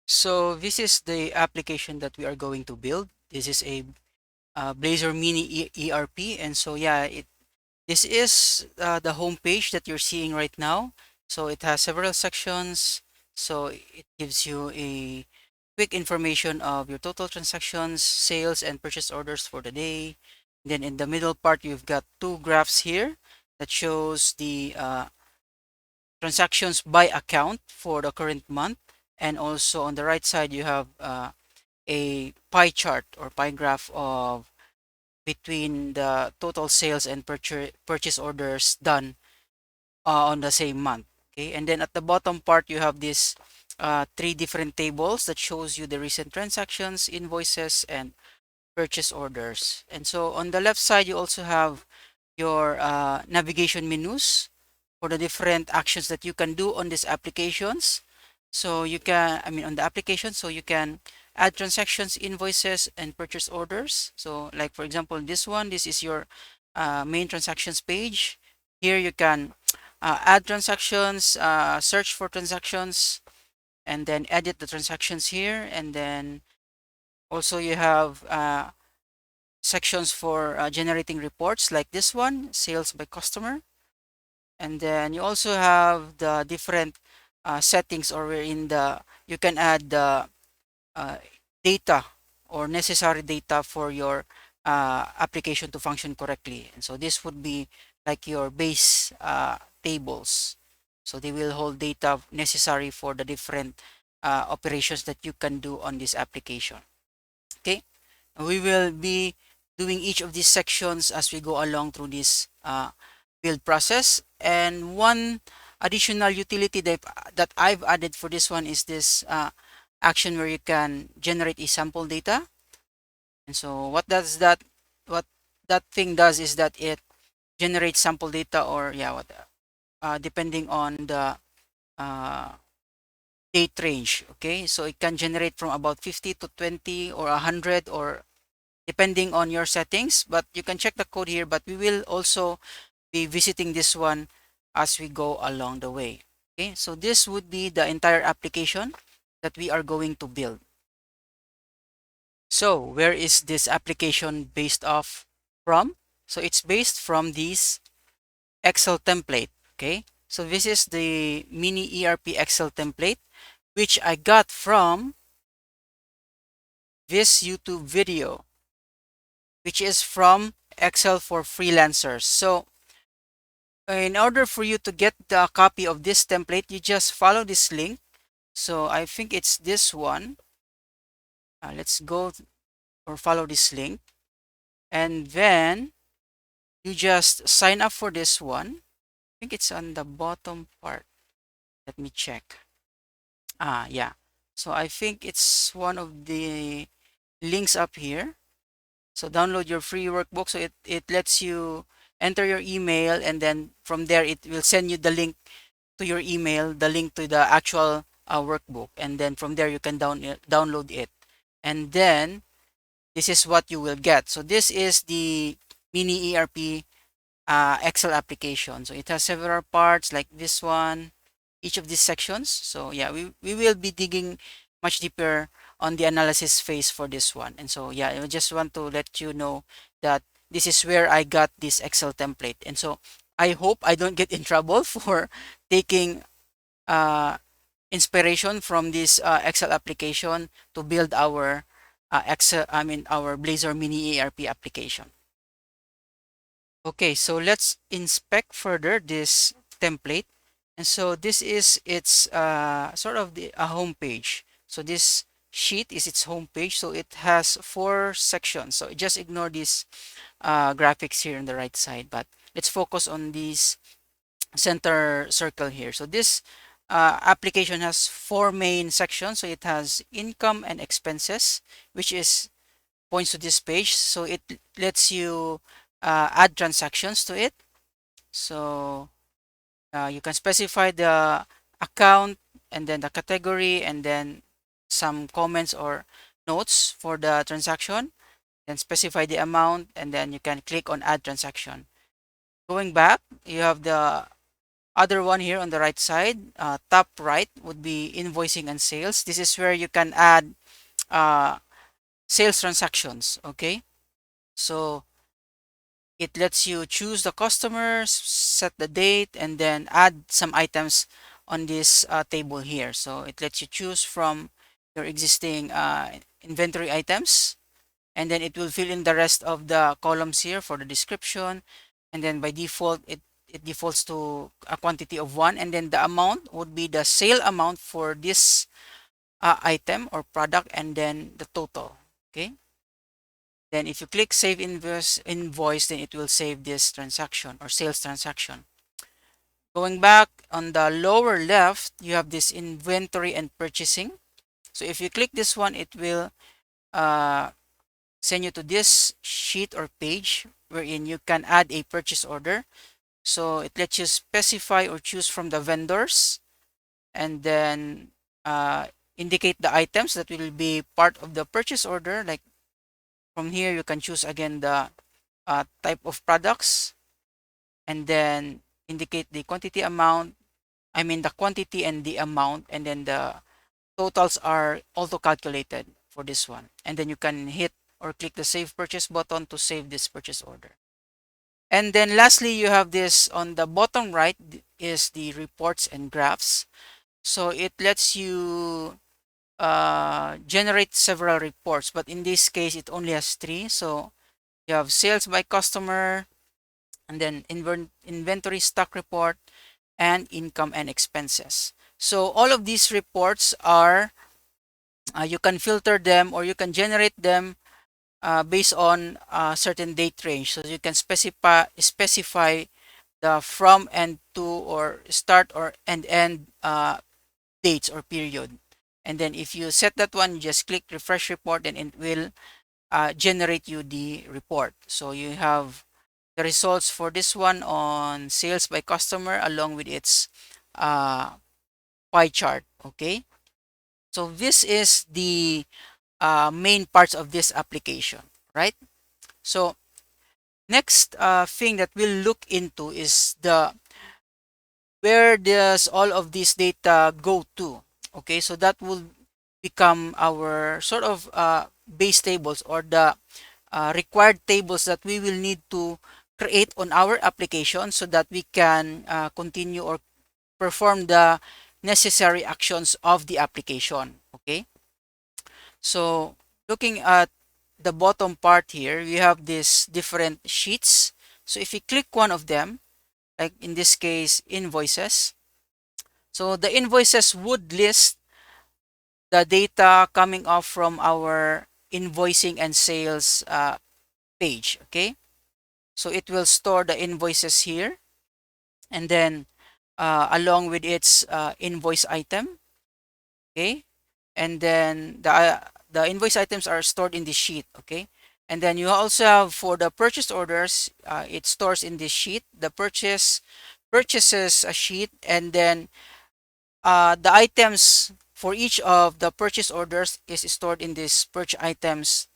So this is the application that we are going to build. This is a Blazor Mini ERP, and so yeah, this is the home page that you're seeing right now. So it has several sections. So it gives you a quick information of your total transactions, sales, and purchase orders for the day. Then in the middle part, you've got two graphs here that shows the transactions by account for the current month. And also on the right side, you have a pie chart or pie graph of between the total sales and purchase orders done on the same month. Okay, and then at the bottom part, you have this three different tables that shows you the recent transactions, invoices, and purchase orders. And so on the left side, you also have your navigation menus for the different actions that you can do on these applications. So you can, I mean, on the application, so you can add transactions, invoices, and purchase orders. So like, for example, this one, this is your main transactions page. Here you can add transactions, search for transactions, and then edit the transactions here. And then also you have sections for generating reports like this one, sales by customer. And then you also have the different settings, or wherein the you can add the uh, data or necessary data for your application to function correctly. And so this would be like your base tables. So they will hold data necessary for the different operations that you can do on this application. Okay, we will be doing each of these sections as we go along through this build process. And one additional utility that I've added for this one is this action where you can generate a sample data. And so what that thing does is that it generates sample data, or yeah, what depending on the uh, date range. Okay, so it can generate from about 50 to 20 or 100, or depending on your settings, but you can check the code here. But we will also be visiting this one as we go along the way. Okay, so this would be the entire application that we are going to build. So where is this application based off from? So it's based from this Excel template. Okay, so this is the mini ERP Excel template, which I got from this YouTube video, which is from Excel for freelancers. So in order for you to get the copy of this template, you just follow this link. So I think it's this one. Let's go or follow this link. And then you just sign up for this one. I think it's on the bottom part. Let me check. Yeah. So I think it's one of the links up here. So download your free workbook. So it lets you enter your email, and then from there it will send you the link to your email, the link to the actual workbook, and then from there you can download it. And then this is what you will get. So this is the mini ERP Excel application. So it has several parts like this one, each of these sections. So yeah, we will be digging much deeper on the analysis phase for this one. And so yeah, I just want to let you know that this is where I got this Excel template. And so I hope I don't get in trouble for taking uh, inspiration from this Excel application to build our our Blazor Mini ERP application. Okay, so let's inspect further this template. And so this is its sort of the a home page. So this sheet is its home page. So it has four sections. So just ignore these graphics here on the right side, but let's focus on this center circle here. So this application has four main sections. So it has income and expenses, which is points to this page. So it lets you add transactions to it. So you can specify the account, and then the category, and then some comments or notes for the transaction. Then specify the amount, and then you can click on add transaction. Going back, you have the other one here on the right side, top right, would be invoicing and sales. This is where you can add uh, sales transactions. Okay, so it lets you choose the customers, set the date, and then add some items on this table here. So it lets you choose from your existing inventory items, and then it will fill in the rest of the columns here for the description. And then by default, it defaults to a quantity of one, and then the amount would be the sale amount for this item or product, and then the total. Okay. Then if you click save invoice, then it will save this transaction or sales transaction. Going back on the lower left, you have this inventory and purchasing. So if you click this one, it will uh, send you to this sheet or page wherein you can add a purchase order. So it lets you specify or choose from the vendors, and then indicate the items that will be part of the purchase order. Like from here, you can choose again the type of products, and then indicate the quantity amount. I mean the quantity and the amount, and then the totals are auto calculated for this one. And then you can hit or click the save purchase button to save this purchase order. And then lastly, you have this on the bottom right is the reports and graphs. So it lets you generate several reports, but in this case, it only has three. So you have sales by customer, and then inventory stock report, and income and expenses. So all of these reports are, you can filter them or you can generate them based on a certain date range. So you can specify the from and to or start or and end dates or period. And then if you set that one, you just click refresh report and it will generate you the report. So you have the results for this one on sales by customer along with its uh, pie chart. Okay, so this is the main parts of this application, right? So next thing that we'll look into is the where does all of this data go to. Okay, so that will become our sort of base tables or the required tables that we will need to create on our application so that we can continue or perform the necessary actions of the application. Okay, so looking at the bottom part here, we have these different sheets. So if you click one of them, like in this case, invoices. So the invoices would list the data coming off from our invoicing and sales page. Okay, so it will store the invoices here, and then along with its invoice item. Okay, and then the invoice items are stored in this sheet. Okay, and then you also have for the purchase orders, it stores in this sheet the purchases a sheet, and then the items for each of the purchase orders is stored in this purchase items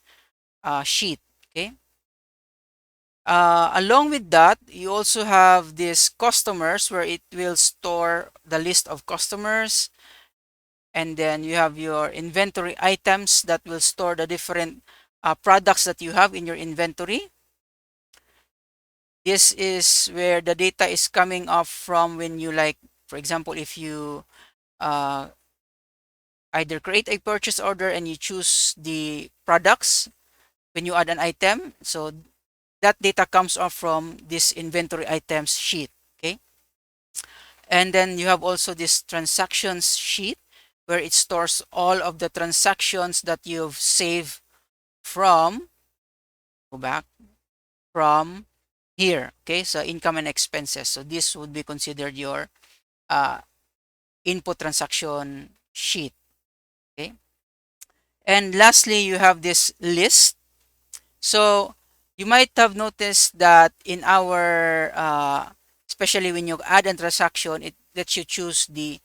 sheet. Okay, along with that, you also have this customers where it will store the list of customers, and then you have your inventory items that will store the different products that you have in your inventory. This is where the data is coming off from when you, like, for example, if you uh, either create a purchase order and you choose the products when you add an item. So that data comes off from this inventory items sheet. Okay, and then you have also this transactions sheet where it stores all of the transactions that you've saved from, go back, from here. Okay, so income and expenses. So this would be considered your uh, input transaction sheet. Okay, and lastly, you have this list. So you might have noticed that in our, especially when you add a transaction, it lets you choose the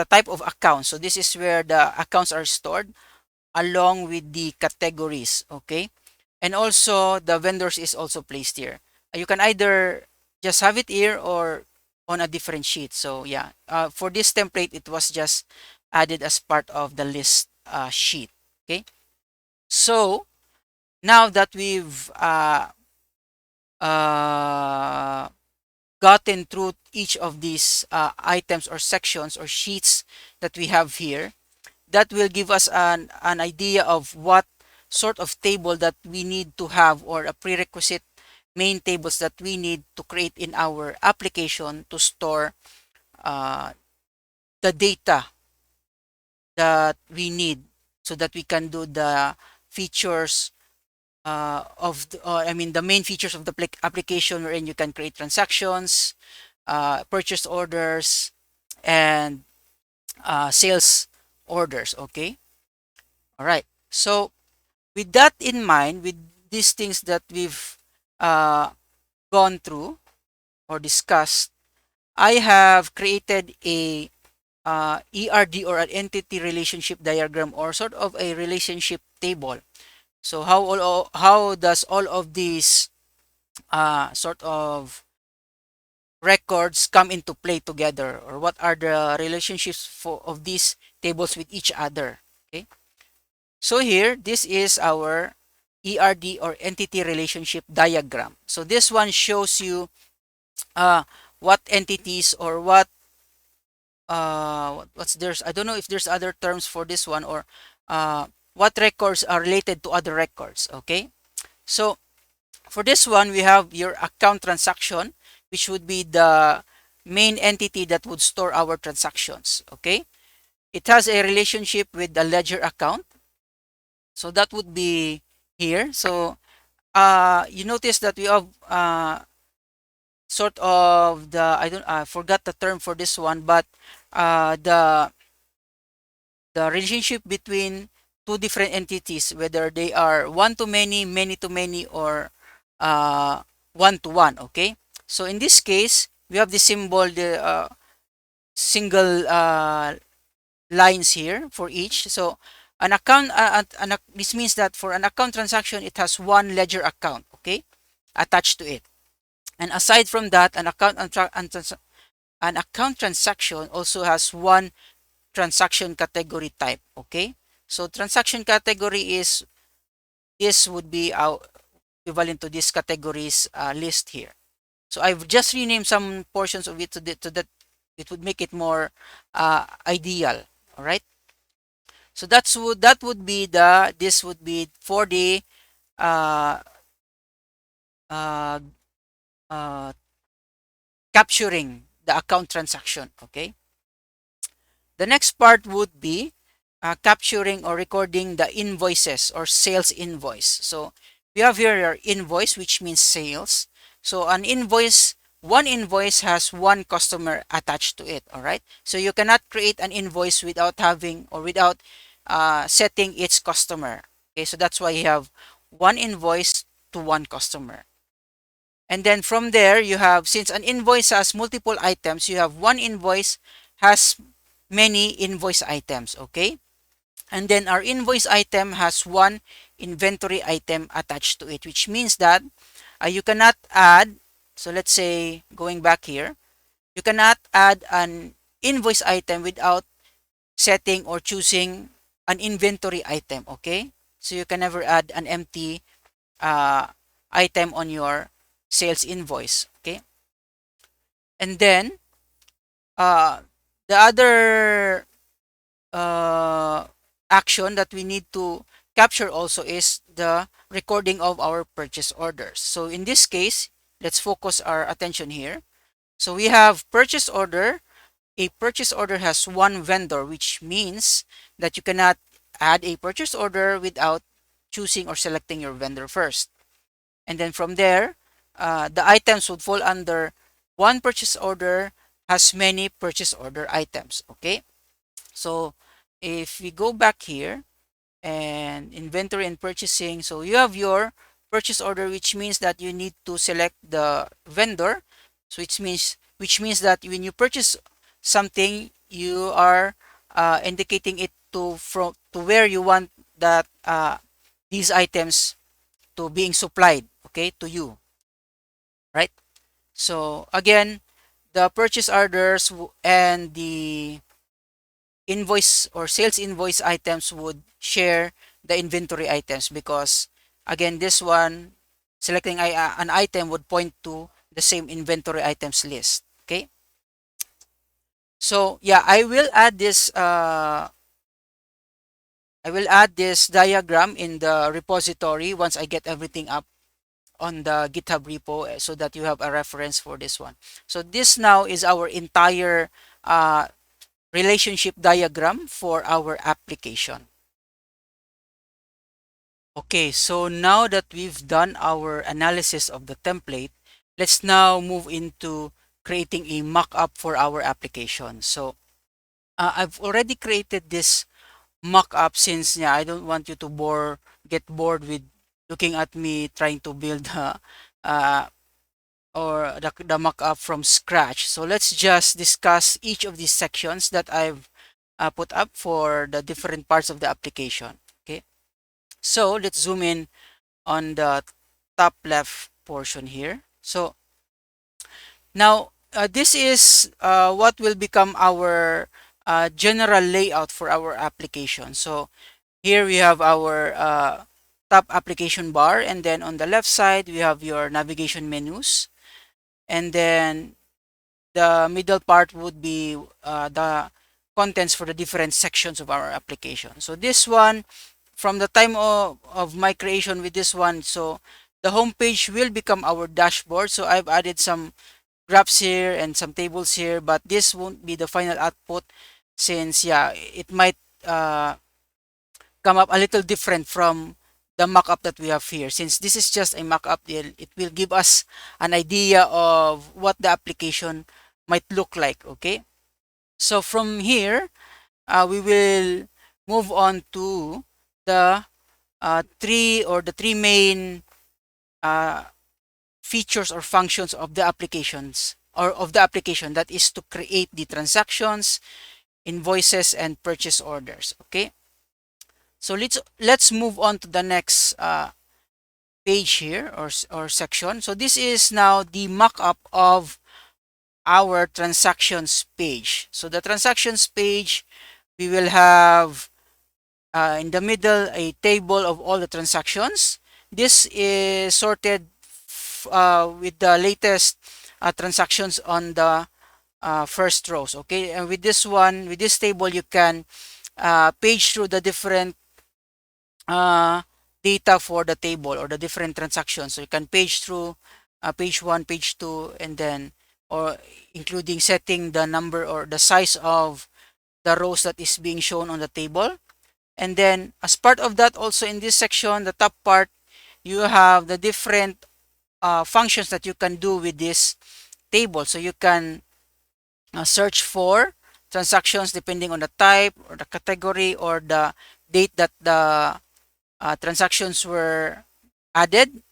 type of account. So this is where the accounts are stored along with the categories. Okay, and also the vendors is also placed here. You can either just have it here or on a different sheet. So yeah, for this template, it was just added as part of the list sheet. Okay. So now that we've uh, gotten through each of these items or sections or sheets that we have here, that will give us an idea of what sort of table that we need to have, or a prerequisite main tables that we need to create in our application to store uh, the data that we need, so that we can do the features I mean, the main features of the application, wherein you can create transactions, purchase orders, and sales orders. Okay. All right. So with that in mind, with these things that we've uh, gone through or discussed, I have created a ERD, or an entity relationship diagram, or sort of a relationship table. So how does all of these sort of records come into play together, or what are the relationships of these tables with each other? Okay. So here, this is our ERD, or entity relationship diagram. So this one shows you uh, what entities, or what's there's, I don't know if there's other terms for this one, or what records are related to other records. Okay. So for this one, we have your account transaction, which would be the main entity that would store our transactions. Okay. It has a relationship with the ledger account. So that would be here. So you notice that we have sort of the, I forgot the term for this one, but the relationship between two different entities, whether they are one to many, many to many, or one to one. Okay. So in this case, we have the symbol, the single lines here for each. So an account, this means that for an account transaction, it has one ledger account, okay, attached to it. And aside from that, an account transaction also has one transaction category type. Okay. So transaction category is, this would be our equivalent to this categories list here. So I've just renamed some portions of it so that it would make it more ideal. All right. So that would be the, this would be for the uh, uh, uh, capturing the account transaction. Okay. The next part would be capturing or recording the invoices, or sales invoice. So we have here our invoice, which means sales. So an invoice, one invoice has one customer attached to it. All right. So you cannot create an invoice without having, or without setting its customer. Okay. So that's why you have one invoice to one customer. And then from there, you have, since an invoice has multiple items, you have one invoice has many invoice items. Okay. And then our invoice item has one inventory item attached to it, which means that you cannot add, so let's say going back here, you cannot add an invoice item without setting or choosing an inventory item. Okay. So you can never add an empty uh, item on your sales invoice. Okay. And then uh, the other uh, action that we need to capture also is the recording of our purchase orders. So in this case, let's focus our attention here. So we have purchase order. A purchase order has one vendor, which means that you cannot add a purchase order without choosing or selecting your vendor first. And then from there, the items would fall under one purchase order has many purchase order items. Okay. So if we go back here and inventory and purchasing, so you have your purchase order, which means that you need to select the vendor. So which means that when you purchase something, you are indicating it to where you want that these items to being supplied, okay, to you, right? So again, the purchase orders and the invoice or sales invoice items would share the inventory items, because again, this one, selecting an item would point to the same inventory items list. Okay, so yeah, I will add this diagram in the repository once I get everything up on the GitHub repo, so that you have a reference for this one. So this now is our entire relationship diagram for our application. Okay, so now that we've done our analysis of the template, let's now move into creating a mock-up for our application. So I've already created this mock-up, since yeah, I don't want you to get bored with looking at me trying to build uh, the mock-up from scratch. So let's just discuss each of these sections that I've put up for the different parts of the application. Okay, so let's zoom in on the top left portion here. So now this is what will become our general layout for our application. So here we have our top application bar, and then on the left side we have your navigation menus, and then the middle part would be the contents for the different sections of our application. So this one, from the time of my creation with this one, so the home page will become our dashboard. So I've added some graphs here and some tables here, but this won't be the final output, since yeah, it might come up a little different from the mockup that we have here. Since this is just a mockup, it will give us an idea of what the application might look like. Okay, so from here we will move on to the three main uh, features or functions of the applications, or of the application, that is to create the transactions, invoices, and purchase orders. Okay, so let's move on to the next page here, or section. So this is now the mock-up of our transactions page. So the transactions page, we will have in the middle a table of all the transactions. This is sorted with the latest transactions on the first rows. Okay, and with this table, you can page through the different data for the table, or the different transactions. So you can page through page 1, page 2, and then, or including setting the number or the size of the rows that is being shown on the table. And then as part of that, also in this section, the top part, you have the different functions that you can do with this table. So you can search for transactions depending on the type, or the category, or the date that the transactions were added.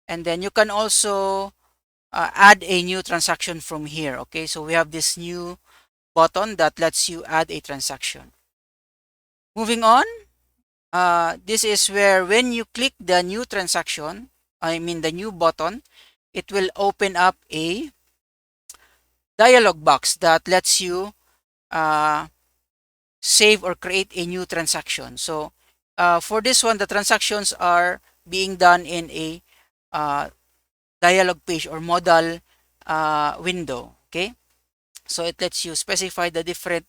And then you can also add a new transaction from here. Okay, so we have this new button that lets you add a transaction. Moving on, this is where when you click the new transaction, I mean the new button, it will open up a dialog box that lets you save or create a new transaction. So for this one, the transactions are being done in a dialog page or modal window. Okay, so it lets you specify the different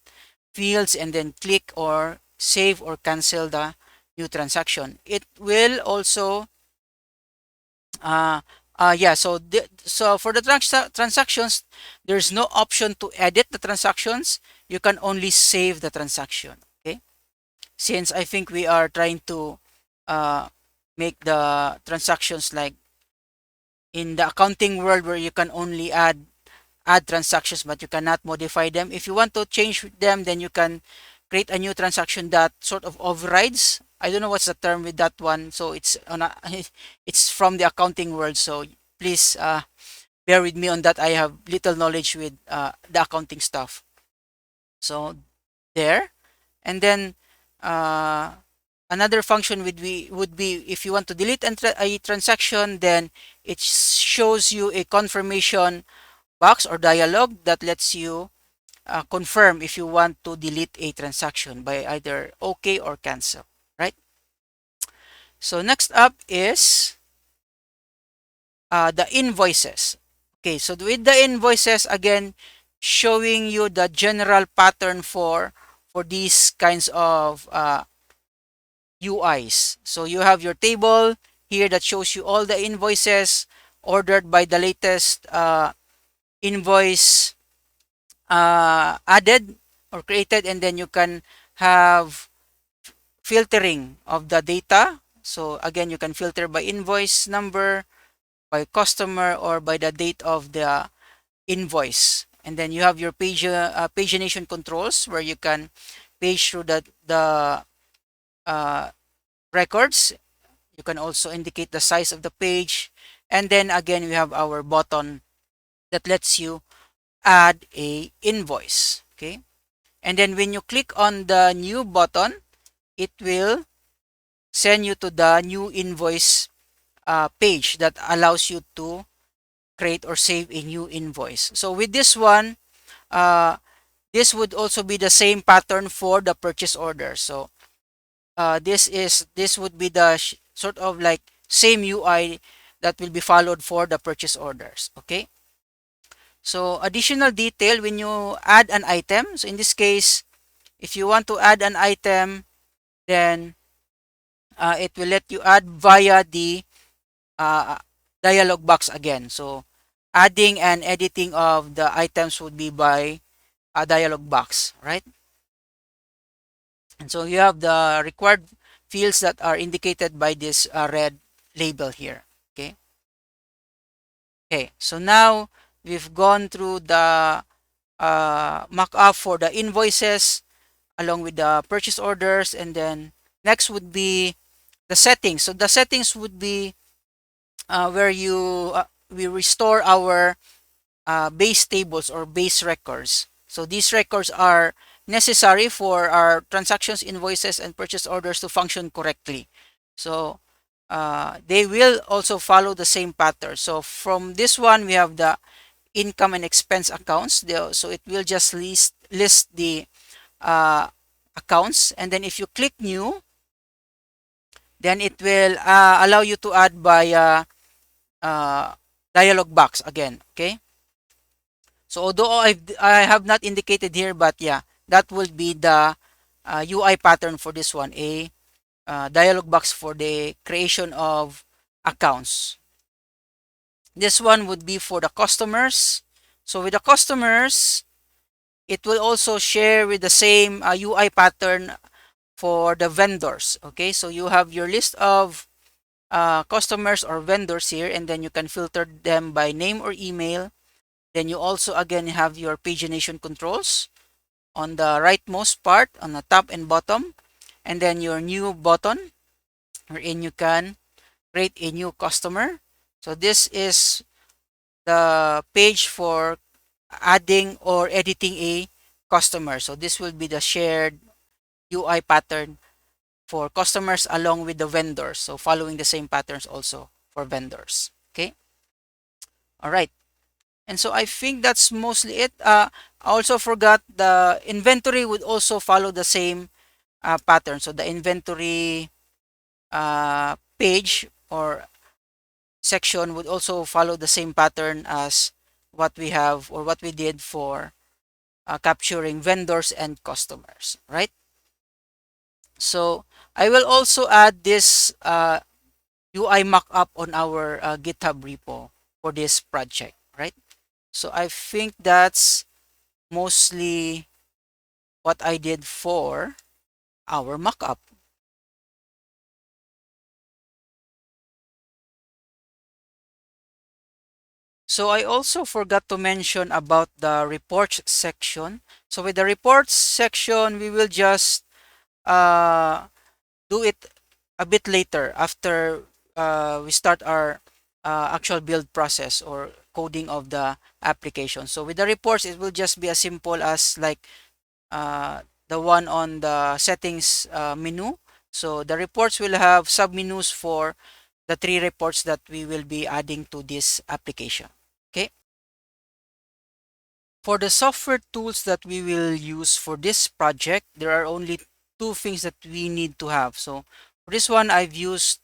fields and then click or save or cancel the new transaction. It will also yeah, so for the transactions, there's no option to edit the transactions. You can only save the transaction. Okay, since I think we are trying to make the transactions like in the accounting world, where you can only add transactions but you cannot modify them. If you want to change them, then you can create a new transaction that sort of overrides. I don't know what's the term with that one. So it's on a it's from the accounting world, so please bear with me on that. I have little knowledge with the accounting stuff. So there. And then another function would be if you want to delete a transaction, then it shows you a confirmation box or dialog that lets you confirm if you want to delete a transaction by either OK or cancel, right? So next up is the invoices. Okay, so with the invoices, again, showing you the general pattern for these kinds of UIs. So you have your table here that shows you all the invoices ordered by the latest invoice added or created, and then you can have filtering of the data. So again, you can filter by invoice number, by customer, or by the date of the invoice. And then you have your pagination controls where you can page through the uh, records. You can also indicate the size of the page. And then again, we have our button that lets you add a invoice. Okay. And then when you click on the new button, it will send you to the new invoice page that allows you to create or save a new invoice. So with this one, uh, this would also be the same pattern for the purchase order. So this would be the sort of like same UI that will be followed for the purchase orders. Okay. So additional detail when you add an item. So in this case, if you want to add an item, then it will let you add via the uh, dialog box again. So adding and editing of the items would be by a dialog box, right? And so you have the required fields that are indicated by this red label here. Okay. Okay. So now we've gone through the mock-up for the invoices along with the purchase orders, and then next would be the settings. So the settings would be where we restore our base tables or base records. So these records are necessary for our transactions, invoices, and purchase orders to function correctly. So they will also follow the same pattern. So from this one, we have the income and expense accounts. So it will just list the uh, accounts. And then if you click new, then it will allow you to add via dialog box again. Okay. So although I have not indicated here, but yeah, that will be the UI pattern for this one, a dialog box for the creation of accounts. This one would be for the customers. So with the customers, it will also share with the same UI pattern for the vendors. Okay, so you have your list of customers or vendors here, and then you can filter them by name or email. Then you also again have your pagination controls on the rightmost part on the top and bottom, and then your new button wherein you can create a new customer. So this is the page for adding or editing a customer. So this will be the shared UI pattern for customers along with the vendors. So following the same patterns also for vendors. Okay. All right. And so I think that's mostly it. I also forgot the inventory would also follow the same pattern. So the inventory page or section would also follow the same pattern as what we have or what we did for capturing vendors and customers, right? So I will also add this UI mockup on our GitHub repo for this project, right? So I think that's mostly what I did for our mockup. So I also forgot to mention about the reports section. So with the reports section, we will just uh, do it a bit later after we start our actual build process or coding of the application. So with the reports, it will just be as simple as like the one on the settings menu. So the reports will have submenus for the three reports that we will be adding to this application. Okay. For the software tools that we will use for this project, there are only two things that we need to have. So for this one, I've used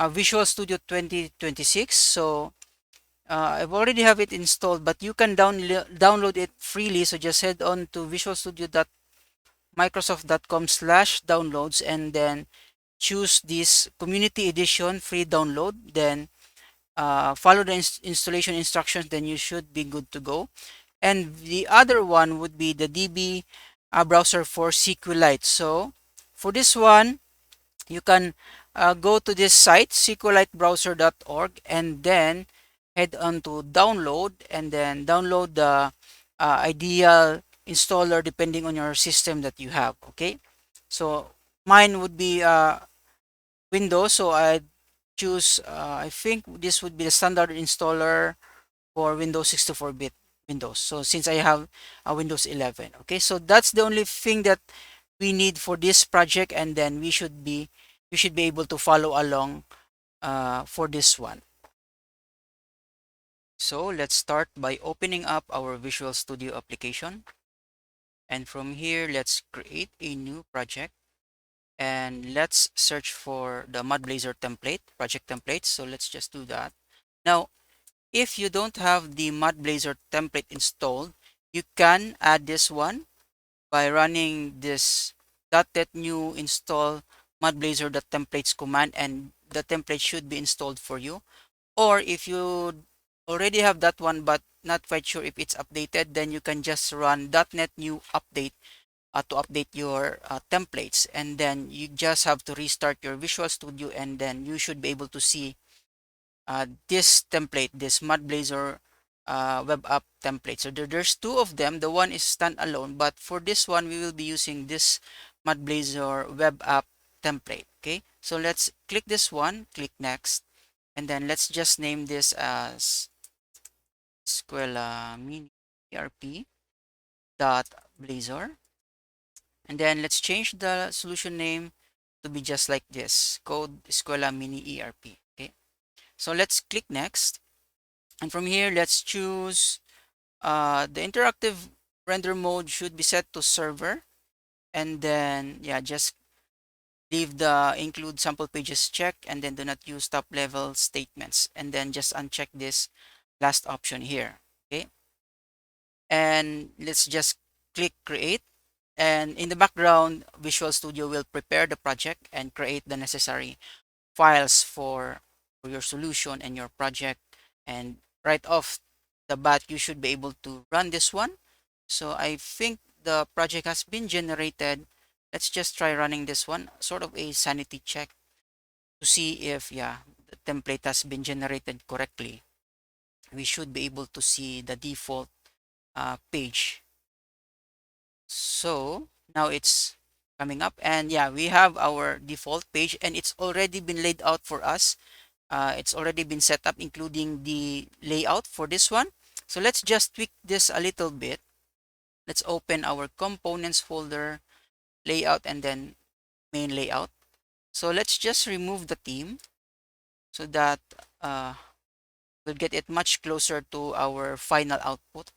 Visual Studio 2026. So I've already have it installed, but you can download it freely. So just head on to visualstudio.microsoft.com/downloads and then choose this community edition free download. Then follow the installation instructions. Then you should be good to go. And the other one would be the DB browser for SQLite. So for this one, you can go to this site, sqlitebrowser.org, and then head on to download and then download the ideal installer depending on your system that you have. Okay, so mine would be Windows, so I choose I think this would be the standard installer for Windows 64-bit Windows. So since I have a Windows 11, okay, so that's the only thing that we need for this project, and then we should be able to follow along for this one. So let's start by opening up our Visual Studio application, and from here let's create a new project, and let's search for the Blazor template, project template. So let's just do that. Now, if you don't have the Blazor template installed, you can add this one by running this .NET new install modblazor.templates command, and the template should be installed for you. Or if you already have that one but not quite sure if it's updated, then you can just run .NET new update to update your templates, and then you just have to restart your Visual Studio, and then you should be able to see this template, this Blazor web app template. So there's two of them. The one is standalone, but for this one, we will be using this Blazor web app template. Okay, so let's click this one, click next, and then let's just name this as Escuela Mini ERP dot Blazor, and then let's change the solution name to be just like this, code Escuela Mini ERP. Okay, so let's click next. And from here, let's choose the interactive render mode should be set to server. And then, yeah, just leave the include sample pages check, and then do not use top level statements. And then just uncheck this last option here. Okay. And let's just click create. And in the background, Visual Studio will prepare the project and create the necessary files for your solution and your project. And right off the bat, you should be able to run this one. So I think the project has been generated. Let's just try running this one, sort of a sanity check to see if, yeah, the template has been generated correctly. We should be able to see the default page. So now it's coming up, and yeah, we have our default page, and it's already been laid out for us. It's already been set up, including the layout for this one. So let's just tweak this a little bit. Let's open our components folder, layout, and then main layout. So let's just remove the theme so that we'll get it much closer to our final output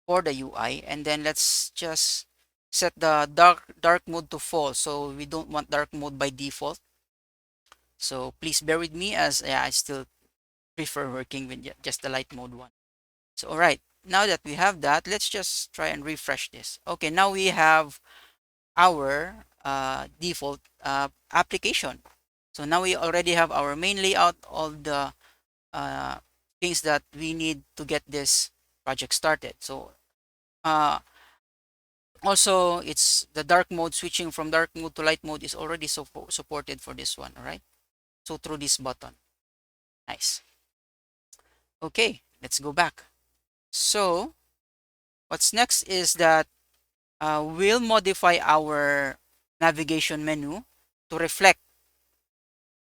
for the UI. And then let's just set the dark mode to false. So we don't want dark mode by default. So please bear with me, as yeah, I still prefer working with just the light mode one. So all right, now that we have that, let's just try and refresh this. Okay, now we have our default application. So now we already have our main layout, all the uh, things that we need to get this project started. So also, it's the dark mode, switching from dark mode to light mode is already supported for this one. All right, so through this button. Nice. Okay, let's go back. So what's next is that we'll modify our navigation menu to reflect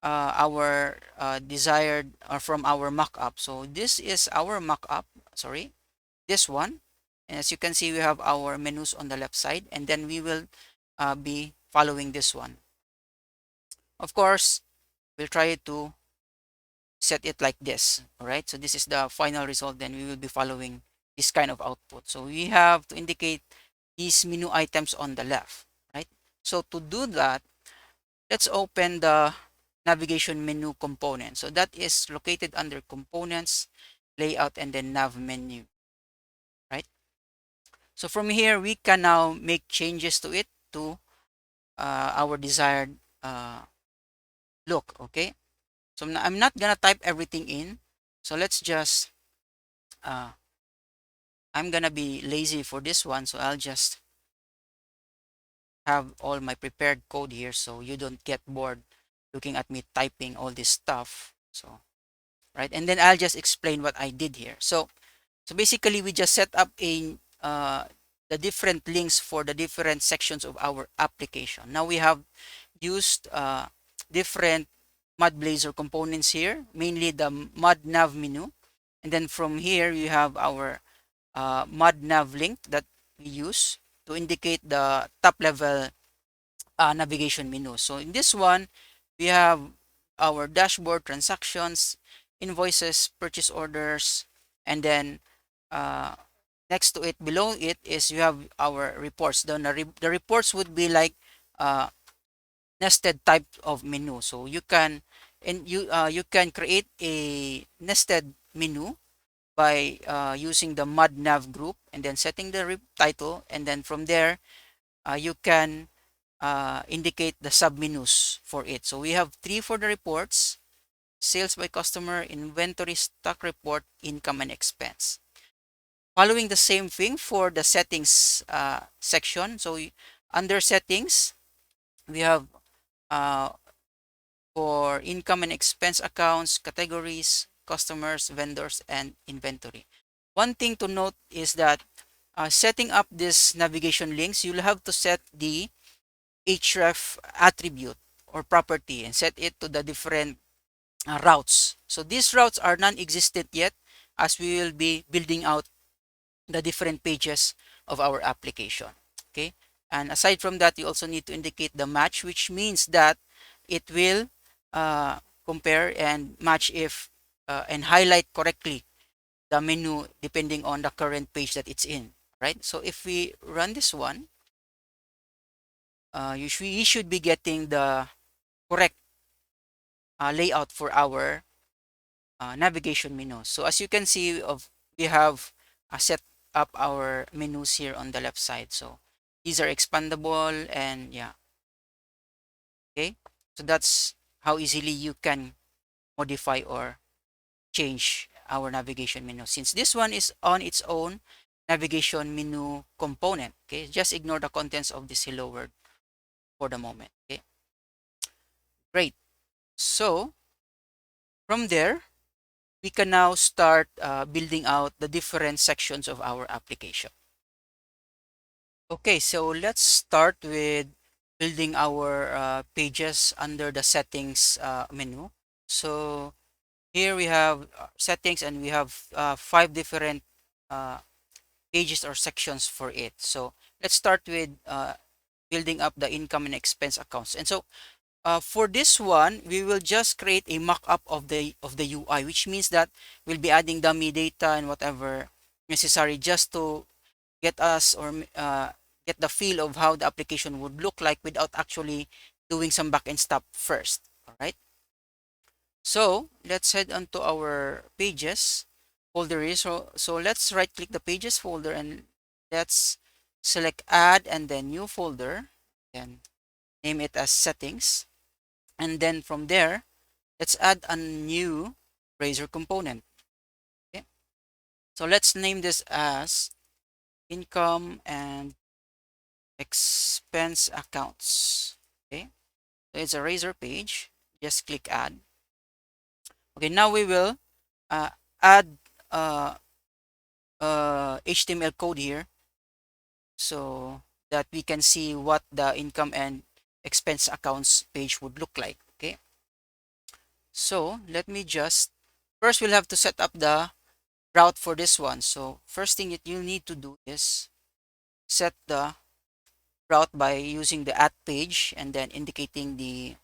our desired from our mockup. So this is our mockup, sorry, this one. And as you can see, we have our menus on the left side, and then we will be following this one. Of course, we'll try to set it like this. All right, so this is the final result. Then we will be following this kind of output. So we have to indicate these menu items on the left, right? So to do that, let's open the navigation menu component. So that is located under components, layout, and then nav menu, right? So from here, we can now make changes to it to our desired look, okay? So I'm not gonna type everything in. So let's just, uh, I'm gonna be lazy for this one. So I'll just have all my prepared code here so you don't get bored looking at me typing all this stuff. So, right. And then I'll just explain what I did here. So basically we just set up the different links for the different sections of our application. Now we have used different mod Blazor components here, mainly the mod nav menu. And then from here, you have our mod nav link that we use to indicate the top level navigation menu. So in this one, we have our dashboard, transactions, invoices, purchase orders, and then uh, next to it, below it is you have our reports. The reports would be like uh, nested type of menu. So you can create a nested menu by using the mod nav group and then setting the title, and then from there you can indicate the submenus for it. So we have three for the reports: sales by customer, inventory, stock report, income and expense. Following the same thing for the settings section. So under settings, we have uh, for income and expense accounts, categories, customers, vendors, and inventory. One thing to note is that setting up this navigation links, you'll have to set the href attribute or property and set it to the different routes. So these routes are non-existent yet, as we will be building out the different pages of our application. Okay. And aside from that, you also need to indicate the match, which means that it will compare and match if and highlight correctly the menu depending on the current page that it's in, right? So if we run this one, you should be getting the correct layout for our navigation menu. So as you can see, we have set up our menus here on the left side. So these are expandable, and yeah, okay. So that's how easily you can modify or change our navigation menu. Since this one is on its own navigation menu component, okay, just ignore the contents of this hello world for the moment. Okay, great. So from there, we can now start building out the different sections of our application. Okay, so let's start with building our pages under the settings menu. So here we have settings, and we have five different uh, pages or sections for it. So let's start with building up the income and expense accounts. And so for this one, we will just create a mock-up of the UI, which means that we'll be adding dummy data and whatever necessary just to get us or get the feel of how the application would look like without actually doing some backend stuff first. All right. So let's head on to our pages folder here. So let's right click the pages folder and let's select add and then new folder and name it as settings. And then from there, let's add a new Blazor component. Okay. So let's name this as income and expense accounts. Okay. So it's a Razor page. Just click add. Okay. Now we will uh, add HTML code here so that we can see what the income and expense accounts page would look like. Okay. So let me just, first we'll have to set up the route for this one. So first thing that you need to do is set the route by using the at page and then indicating the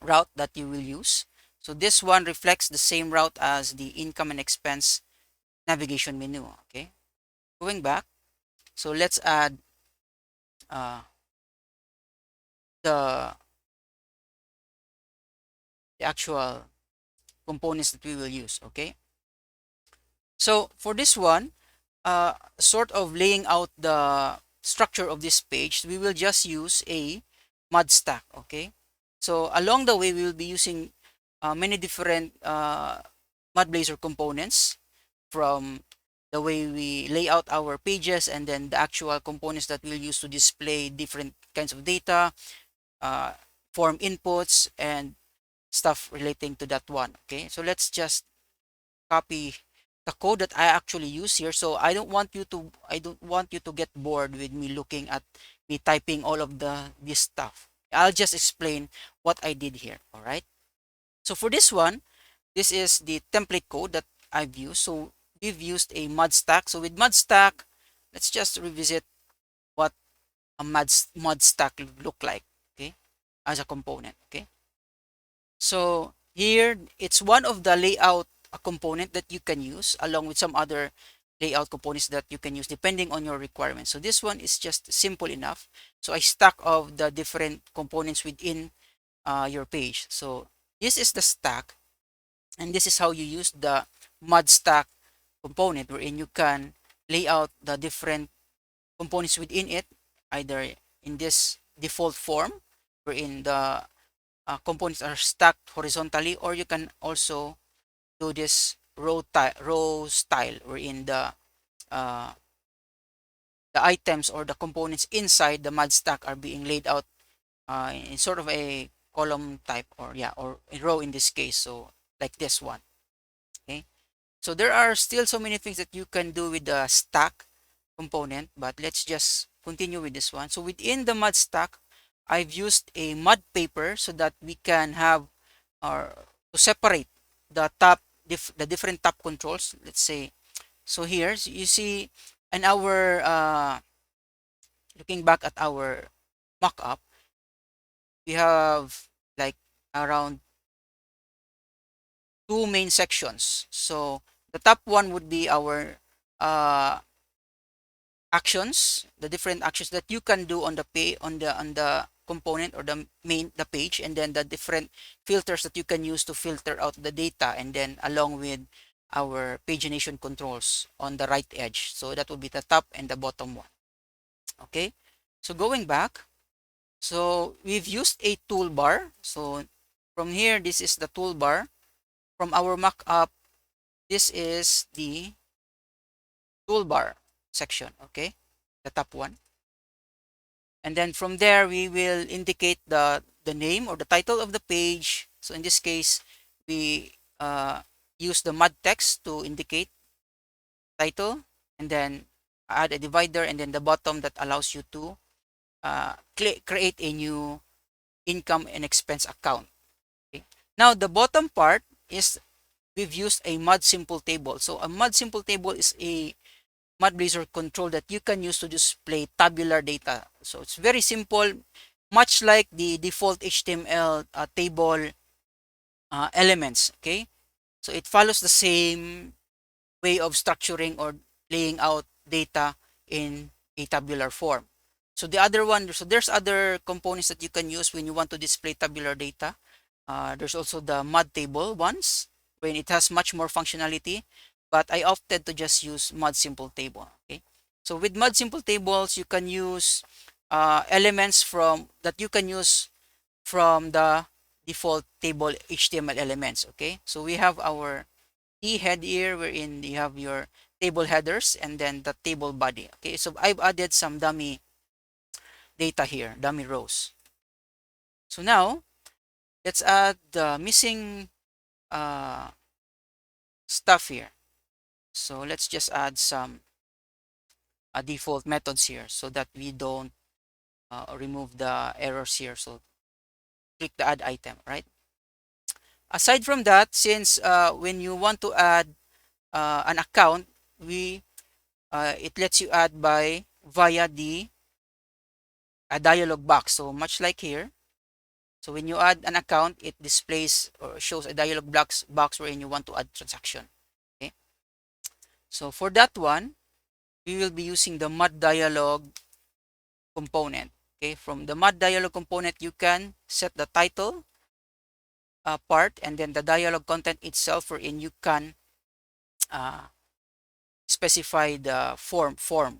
route that you will use. So this one reflects the same route as the income and expense navigation menu. Okay. Going back, so let's add uh, the, the actual components that we will use. Okay, so for this one, sort of laying out the structure of this page, we will just use a mud stack. Okay, so along the way we will be using many different mud Blazor components, from the way we lay out our pages, and then the actual components that we'll use to display different kinds of data, uh, form inputs, and stuff relating to that one. Okay, so let's just copy the code that I actually use here. So I don't want you to get bored with me looking at me typing all of this stuff. I'll just explain what I did here. All right. So for this one, this is the template code that I've used. So we've used a mud stack. So with mud stack, let's just revisit what a mud stack look like. Okay, as a component. Okay. So here, it's one of the layout component that you can use, along with some other layout components that you can use depending on your requirements. So this one is just simple enough. So I stack of the different components within your page. So this is the stack, and this is how you use the mud stack component, wherein you can lay out the different components within it, either in this default form, wherein the components are stacked horizontally, or you can also do this row style, wherein uh, the items or the components inside the mud stack are being laid out in sort of a column type, or yeah, or a row in this case. So like this one. Okay, so there are still so many things that you can do with the stack component, but let's just continue with this one. So within the mud stack, I've used a mud paper so that we can have, or to separate the the different top controls. Let's say, so here you see in our looking back at our mockup, we have like around two main sections. So the top one would be our uh, actions, the different actions that you can do on the on the component, or the page, and then the different filters that you can use to filter out the data, and then along with our pagination controls on the right edge. So that would be the top and the bottom one. Okay, so going back, so we've used a toolbar. So from here, this is the toolbar. From our mockup, this is the toolbar section. Okay, the top one. And then from there, we will indicate the name or the title of the page. So in this case, we use the mud text to indicate title, and then add a divider, and then the bottom that allows you to create a new income and expense account. Okay. Now the bottom part is, we've used a mud simple table. So a mud simple table is a mud Blazor control that you can use to display tabular data. So it's very simple, much like the default HTML table elements. Okay, so it follows the same way of structuring or laying out data in a tabular form. So the other one, so there's other components that you can use when you want to display tabular data. There's also the mud table ones, when it has much more functionality, but I opted to just use mud simple table. Okay, so with mud simple tables, you can use elements from that you can use from the default table HTML elements. Okay, so we have our head here, wherein you have your table headers and then the table body. Okay, so I've added some dummy data here, dummy rows. So now let's add the missing uh, stuff here. So let's just add some default methods here, so that we don't remove the errors here. So click the add item, right? Aside from that, since when you want to add an account, we it lets you add by via the a dialog box. So much like here, so when you add an account, it displays or shows a dialog box wherein you want to add transaction. Okay, so for that one, we will be using the mod dialog component. Okay, from the mod dialog component, you can set the title part and then the dialog content itself, wherein you can uh, specify the form for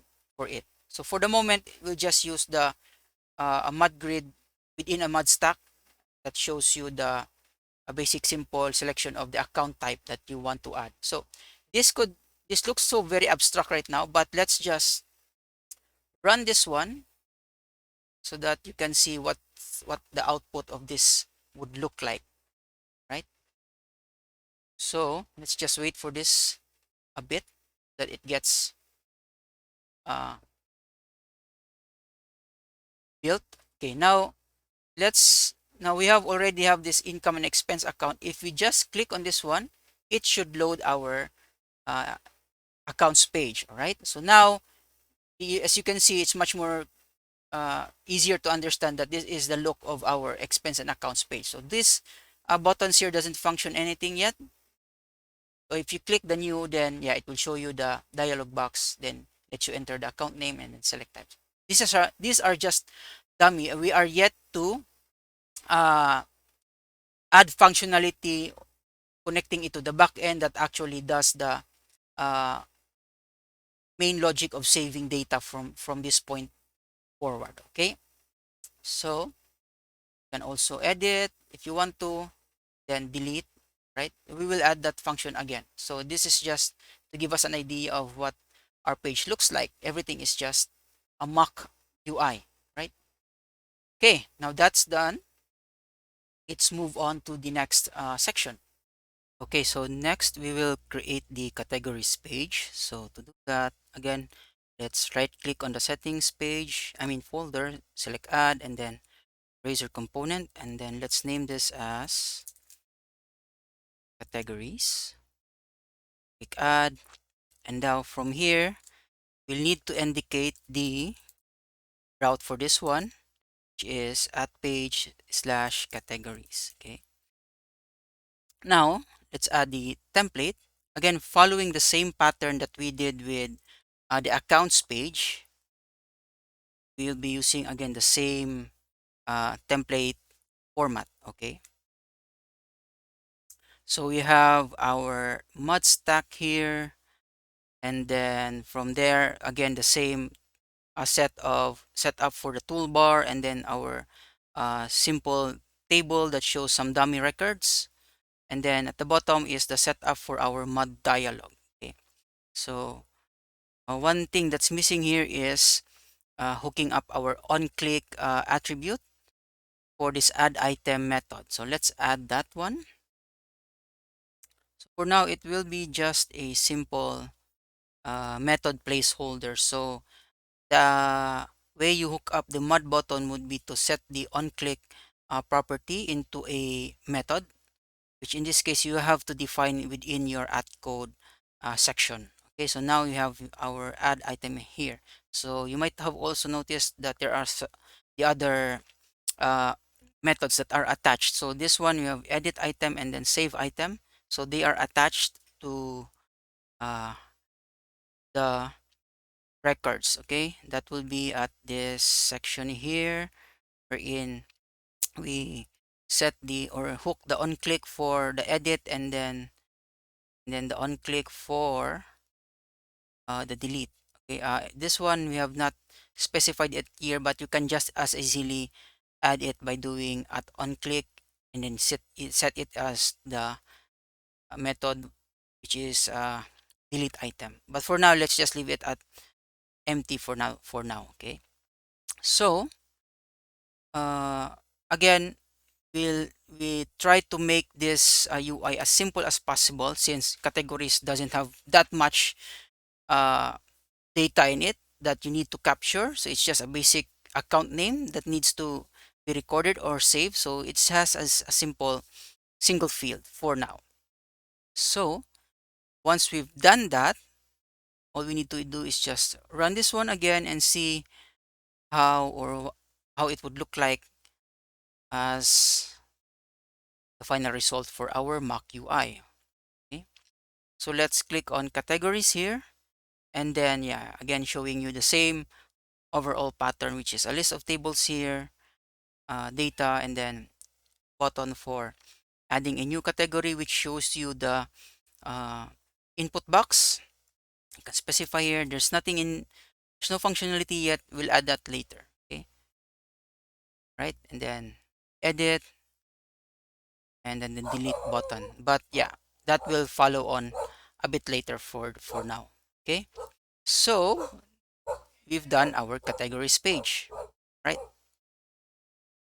it. So for the moment, we'll just use the a mod grid within a mod stack that shows you the a basic simple selection of the account type that you want to add. So this could this looks so very abstract right now, but let's just run this one so that you can see what the output of this would look like, right? So let's just wait for this a bit that it gets uh, built. Okay, now we have already have this income and expense account. If we just click on this one, it should load our uh, accounts page. All right, so now as you can see, it's much more easier to understand that this is the look of our expense and accounts page. So this buttons here doesn't function anything yet. So if you click the new, then yeah, it will show you the dialog box, then let you enter the account name and then select type. These are just dummy. We are yet to uh, add functionality connecting it to the backend that actually does the uh, main logic of saving data from this point forward. Okay, so you can also edit if you want to, then delete, right? We will add that function again. So this is just to give us an idea of what our page looks like. Everything is just a mock UI, right? Okay, now that's done. Let's move on to the next section. Okay, so next we will create the categories page. So to do that, again, let's right click on the settings page, folder, select add, and then razor component, and then let's name this as categories. Click add, and now from here, we'll need to indicate the route for this one, which is at page slash categories. Okay, now let's add the template. Again, following the same pattern that we did with the accounts page, we'll be using again the same template format. Okay, so we have our mud stack here, and then from there again the same setup for the toolbar, and then our simple table that shows some dummy records, and then at the bottom is the setup for our mud dialog. Okay, so one thing that's missing here is hooking up our on-click attribute for this add item method. So let's add that one. So for now, it will be just a simple method placeholder. So the way you hook up the mud button would be to set the on-click property into a method, which in this case you have to define within your add code section. Okay, so now you have our add item here. So you might have also noticed that there are the other uh, methods that are attached. So this one you have edit item and then save item. So they are attached to uh, the records. Okay, that will be at this section here, wherein we set the or hook the on click for the edit, and then the on click for the delete. Okay, this one we have not specified it here, but you can just as easily add it by doing at on click and then set it as the method, which is delete item. But for now, let's just leave it at empty for now. Okay, so uh, again, we try to make this UI as simple as possible, since categories doesn't have that much uh, data in it that you need to capture. So it's just a basic account name that needs to be recorded or saved. So it has as a simple single field for now. So once we've done that, all we need to do is just run this one again and see how it would look like as the final result for our mock UI. Okay, so let's click on categories here, And then, yeah, again, showing you the same overall pattern, which is a list of tables here, data, and then button for adding a new category, which shows you the uh, input box. You can specify here. There's no functionality yet. We'll add that later. Okay, right? And then edit, and then the delete button. But yeah, that will follow on a bit later for now. Okay, so we've done our categories page, right?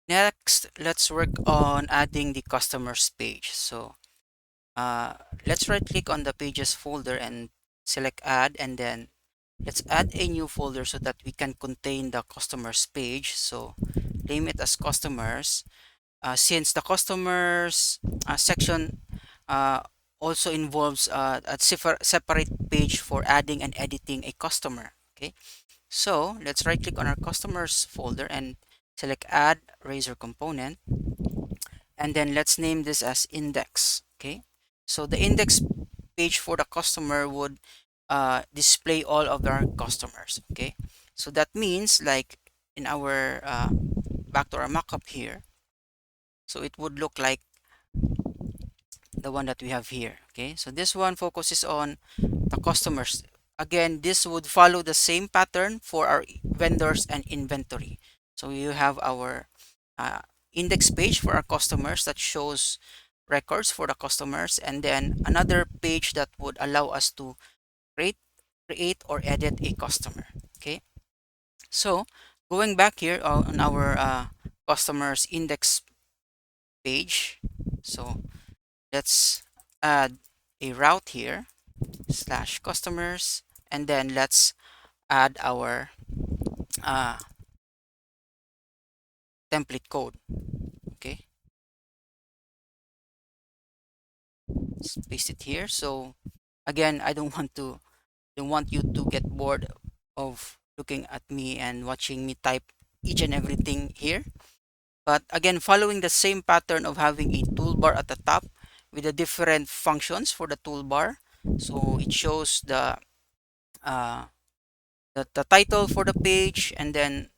Next, let's work on adding the customers page. So uh, let's right click on the pages folder and select add, and then let's add a new folder so that we can contain the customers page. So name it as customers, since the customers section uh, also involves a separate page for adding and editing a customer. Okay, so let's right click on our customers folder and select add razor component, and then let's name this as index. Okay, so the index page for the customer would display all of our customers. Okay, so that means like in our back to our mockup here, so it would look like the one that we have here. Okay, so this one focuses on the customers. Again, this would follow the same pattern for our vendors and inventory. So you have our uh, index page for our customers that shows records for the customers, and then another page that would allow us to create or edit a customer. Okay, so going back here on our customers index page, so let's add a route here slash customers, and then let's add our uh, template code. Okay, let's paste it here. So again, I don't want you to get bored of looking at me and watching me type each and everything here. But again, following the same pattern of having a toolbar at the top with the different functions for the toolbar. So it shows uh, the title for the page, and then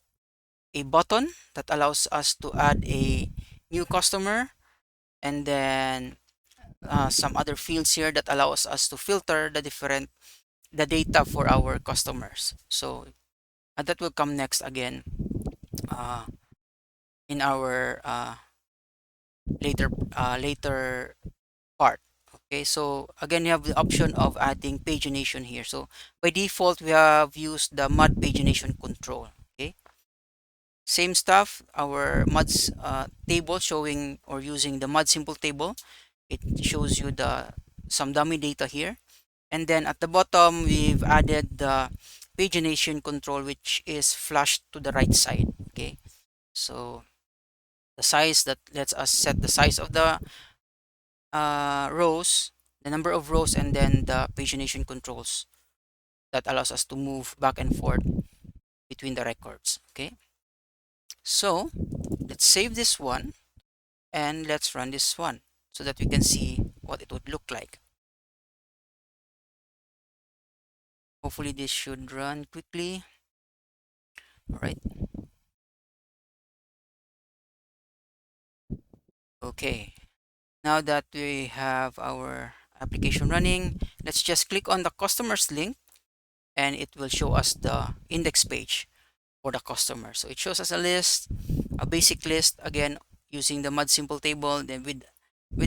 a button that allows us to add a new customer, and then some other fields here that allows us to filter the data for our customers. So that will come next again uh, in our later part. Okay, so again, you have the option of adding pagination here. So by default, we have used the mud pagination control. Okay, same stuff. Our muds table showing or using the mud simple table. It shows you the some dummy data here, and then at the bottom we've added the pagination control, which is flushed to the right side. Okay, so the size that lets us set the size of the rows, the number of rows, and then the pagination controls that allows us to move back and forth between the records. Okay, so let's save this one and let's run this one so that we can see what it would look like. Hopefully this should run quickly. All right, okay, now that we have our application running, let's just click on the customers link and it will show us the index page for the customer. So it shows us a list, a basic list, again using the mud simple table. Then with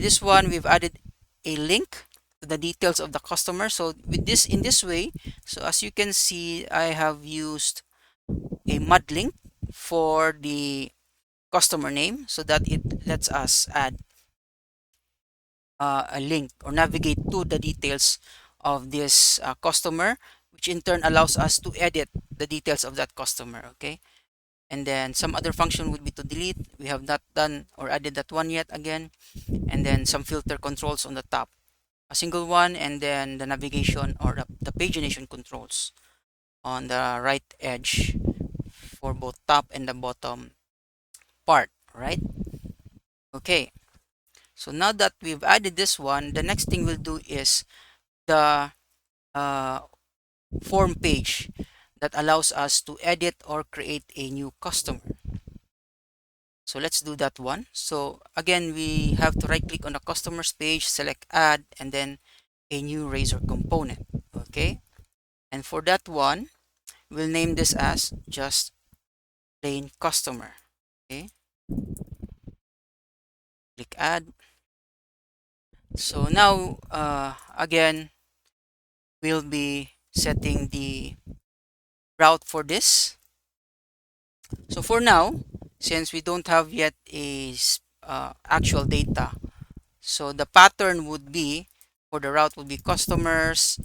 this one, we've added a link to the details of the customer. So with this, in this way, so as you can see, I have used a mud link for the customer name so that it lets us add a link or navigate to the details of this customer, which in turn allows us to edit the details of that customer. Okay, and then some other function would be to delete. We have not done or added that one yet again, and then some filter controls on the top, a single one, and then the navigation or the pagination controls on the right edge for both top and the bottom part. Right, okay, so now that we've added this one, the next thing we'll do is the uh, form page that allows us to edit or create a new customer. So let's do that one. So again, we have to right click on the customers page, select add, and then a new Razor component. Okay. And for that one, we'll name this as just plain customer. Okay. Click add. So now, again, we'll be setting the route for this. So for now, since we don't have yet a actual data, so the pattern would be, for the route would be customers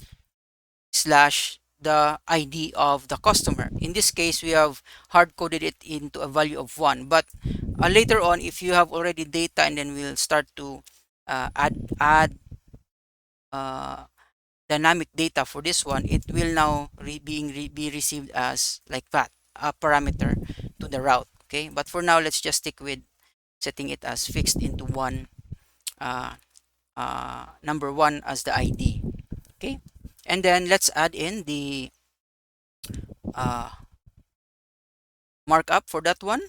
slash the ID of the customer. In this case, we have hard coded it into a value of 1. But later on, if you have already data, and then we'll start to add uh, dynamic data for this one, it will now be received as like that, a parameter to the route. Okay, but for now, let's just stick with setting it as fixed into one, uh, number 1 as the ID. Okay, and then let's add in the uh, markup for that one.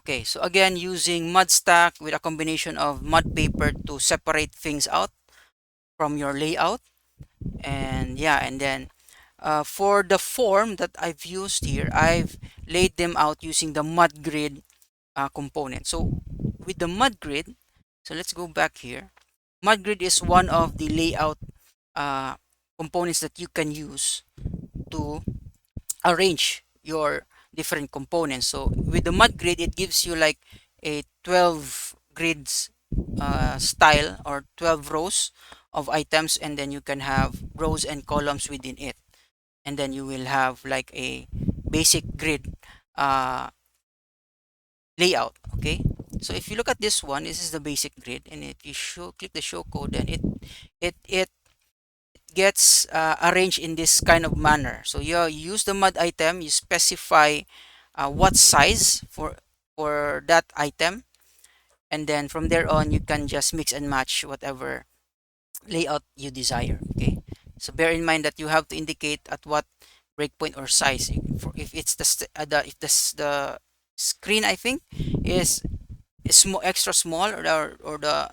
Okay, so again, using mud stack with a combination of mud paper to separate things out from your layout. And yeah, and then for the form that I've used here, I've laid them out using the mud grid component. So with the mud grid, so let's go back here. Mud grid is one of the layout uh, components that you can use to arrange your different components. So with the mud grid, it gives you like a 12 grids style, or 12 rows of items, and then you can have rows and columns within it, and then you will have like a basic grid uh, layout. Okay, so if you look at this one, this is the basic grid, and if you click the show code, then it gets arranged in this kind of manner. So you use the mud item, you specify what size for that item, and then from there on you can just mix and match whatever layout you desire. Okay, so bear in mind that you have to indicate at what breakpoint or size. If it's the screen, I think, is small, extra small, or the,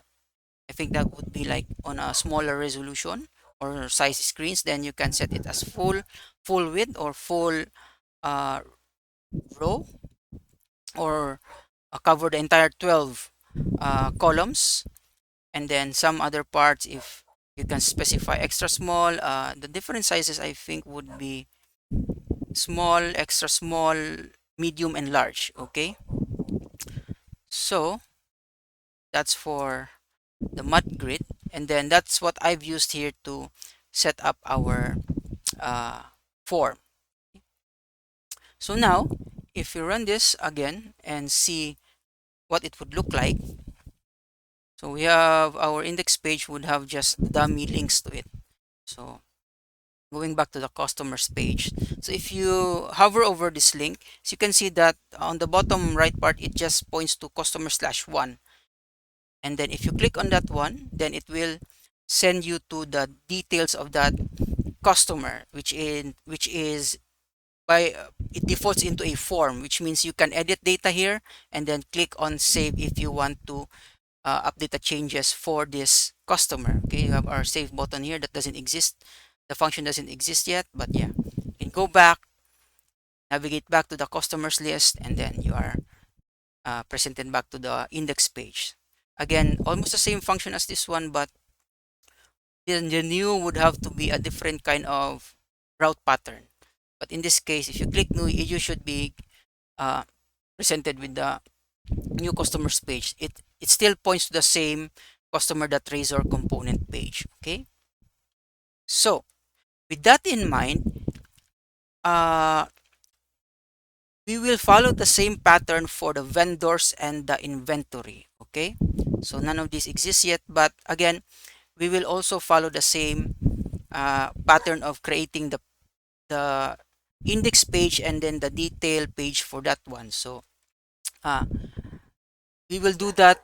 I think that would be like on a smaller resolution or size screens, then you can set it as full width, or full uh, row, or cover the entire 12 columns. And then some other parts, if you can specify extra small, the different sizes I think would be small, extra small, medium, and large. Okay, so that's for the mud grid, and then that's what I've used here to set up our uh, form. So now, if you run this again and see what it would look like, so we have our index page would have just dummy links to it. So going back to the customers page, so if you hover over this link, so you can see that on the bottom right part, it just points to customer slash one. And then if you click on that one, then it will send you to the details of that customer, which is by it defaults into a form, which means you can edit data here and then click on save if you want to update the changes for this customer. Okay, you have our save button here that doesn't exist. The function doesn't exist yet, but yeah, you can go back, navigate back to the customers list, and then you are presented back to the index page. Again, almost the same function as this one, but the new would have to be a different kind of route pattern. But in this case, if you click new, you should be uh, presented with the new customers page. It still points to the same customer.razor component page. Okay, so with that in mind, uh, we will follow the same pattern for the vendors and the inventory. Okay, so none of this exists yet, but again, we will also follow the same pattern of creating the index page and then the detail page for that one. So uh, we will do that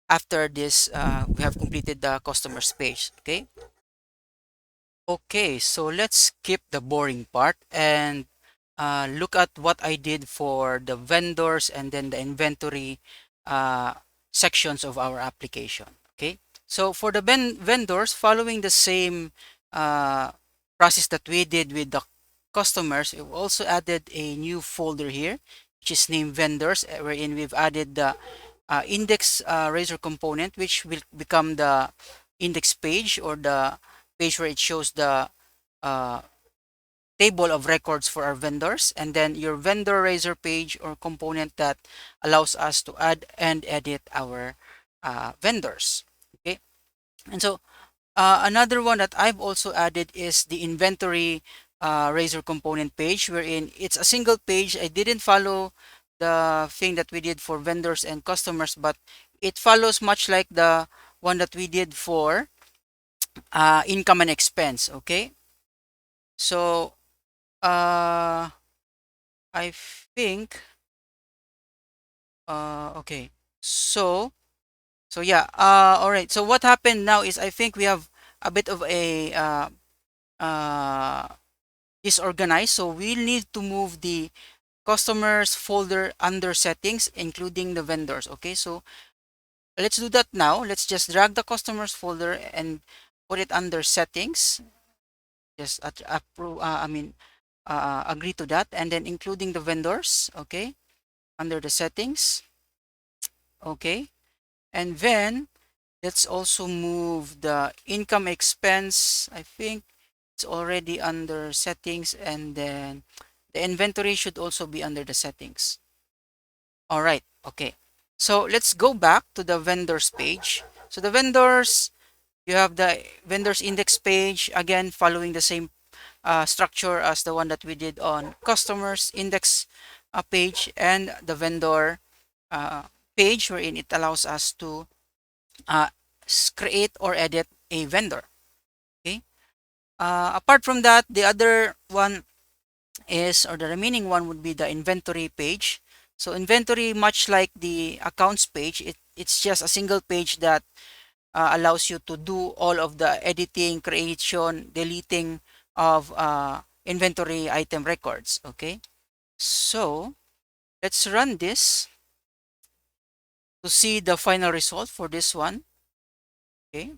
after this we have completed the customers page. Okay, Okay, so let's skip the boring part and look at what I did for the vendors and then the inventory uh, sections of our application. Okay, so for the vendors, following the same uh, process that we did with the customers, we've also added a new folder here, which is named vendors, wherein we've added the index razor component, which will become the index page or the page where it shows the uh, table of records for our vendors, and then your vendor razor page or component that allows us to add and edit our vendors. Okay, and so another one that I've also added is the inventory razor component page, wherein it's a single page. I didn't follow the thing that we did for vendors and customers, but it follows much like the one that we did for income and expense. Okay, so uh, I think okay, so yeah, all right. So what happened now is I think we have a bit of a uh, disorganized. So we need to move the customers folder under settings, including the vendors. Okay, so let's do that now. Let's just drag the customers folder and put it under settings. Just approve, agree to that, and then including the vendors. Okay, under the settings. Okay, and then let's also move the income expense. I think it's already under settings, and then the inventory should also be under the settings. All right, okay. So let's go back to the vendors page. So the vendors, you have the vendors index page, again, following the same structure as the one that we did on customers index page, and the vendor uh, page wherein it allows us to uh, create or edit a vendor. Okay. Apart from that, the other one is, or the remaining one would be the inventory page. So inventory, much like the accounts page, it's just a single page that allows you to do all of the editing, creation, deleting of inventory item records. Okay, so let's run this to see the final result for this one. Okay,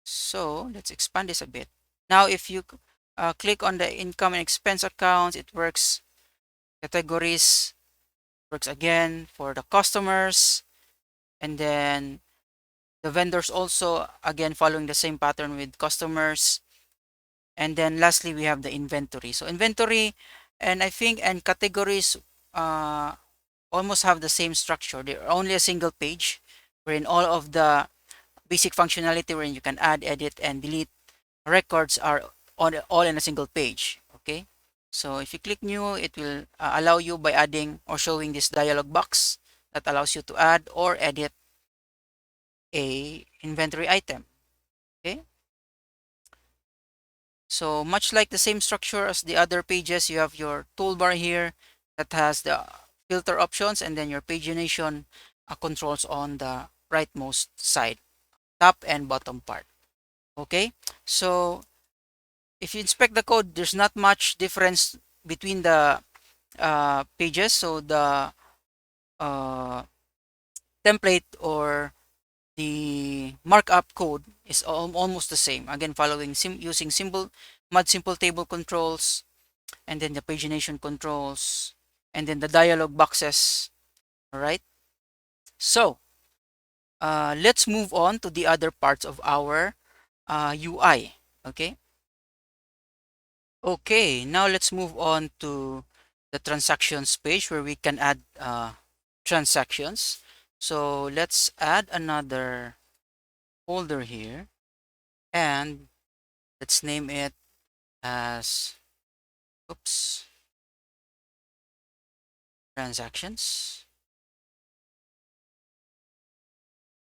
so let's expand this a bit. Now if you click on the income and expense accounts, it works. Categories works again for the customers, and then the vendors also, again, following the same pattern with customers. And then lastly, we have the inventory. So inventory, and I think, and categories uh, almost have the same structure. They're only a single page wherein all of the basic functionality wherein you can add, edit, and delete records are on all in a single page. Okay, so if you click new, it will allow you by adding or showing this dialog box that allows you to add or edit a inventory item. Okay, so much like the same structure as the other pages, you have your toolbar here that has the filter options, and then your pagination controls on the rightmost side, top and bottom part. Okay, so if you inspect the code, there's not much difference between the pages. So the uh, template or the markup code is almost the same. Again, following using simple table controls, and then the pagination controls, and then the dialog boxes. All right. So let's move on to the other parts of our UI. Okay. Okay. Now let's move on to the transactions page where we can add transactions. So let's add another folder here, and let's name it as, oops, transactions.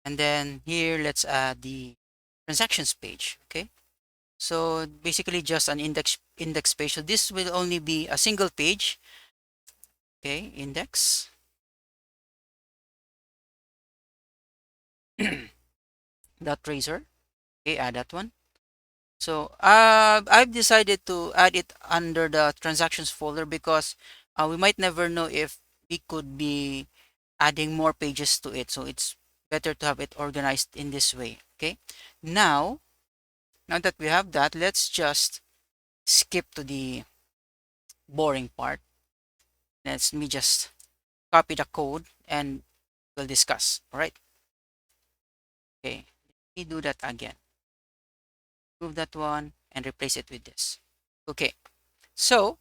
And then here, let's add the transactions page. Okay. So basically just an index page. So this will only be a single page. Okay, index. Dot razor. Okay, add that one. So I've decided to add it under the transactions folder because we might never know if we could be adding more pages to it. So it's better to have it organized in this way. Okay. Now that we have that, let's just skip to the boring part. Let me just copy the code and we'll discuss. All right. Okay. Let me do that again. Move that one and replace it with this. Okay. So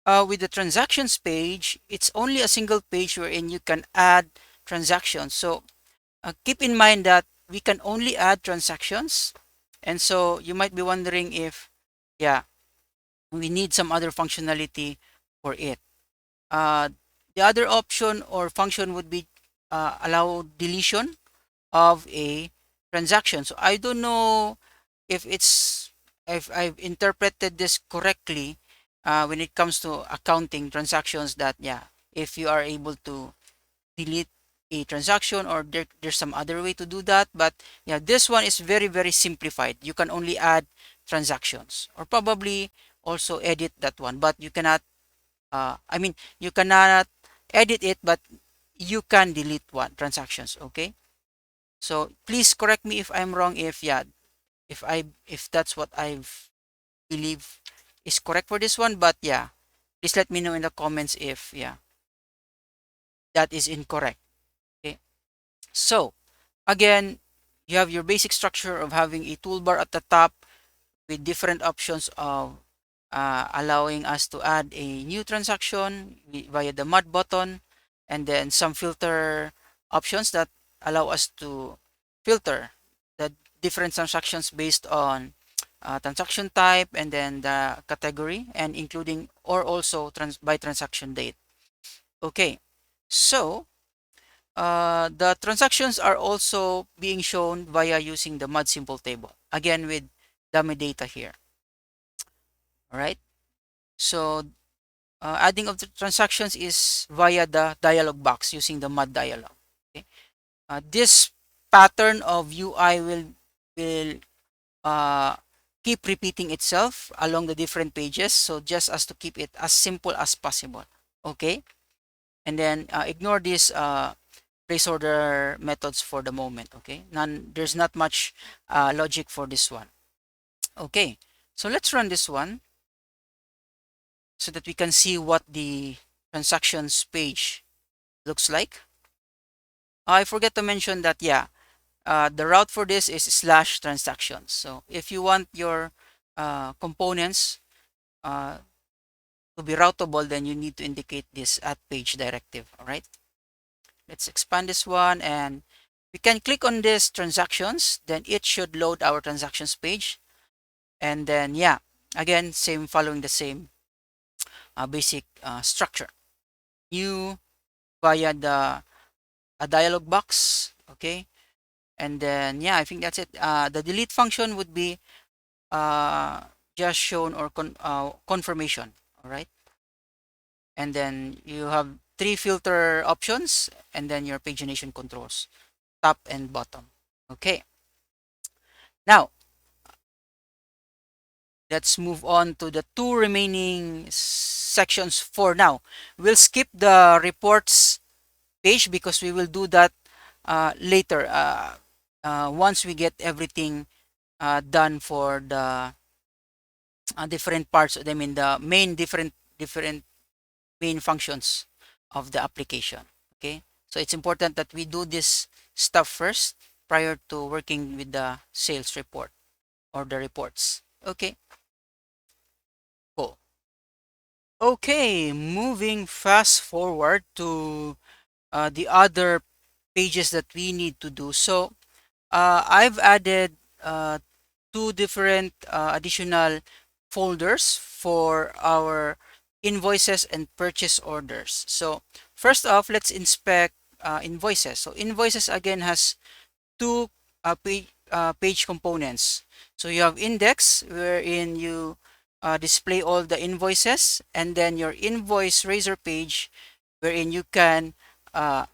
with the transactions page, it's only a single page wherein you can add transactions. So keep in mind that we can only add transactions. And so you might be wondering if, yeah, we need some other functionality for it. Uh, the other option or function would be allow deletion of a transaction. So I don't know if it's if I've interpreted this correctly when it comes to accounting transactions, that yeah, if you are able to delete a transaction, or there's some other way to do that. But yeah, this one is very simplified. You can only add transactions, or probably also edit that one, but you cannot I mean, you cannot edit it, but you can delete one transactions. Okay, so please correct me if I'm wrong, if yeah, if that's what I've believe is correct for this one. But yeah, please let me know in the comments if yeah, that is incorrect. Okay, so again, you have your basic structure of having a toolbar at the top with different options of allowing us to add a new transaction via the mod button, and then some filter options that allow us to filter the different transactions based on transaction type, and then the category, and including or also by transaction date. Okay, so the transactions are also being shown via using the mod simple table, again with dummy data here. All right, so adding of the transactions is via the dialog box using the mod dialog. Okay, this pattern of UI will uh, keep repeating itself along the different pages, so just as to keep it as simple as possible. Okay, and then ignore these place order methods for the moment. Okay, there's not much logic for this one. Okay, so let's run this one so that we can see what the transactions page looks like. I forget to mention that yeah, the route for this is slash transactions. So if you want your components uh, to be routable, then you need to indicate this at page directive. All right, let's expand this one, and we can click on this transactions, then it should load our transactions page. And then yeah, again, same, following the same basic structure. New via the a dialog box. Okay, and then yeah, I think that's it. The delete function would be uh, just shown, or confirmation. All right, and then you have three filter options, and then your pagination controls, top and bottom. Okay, now let's move on to the two remaining sections for now. We'll skip the reports page because we will do that later, once we get everything done for the different parts. I mean the main different main functions of the application. Okay, so it's important that we do this stuff first prior to working with the sales report or the reports. Okay, cool. Okay, moving fast forward to the other pages that we need to do. So I've added two different additional folders for our invoices and purchase orders. So first off, let's inspect invoices. So invoices again has two page components. So you have index, wherein you display all the invoices, and then your invoice raiser page, wherein you can uh,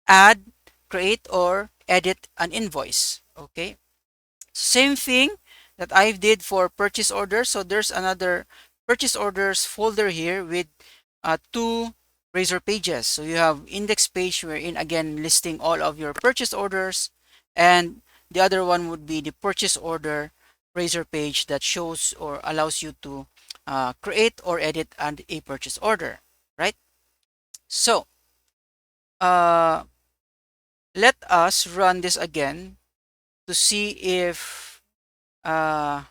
add, create, or edit an invoice. Okay, same thing that I did for purchase orders. So there's another purchase orders folder here with two Blazor pages. So you have index page wherein again listing all of your purchase orders, and the other one would be the purchase order Blazor page that shows or allows you to create or edit a purchase order, right? So uh, let us run this again to see if uh,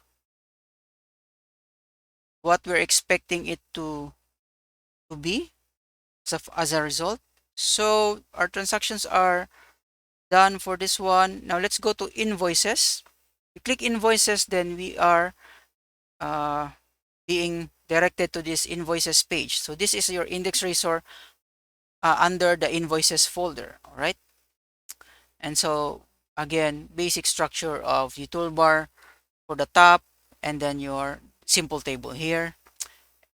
what we're expecting it to be as a result. So our transactions are done for this one. Now let's go to invoices. You click invoices, then we are uh, being directed to this invoices page. So this is your index razor under the invoices folder, all right? And so again, basic structure of the toolbar for the top, and then your simple table here,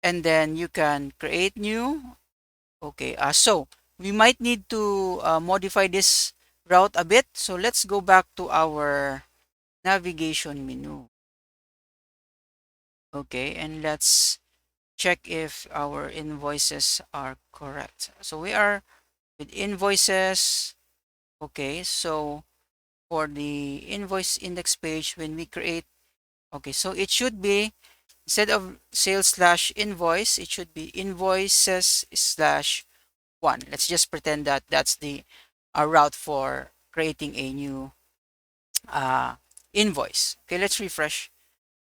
and then you can create new. Okay, so we might need to modify this route a bit. So let's go back to our navigation menu. Okay, and let's check if our invoices are correct. So we are with invoices. Okay, so for the invoice index page, when we create, okay, so it should be, instead of sales slash invoice, it should be invoices slash one. Let's just pretend that that's the route for creating a new uh, invoice. Okay, let's refresh.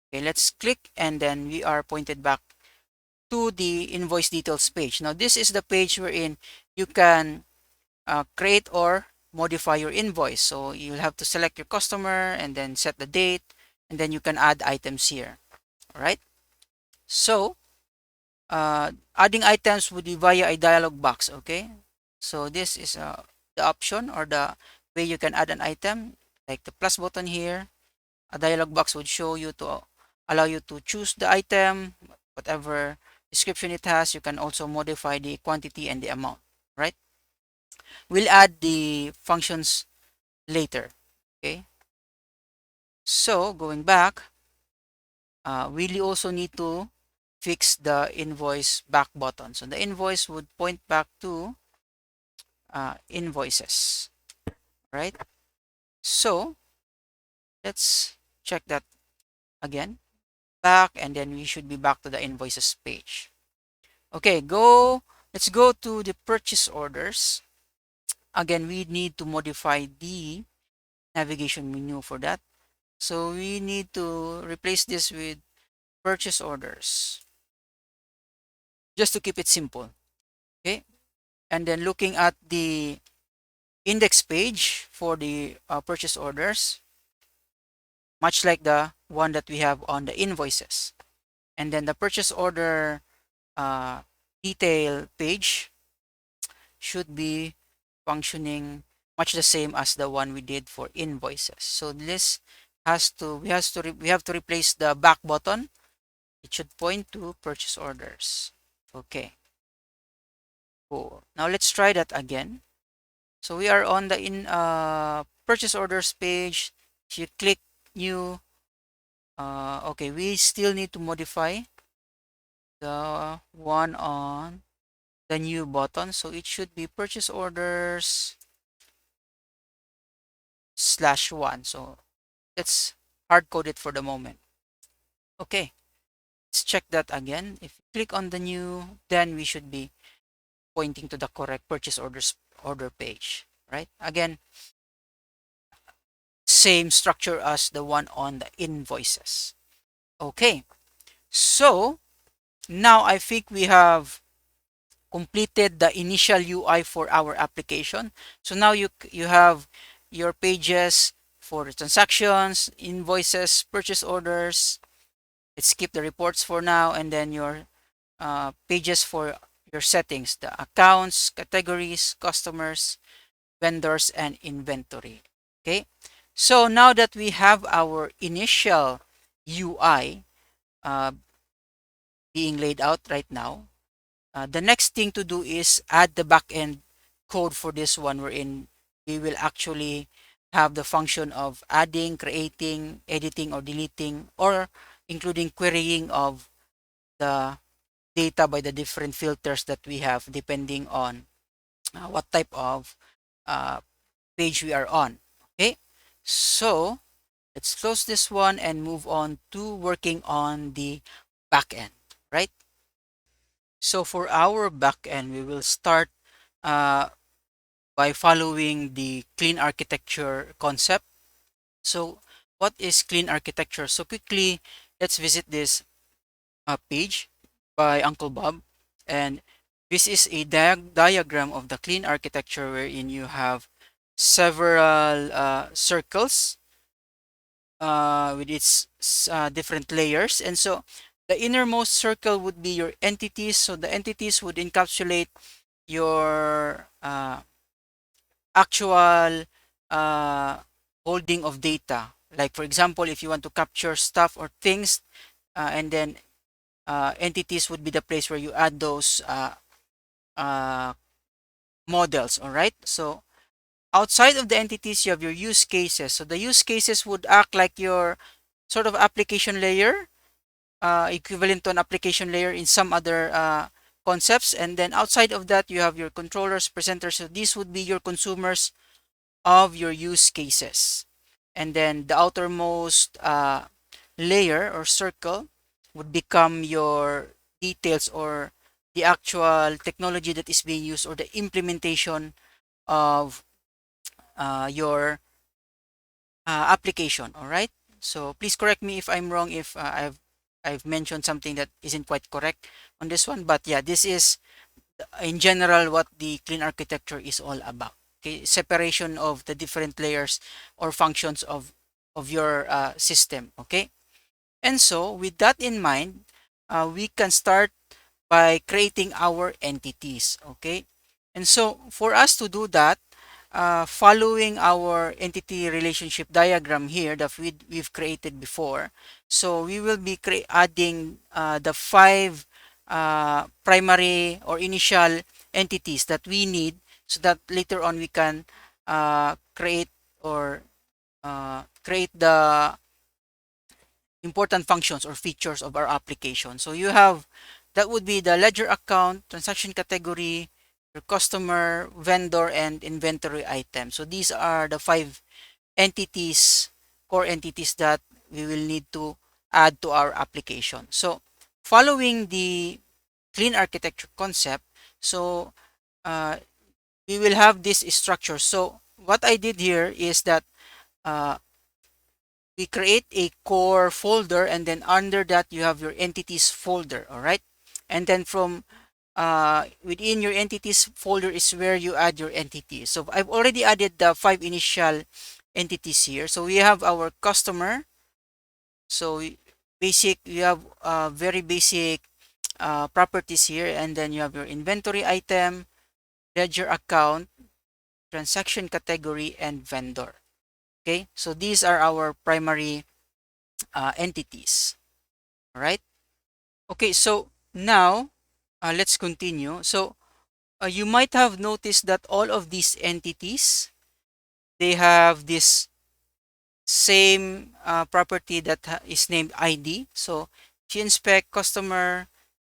Okay, let's click, and then we are pointed back to the invoice details page. Now this is the page wherein you can create or modify your invoice. So you'll have to select your customer and then set the date, and then you can add items here. All right. So adding items would be via a dialog box. Okay. So this is the option or the way you can add an item, like the plus button here. A dialog box would show you to allow you to choose the item, whatever description it has. You can also modify the quantity and the amount, right? We'll add the functions later. Okay. So going back, we also need to fix the invoice back button. So the invoice would point back to invoices, right? So let's check that again. Back, and then we should be back to the invoices page. Okay, let's go to the purchase orders. Again, we need to modify the navigation menu for that. So we need to replace this with purchase orders, just to keep it simple. Okay, and then looking at the index page for the purchase orders, much like the one that we have on the invoices. And then the purchase order uh, detail page should be functioning much the same as the one we did for invoices. So this we have to replace the back button. It should point to purchase orders. Okay, cool. Now let's try that again. So we are on the purchase orders page. If you click new, okay, we still need to modify the one on the new button. So it should be purchase orders slash one. So let's hard code it for the moment. Okay, let's check that again. If you click on the new, then we should be pointing to the correct purchase orders order page, right? Again, same structure as the one on the invoices. Okay, so now I think we have completed the initial UI for our application. So now you have your pages for the transactions, invoices, purchase orders. Let's skip the reports for now, and then your pages for your settings, the accounts, categories, customers, vendors, and inventory. Okay, so now that we have our initial UI uh, being laid out right now, the next thing to do is add the backend code for this one, wherein we will actually have the function of adding, creating, editing, or deleting, or including querying of the data by the different filters that we have depending on what type of uh, page we are on. Okay, so let's close this one and move on to working on the backend, right? So for our backend, we will start uh, by following the clean architecture concept. So what is clean architecture? So quickly, let's visit this page by Uncle Bob. And this is a diagram of the clean architecture wherein you have several circles with its different layers. And so the innermost circle would be your entities. So the entities would encapsulate your actual uh, holding of data. Like for example, if you want to capture stuff or things, and then entities would be the place where you add those uh, models. All right. So outside of the entities, you have your use cases. So the use cases would act like your sort of application layer, equivalent to an application layer in some other concepts. And then outside of that, you have your controllers, presenters. So these would be your consumers of your use cases. And then the outermost layer or circle would become your details or the actual technology that is being used or the implementation of your application. All right. So please correct me if I'm wrong, if I've mentioned something that isn't quite correct on this one. But yeah, this is in general what the clean architecture is all about. Okay, separation of the different layers or functions of your system. Okay, and so with that in mind, we can start by creating our entities. Okay, and so for us to do that, following our entity relationship diagram here that we've created before, so we will be adding the five primary or initial entities that we need so that later on we can create or create the important functions or features of our application. So you have that would be the ledger account, transaction category, your customer, vendor, and inventory item. So these are the five entities, core entities that we will need to add to our application. So following the clean architecture concept, so uh, we will have this structure. So what I did here is that uh, we create a core folder, and then under that you have your entities folder. All right, and then from within your entities folder is where you add your entities. So I've already added the five initial entities here. So we have our customer. So basic, you have very basic properties here, and then you have your inventory item, ledger account, transaction category, and vendor. Okay, so these are our primary entities. All right. Okay, so now let's continue. So you might have noticed that all of these entities, they have this same property that is named ID. So if you inspect customer,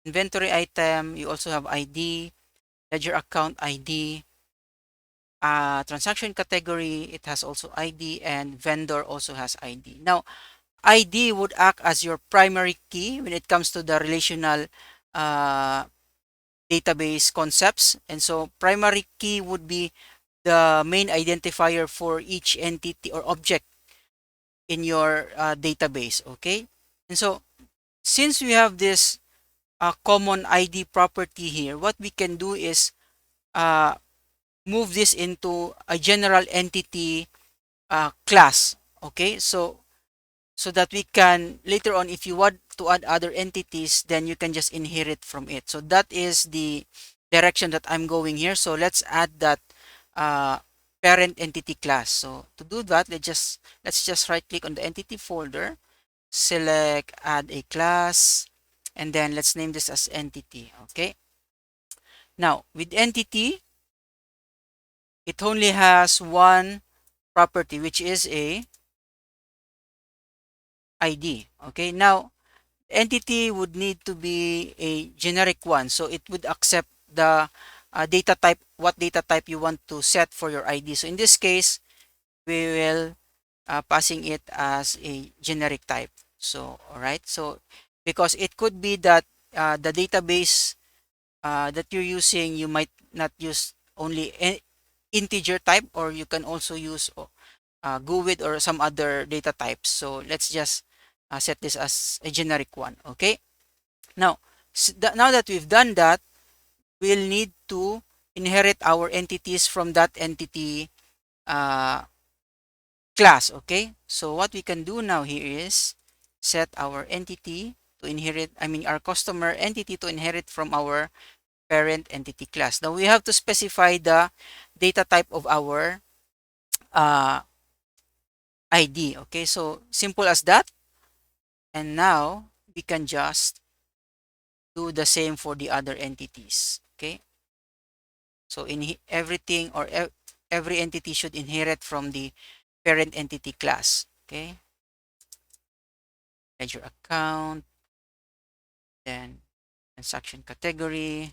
inventory item, you also have ID, ledger account ID, transaction category, it has also ID, and vendor also has ID. Now, ID would act as your primary key when it comes to the relational uh, database concepts. And so primary key would be the main identifier for each entity or object in your database. Okay. And so since we have this common ID property here, what we can do is uh, move this into a general entity class. Okay. So that we can later on, if you want to add other entities, then you can just inherit from it. So that is the direction that I'm going here. So let's add that uh, parent entity class. So to do that, let's just right click on the entity folder, select add a class, and then let's name this as entity. Okay, now with entity, it only has one property, which is a ID. Okay, now entity would need to be a generic one, so it would accept the data type, what data type you want to set for your ID. So in this case, we will passing it as a generic type. So all right, so because it could be that the database that you're using, you might not use only integer type, or you can also use GUID or some other data types. So let's just set this as a generic one. Okay, now now that we've done that, we'll need to inherit our entities from that entity uh, class. Okay, so what we can do now here is set our entity to inherit, I mean our customer entity to inherit from our parent entity class. Now we have to specify the data type of our uh, ID. Okay, so simple as that. And now we can just do the same for the other entities. Okay, so in everything, or every entity should inherit from the parent entity class. Okay, ledger account, then transaction category,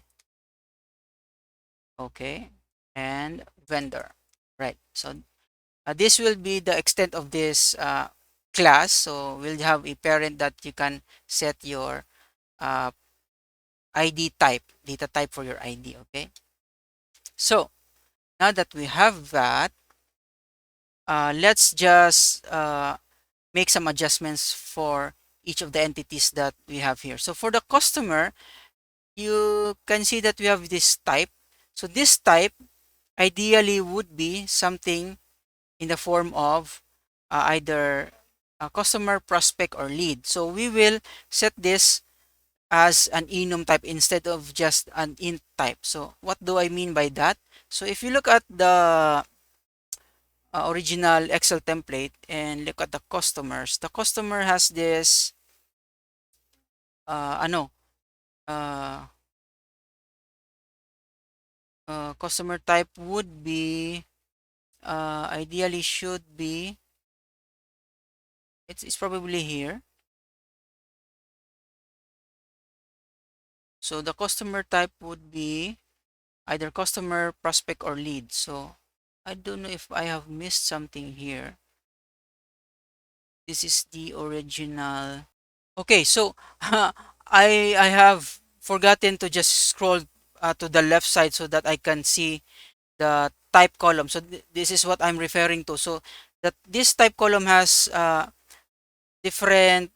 okay, and vendor. Right, so this will be the extent of this class. So we'll have a parent that you can set your uh, ID type, data type for your ID. Okay, so now that we have that, let's just make some adjustments for each of the entities that we have here. So for the customer, you can see that we have this type. So this type ideally would be something in the form of either a customer, prospect, or lead. So we will set this as an enum type instead of just an int type. So what do I mean by that? So if you look at the original Excel template and look at the customer has this ano uh, customer type would be ideally should be, it's probably here. So the customer type would be either customer, prospect, or lead. So I don't know if I have missed something here. This is the original. Okay, so I have forgotten to just scroll to the left side so that I can see the type column. So this is what I'm referring to. So that this type column has different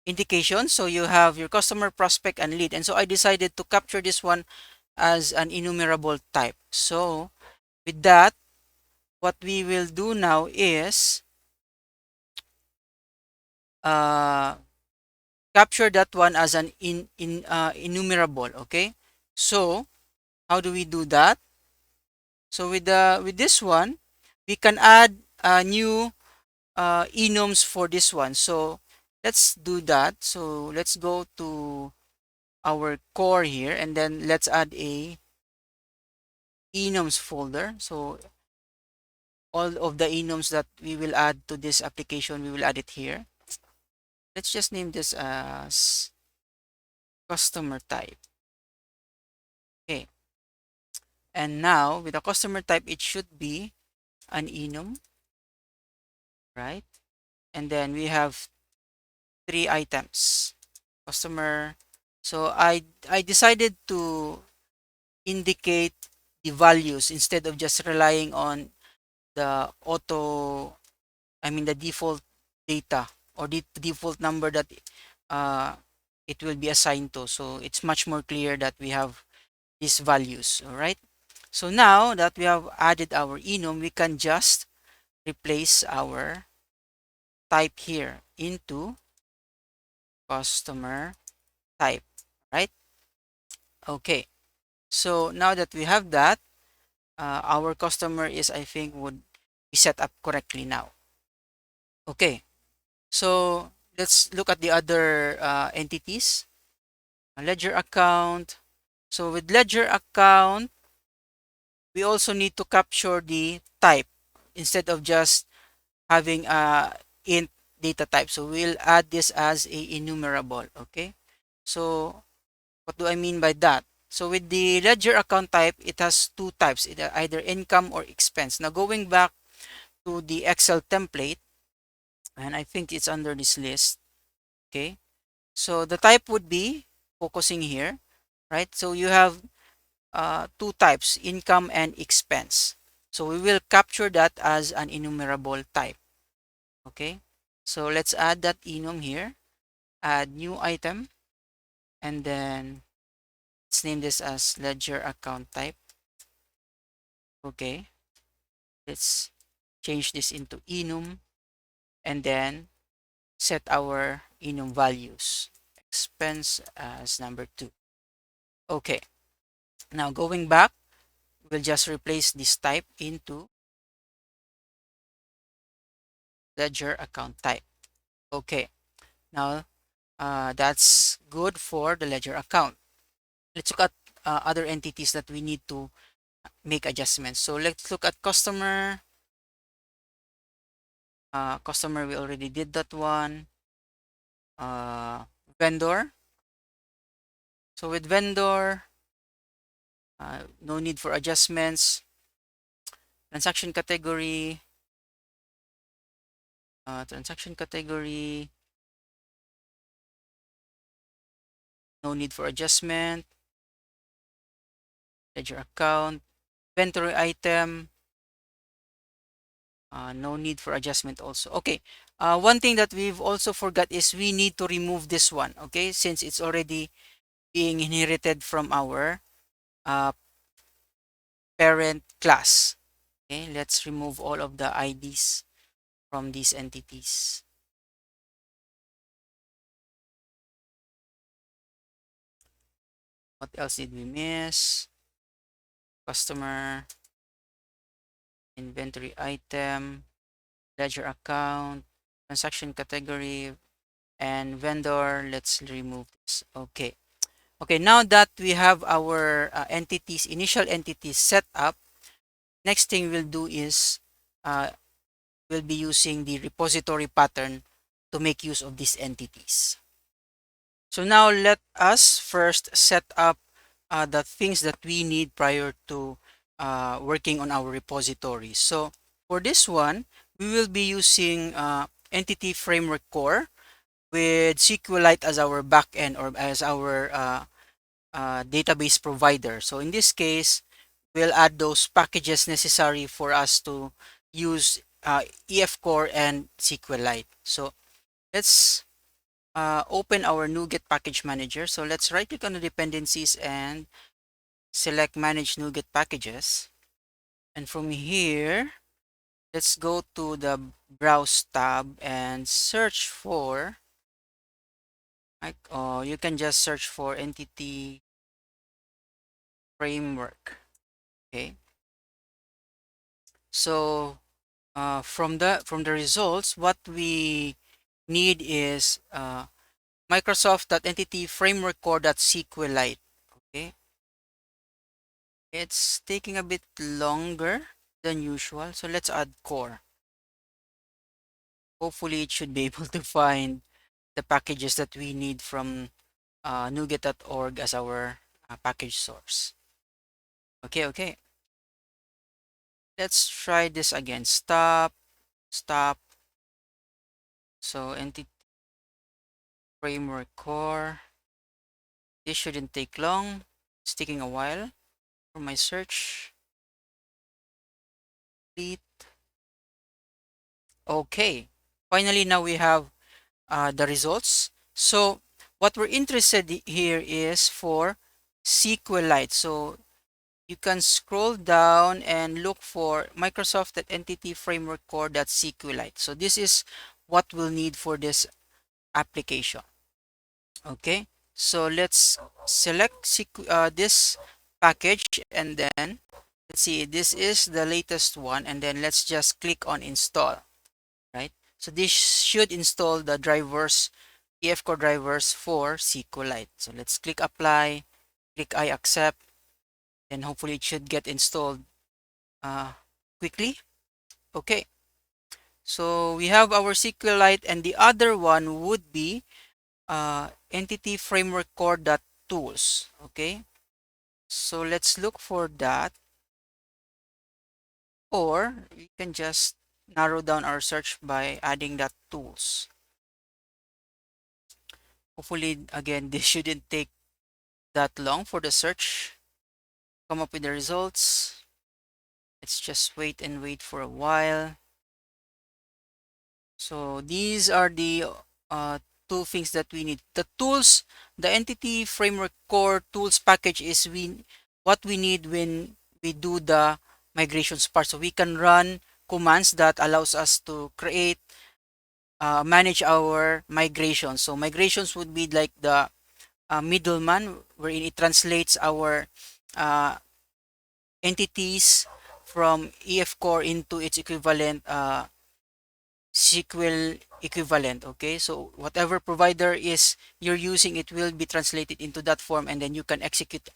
indications. So you have your customer, prospect, and lead. And so I decided to capture this one as an enumerable type. So with that, what we will do now is uh, capture that one as an enumerable. Okay, so how do we do that? So with this one, we can add new enums for this one. So let's do that. So let's go to our core here, and then let's add a enums folder. So all of the enums that we will add to this application, we will add it here. Let's just name this as customer type. Okay, and now with the customer type, it should be an enum, right? And then we have 3 items, customer. So I decided to indicate the values instead of just relying on the the default data, or the default number that uh, it will be assigned to. So it's much more clear that we have these values. All right, so now that we have added our enum, we can just replace our type here into customer type, right? Okay, so now that we have that, our customer is, I think, would be set up correctly now. Okay, so let's look at the other entities. Ledger account. So with ledger account, we also need to capture the type. instead of just having a int data type. So we'll add this as a enumerable. Okay. So what do I mean by that? So with the ledger account type, it has two types, either income or expense. Now going back to the Excel template, and I think it's under this list. Okay. So the type would be focusing here, right? So you have two types, income and expense. So we will capture that as an enumerable type. Okay. So let's add that enum here, add new item, and then let's name this as ledger account type. Okay. Let's change this into enum and then set our enum values. Expense as number 2. Okay. Now going back, we'll just replace this type into ledger account type. Okay. Now that's good for the ledger account. Let's look at other entities that we need to make adjustments. So let's look at customer. Customer, we already did that one. Vendor. So with vendor, no need for adjustments. Transaction category. Transaction category. No need for adjustment. Ledger account. Inventory item. No need for adjustment also. Okay. One thing that we've also forgot is we need to remove this one. Okay. Since it's already being inherited from our uh, parent class. Okay. Let's remove all of the IDs from these entities. What else did we miss? Customer, inventory item, ledger account, transaction category, and vendor. Let's remove this. Okay. Okay, now that we have our entities, initial entities set up, next thing we'll do is uh, we'll be using the repository pattern to make use of these entities. So now let us first set up the things that we need prior to working on our repository. So for this one, we will be using Entity Framework Core with SQLite as our backend or as our database provider. So in this case, we'll add those packages necessary for us to use EF Core and SQLite. So let's open our NuGet package manager. So let's right click on the dependencies and select manage NuGet packages. And from here, let's go to the browse tab and search for, like, you can just search for entity framework. Okay. So from the results, what we need is Microsoft.entity framework core.sqlite. Okay. It's taking a bit longer than usual. So let's add core. Hopefully it should be able to find the packages that we need from NuGet.org as our package source. Okay, okay. Let's try this again. Stop, stop. So entity framework core. This shouldn't take long. It's taking a while for my search. Complete. Okay. Finally, now we have the results. So what we're interested here is for SQLite. So you can scroll down and look for Microsoft Entity Framework Core.sqlite. So this is what we'll need for this application. Okay, so let's select this package and then let's see, this is the latest one, and then let's just click on install, right? So this should install the drivers, EF Core drivers for SQLite. So let's click apply, click I accept, and hopefully it should get installed quickly. Okay, so we have our SQLite, and the other one would be entity framework core.tools. Okay, so let's look for that, or we can just narrow down our search by adding that tools. Hopefully, again, this shouldn't take that long for the search. Come up with the results. Let's just wait and wait for a while. So these are the uh, two things that we need. The tools, the entity framework core tools package is what we need when we do the migrations part. So we can run commands that allows us to create, manage our migrations. So migrations would be like the middleman, wherein it translates our uh, entities from EF core into its equivalent SQL equivalent. Okay, so whatever provider is you're using, it will be translated into that form, and then you can execute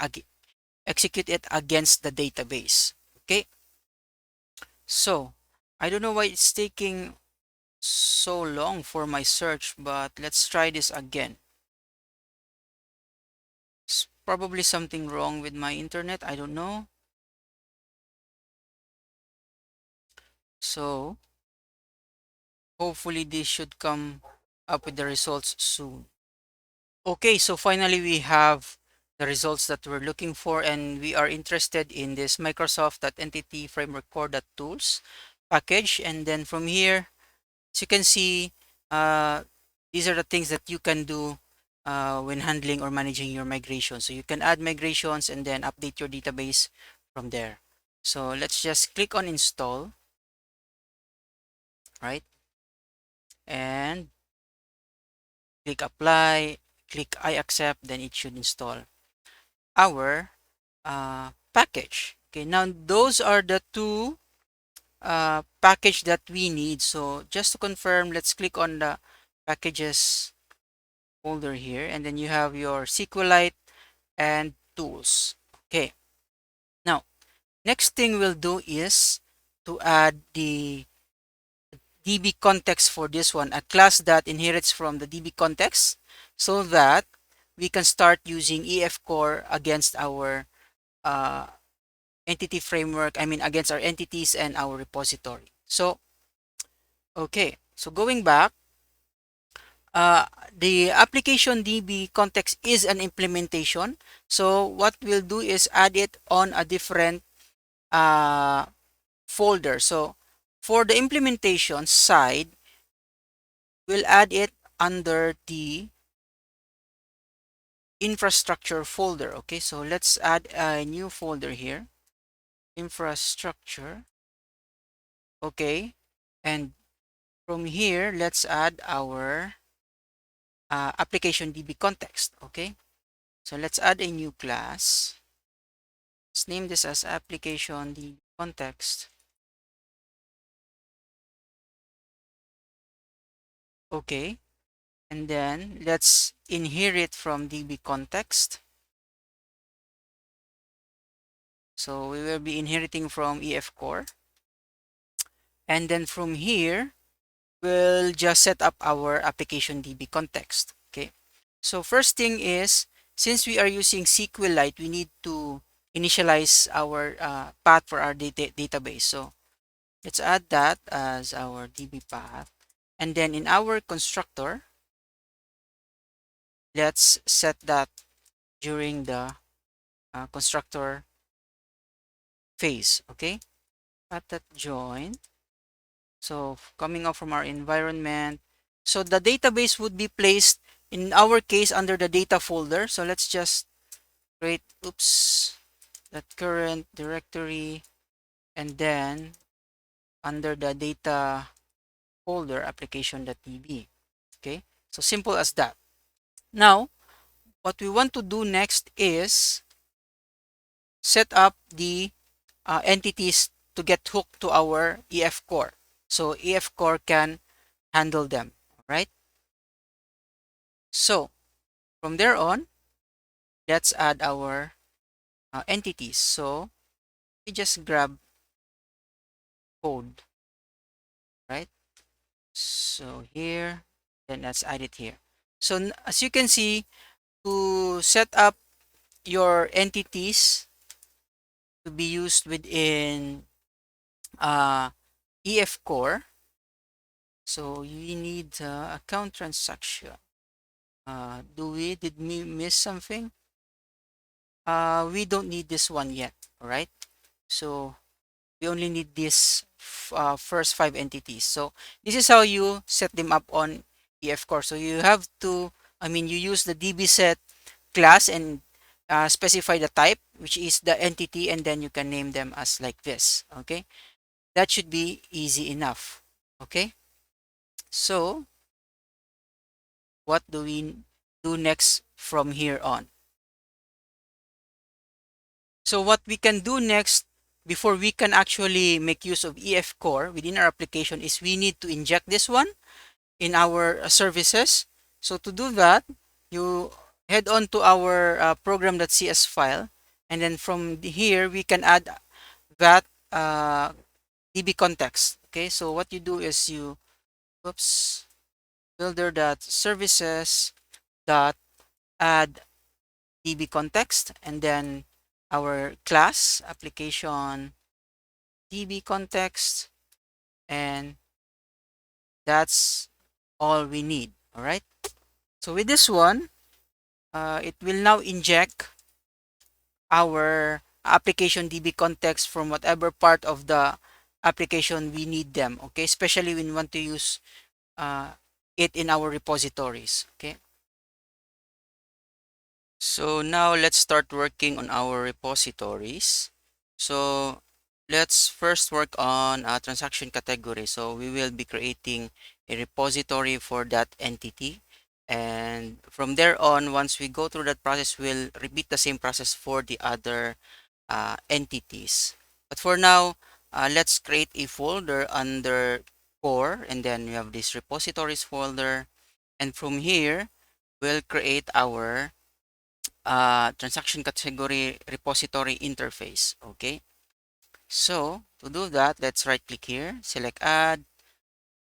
it against the database. Okay, so I don't know why it's taking so long for my search, but let's try this again. It's probably something wrong with my internet, I don't know. So hopefully this should come up with the results soon. Okay, so finally we have the results that we're looking for, and we are interested in this Microsoft.entity framework core.tools package. And then from here, as you can see, uh, these are the things that you can do when handling or managing your migration. So you can add migrations and then update your database from there. So let's just click on install, right? And click apply, click I accept, then it should install our package. Okay, now those are the two package that we need. So just to confirm, let's click on the packages folder here, and then you have your SQLite and tools. Okay, now next thing we'll do is to add the DB context for this one, a class that inherits from the DB context, so that we can start using EF core against our uh, entity framework, I mean against our entities and our repository. So okay, so going back, the application DB context is an implementation. So what we'll do is add it on a different uh, folder. So for the implementation side, we'll add it under the infrastructure folder. Okay, so let's add a new folder here, infrastructure. Okay, and from here, let's add our application DB context. Okay, so let's add a new class. Let's name this as application DB context. Okay, and then let's inherit from DB context. So we will be inheriting from EF core. And then from here, we'll just set up our application DB context. Okay. So first thing is, since we are using SQLite, we need to initialize our path for our database. So let's add that as our DB path. And then in our constructor, let's set that during the constructor phase. Okay. Path that join. So coming up from our environment, so the database would be placed in our case under the data folder. So let's just create, oops, that current directory, and then under the data folder application.db. Okay, so simple as that. Now what we want to do next is set up the entities to get hooked to our EF core, so EF core can handle them. All right, so from there on, let's add our entities. So we just grab code. right? So here, then let's add it here. So as you can see, to set up your entities to be used within uh, EF Core, so you need account transaction. Did we miss something? We don't need this one yet, all right? So we only need this first 5 entities. So this is how you set them up on EF Core. So you have to, you use the dbset class and specify the type, which is the entity, and then you can name them as like this, okay? That should be easy enough, okay? So what do we do next from here on? So what we can do next before we can actually make use of EF Core within our application is we need to inject this one in our services. So to do that, you head on to our program.cs file, and then from here we can add that DB context. Okay, so what you do is you, oops, builder.services dot add DB context, and then our class application DB context, and that's all we need. All right. So with this one, it will now inject our application DB context from whatever part of the application we need them. Okay, especially when we want to use uh, it in our repositories. Okay. So now let's start working on our repositories. So let's first work on a transaction category. So we will be creating a repository for that entity. And from there on, once we go through that process, we'll repeat the same process for the other entities. But for now, let's create a folder under core, and then we have this repositories folder. And from here, we'll create our transaction category repository interface. Okay, so to do that, let's right click here, select add,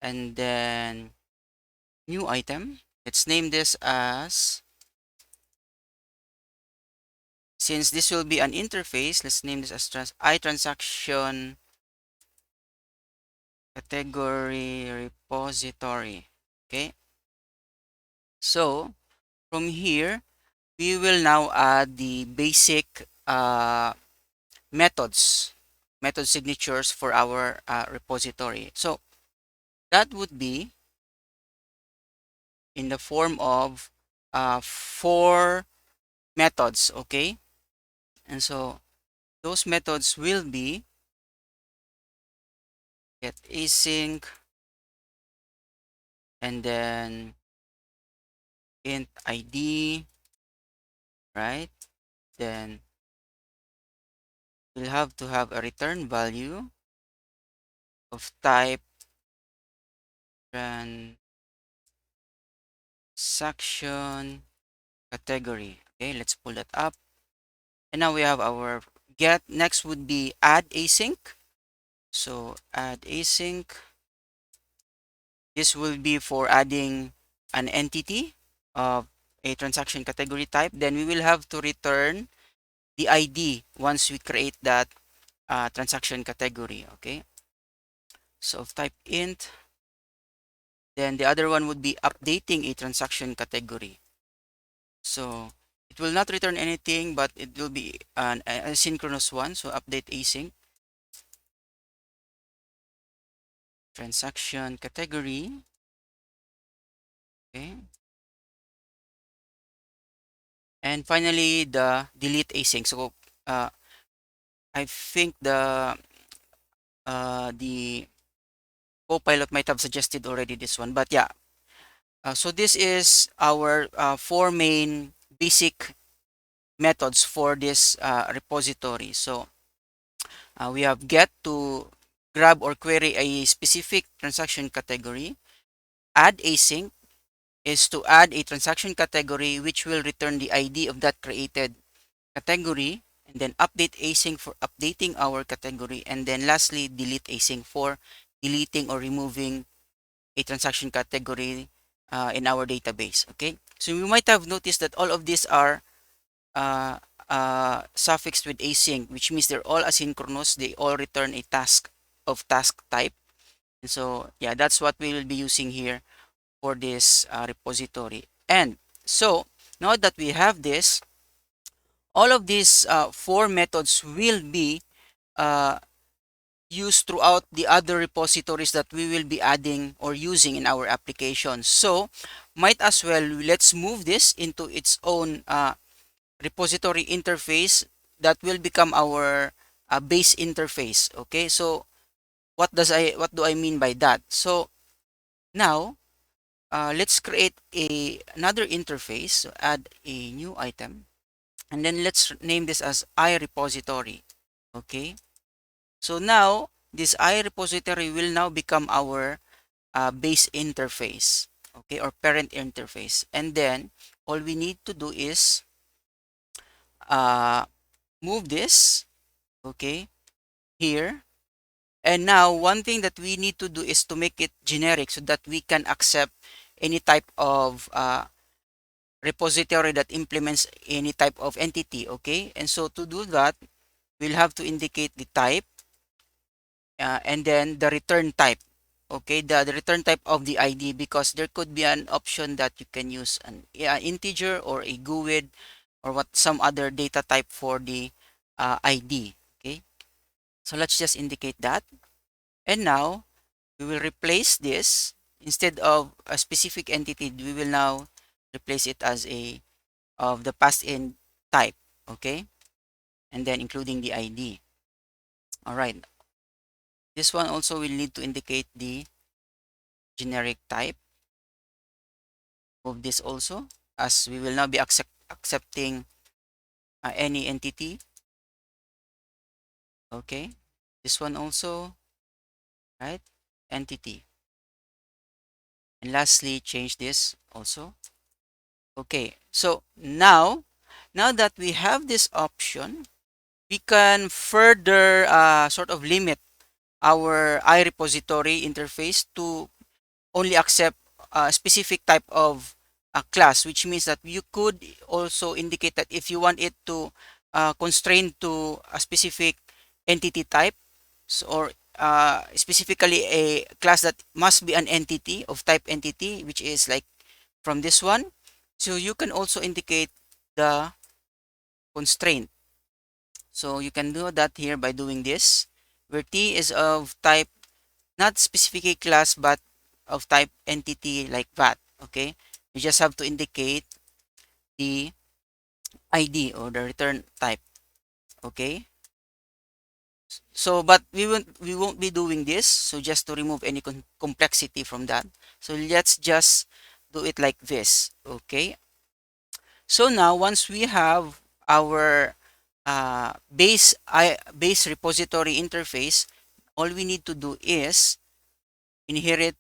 and then new item. Let's name this as, since this will be an interface, let's name this as iTransaction category repository. Okay, so from here we will now add the basic methods, method signatures for our repository. So that would be in the form of 4 methods. Okay, and so those methods will be get async, and then int id, right? Then we'll have to have a return value of type transaction category. Okay, let's pull that up. And now we have our get. Next would be add async. So add async. This will be for adding an entity of a transaction category type. Then we will have to return the ID once we create that transaction category. Okay, so type int. Then the other one would be updating a transaction category. So it will not return anything, but it will be an asynchronous one. So update async transaction category. Okay, and finally the delete async. So uh, I think the Copilot might have suggested already this one, but yeah. So this is our 4 main basic methods for this repository. So we have get to grab or query a specific transaction category. Add async is to add a transaction category which will return the ID of that created category, and then update async for updating our category, and then lastly delete async for deleting or removing a transaction category in our database. Okay, so you might have noticed that all of these are uh, suffixed with async, which means they're all asynchronous. They all return a task of task type. And so, yeah, that's what we will be using here for this repository. And so, now that we have this, all of these four methods will be uh, used throughout the other repositories that we will be adding or using in our application. So, might as well, let's move this into its own repository interface that will become our base interface. Okay, so what do I mean by that? So now let's create another interface. So add a new item, and then let's name this as iRepository. Okay, so now this iRepository will now become our base interface. Okay, or parent interface, and then all we need to do is uh, move this, okay, here. And now one thing that we need to do is to make it generic so that we can accept any type of repository that implements any type of entity. Okay, and so to do that, we'll have to indicate the type and then the return type. Okay, the return type of the ID, because there could be an option that you can use an integer or a GUID or what some other data type for the ID. Okay, so let's just indicate that. And now we will replace this. Instead of a specific entity, we will now replace it as a of the passed in type. Okay, and then including the ID. All right, this one also will need to indicate the generic type of this also, as we will now be accepting any entity. Okay, this one also, right, entity. And lastly, change this also. Okay, so now that we have this option, we can further sort of limit our iRepository interface to only accept a specific type of class, which means that you could also indicate that if you want it to constrain to a specific entity type, or specifically a class that must be an entity of type entity, which is like from this one. So you can also indicate the constraint. So you can do that here by doing this, where T is of type not specific class but of type entity like that. Okay, you just have to indicate the ID or the return type. Okay, so but we won't be doing this. So just to remove any complexity from that, so let's just do it like this. Okay, so now once we have our base repository interface, all we need to do is inherit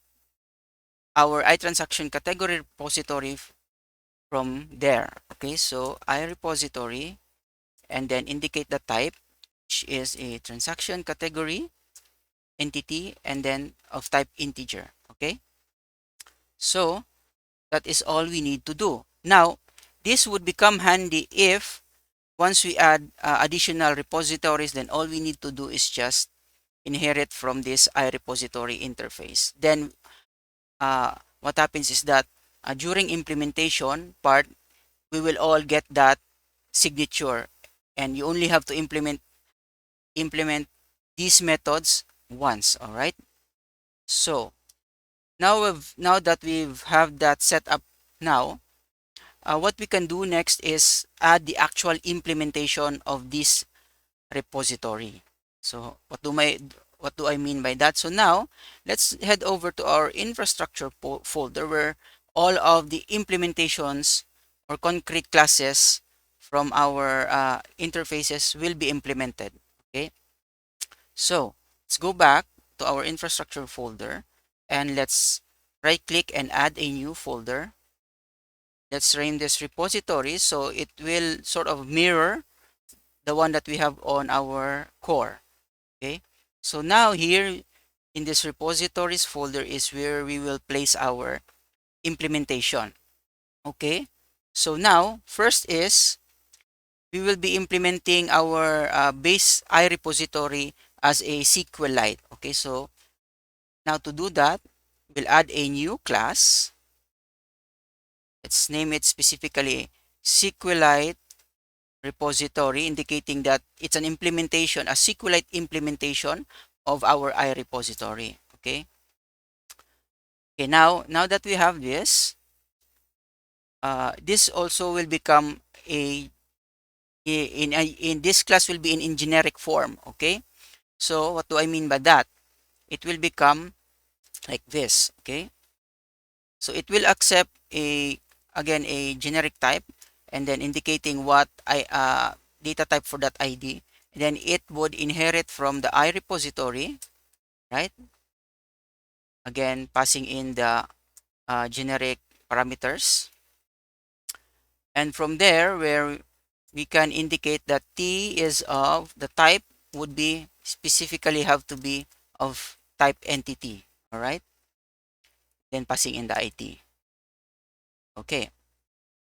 our iTransaction category repository from there. Okay, so iRepository, and then indicate the type, which is a transaction category entity, and then of type integer. Okay, so that is all we need to do. Now, this would become handy if once we add additional repositories, then all we need to do is just inherit from this iRepository interface. Then what happens is that during implementation part, we will all get that signature, and you only have to implement these methods once. All right, so now that we've have that set up, now what we can do next is add the actual implementation of this repository. So what do I mean by that? So now let's head over to our infrastructure folder, where all of the implementations or concrete classes from our interfaces will be implemented. Okay, so let's go back to our infrastructure folder, and let's right click and add a new folder. Let's name this repository so it will sort of mirror the one that we have on our core. Okay, so now here in this repositories folder is where we will place our implementation. Okay, so now first is we will be implementing our base iRepository as a SQLite. Okay, so now to do that, we'll add a new class. Let's name it specifically SQLite repository, indicating that it's an implementation, a SQLite implementation of our iRepository. Okay. Okay. Now that we have this, this also will become in this class will be in generic form. Okay. So what do I mean by that? It will become like this. Okay. So it will accept again a generic type, and then indicating what data type for that ID. And then it would inherit from the iRepository, right? Again, passing in the generic parameters. And from there, where we can indicate that T is of the type would be specifically have to be of type entity. All right. Then passing in the ID. Okay.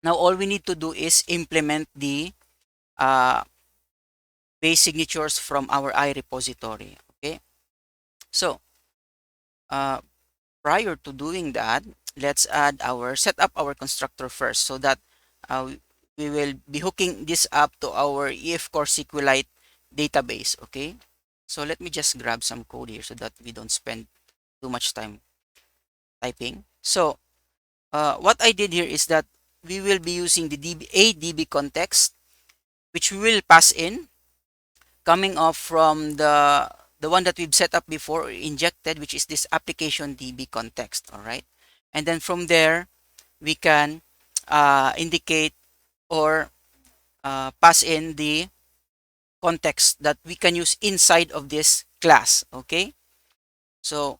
Now all we need to do is implement the uh, base signatures from our iRepository. Okay. So uh, prior to doing that, let's set up our constructor first, so that we will be hooking this up to our EF Core SQLite database. Okay. So let me just grab some code here so that we don't spend too much time typing. So what I did here is that we will be using the DB context, which we will pass in coming off from the one that we've set up before, injected, which is this application DB context. All right. And then from there, we can indicate or pass in the context that we can use inside of this class. Okay. So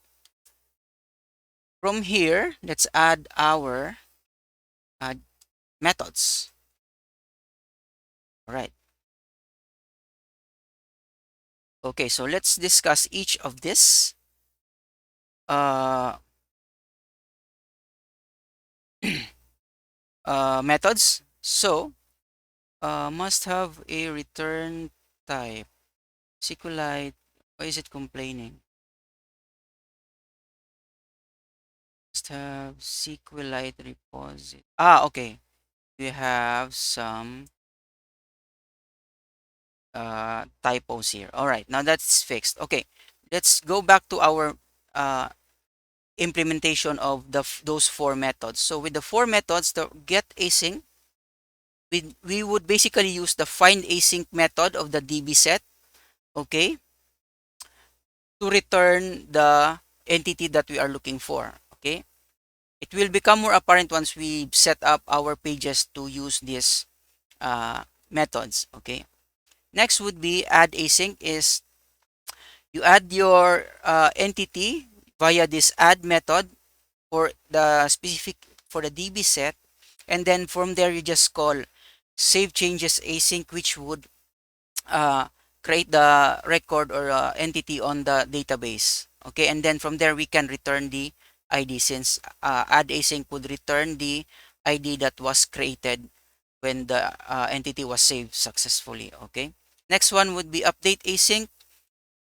from here, let's add our methods. All right. Okay, so let's discuss each of this uh, methods. So must have a return type. SQLite, why is it complaining? Must have SQLite repository. Okay. We have some typos here. All right, now that's fixed. Okay, let's go back to our uh, implementation of those four methods. So with the four methods, the get async, we would basically use the find async method of the DB set, okay, to return the entity that we are looking for. Okay, it will become more apparent once we set up our pages to use these methods. Okay, next would be add async. Is you add your entity via this add method for the specific for the DB set, and then from there you just call save changes async, which would uh, create the record or entity on the database. Okay, and then from there we can return the ID, since add async would return the ID that was created when the entity was saved successfully. Okay, next one would be update async.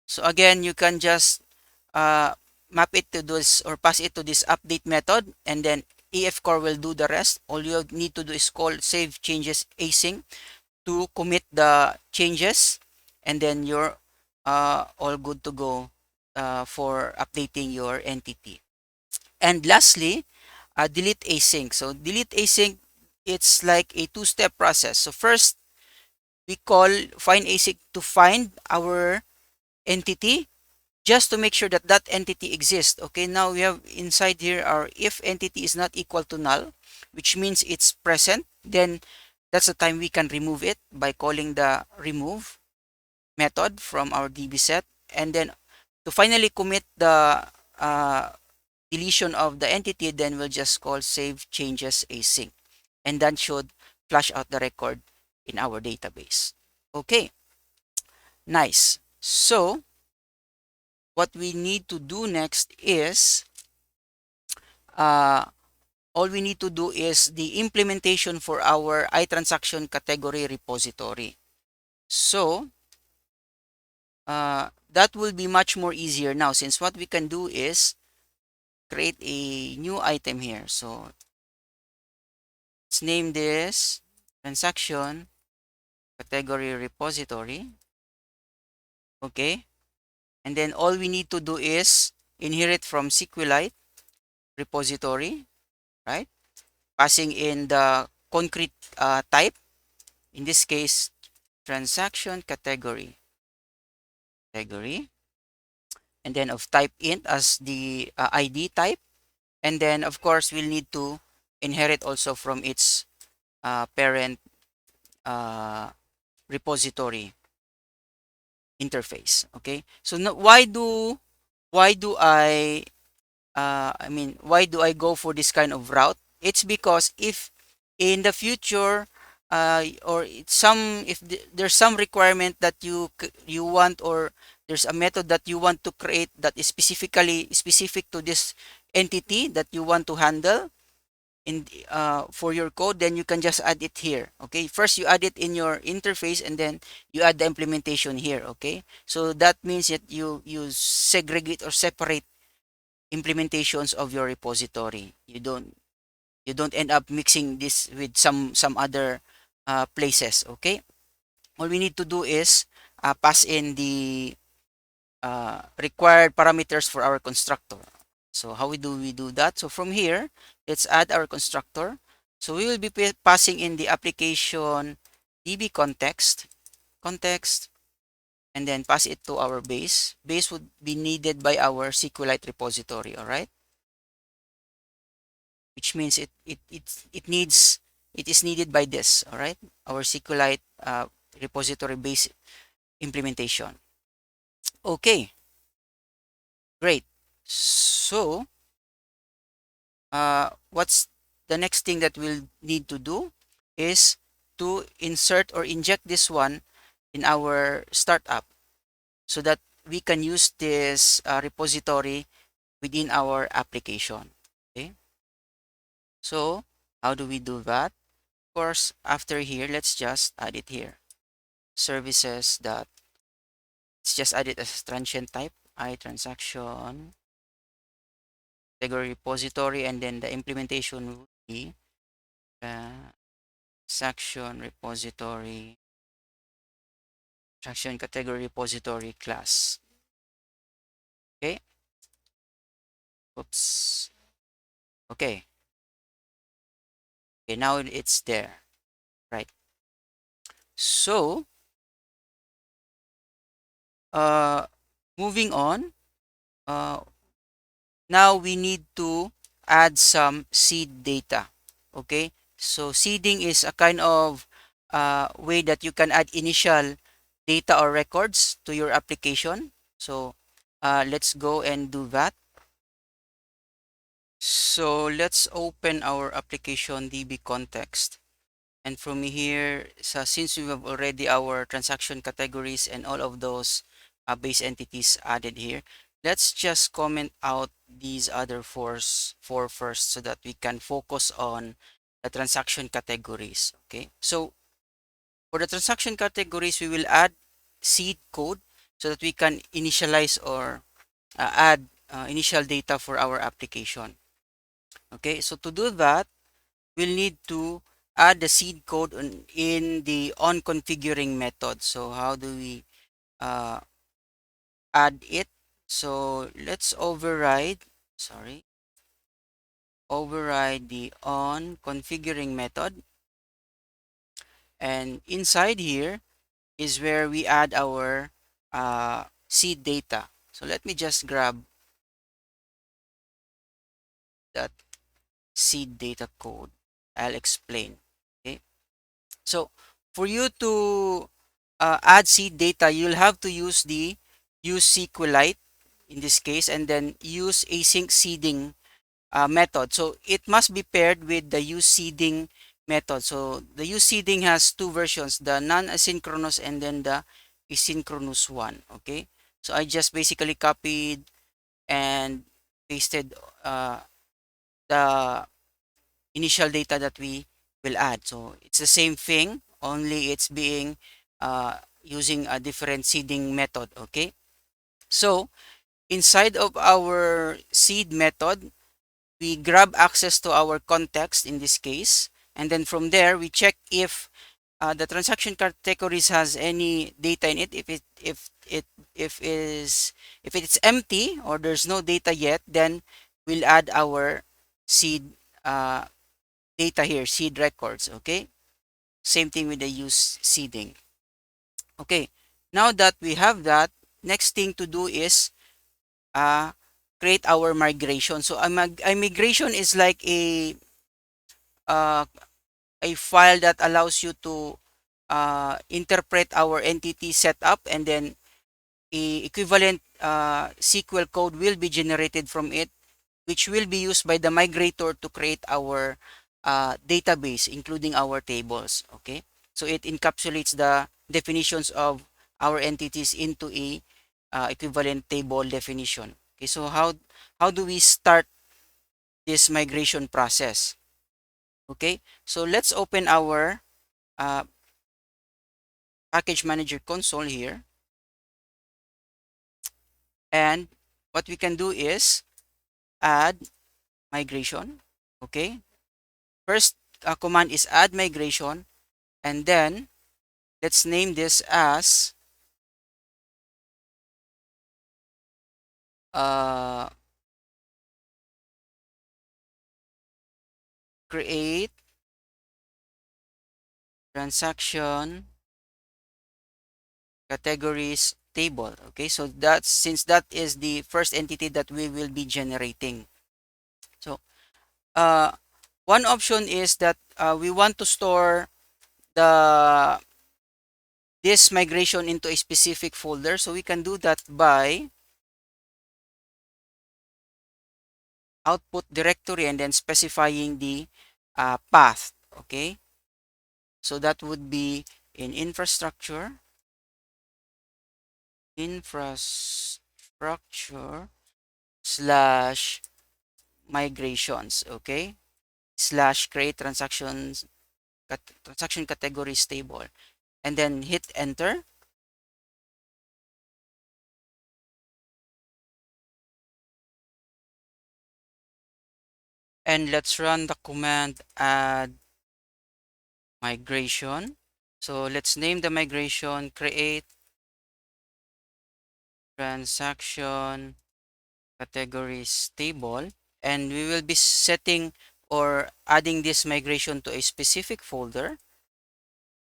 So again, you can just map it to this or pass it to this update method, and then EF Core will do the rest. All you need to do is call save changes async to commit the changes, and then you're all good to go for updating your entity. And lastly, delete async. So delete async, it's like a two-step process. So first, we call find async to find our entity, just to make sure that that entity exists. Okay, now we have inside here our if entity is not equal to null, which means it's present, then that's the time we can remove it by calling the remove method from our DB set. And then to finally commit the deletion of the entity, then we'll just call save changes async, and that should flush out the record in our database. Okay, nice. So what we need to do next is, uh, all we need to do is the implementation for our iTransaction category repository. So that will be much more easier now, since what we can do is create a new item here. So let's name this transaction category repository. Okay. And then all we need to do is inherit from SQLite repository, right? Passing in the concrete type, in this case, transaction category, and then of type int as the ID type. And then, of course, we'll need to inherit also from its parent uh, repository interface. Okay. So now, why do I go for this kind of route? It's because if in the future, or if there's some requirement that you want, or there's a method that you want to create that is specifically specific to this entity that you want to handle in for your code, then you can just add it here. Okay, first you add it in your interface, and then you add the implementation here. Okay, so that means that you segregate or separate implementations of your repository. You don't end up mixing this with some other places. Okay, all we need to do is pass in the required parameters for our constructor. So how we do that? So from here, let's add our constructor. So we will be passing in the application db context, and then pass it to our base. Base would be needed by our SQLite repository. All right, which means it is needed by this. All right, our SQLite repository base implementation. Okay, great. So what's the next thing that we'll need to do is to insert or inject this one in our startup, so that we can use this repository within our application. Okay, so how do we do that? Of course, after here, let's just add it here. Services dot, let's just add it as transient type, iTransaction category repository, and then the implementation will be section repository transaction category repository class. Okay, oops. Okay, okay, now it's there, right? So uh moving on, uh now we need to add some seed data. Okay, so seeding is a kind of way that you can add initial data or records to your application. So let's go and do that. So let's open our application db context. And from here, so since we have already our transaction categories and all of those base entities added here, let's just comment out these other four first, so that we can focus on the transaction categories. Okay, so for the transaction categories, we will add seed code so that we can initialize or add initial data for our application. Okay, so to do that, we'll need to add the seed code in the on configuring method. So how do we uh, add it? So let's override the on configuring method, and inside here is where we add our seed data. So let me just grab that seed data code. I'll explain. Okay, so for you to add seed data, you'll have to use SQLite in this case, and then use async seeding method. So it must be paired with the use seeding method. So the use seeding has two versions, the non-asynchronous and then the asynchronous one. Okay, So I just basically copied and pasted the initial data that we will add. So it's the same thing, only it's being using a different seeding method. Okay. So inside of our seed method, we grab access to our context in this case, and then from there we check if the transaction categories has any data in it. If it's empty or there's no data yet, then we'll add our seed uh, data here, seed records. Okay, same thing with the use seeding. Okay, now that we have that, next thing to do is uh, create our migration. So a migration is like uh, a file that allows you to interpret our entity setup, and then equivalent SQL code will be generated from it, which will be used by the migrator to create our database, including our tables. Okay, so it encapsulates the definitions of our entities into a equivalent table definition. Okay, so how do we start this migration process? Okay, so let's open our uh, package manager console here, and what we can do is add migration. Okay, first command is add migration, and then let's name this as uh, create transaction categories table. Okay, so that's, since that is the first entity that we will be generating. So uh, one option is that we want to store the this migration into a specific folder. So we can do that by output directory and then specifying the path. Okay, so that would be in infrastructure slash migrations. Okay, slash create transaction categories table, and then hit enter. And let's run the command add migration. So let's name the migration create transaction categories table, and we will be setting or adding this migration to a specific folder.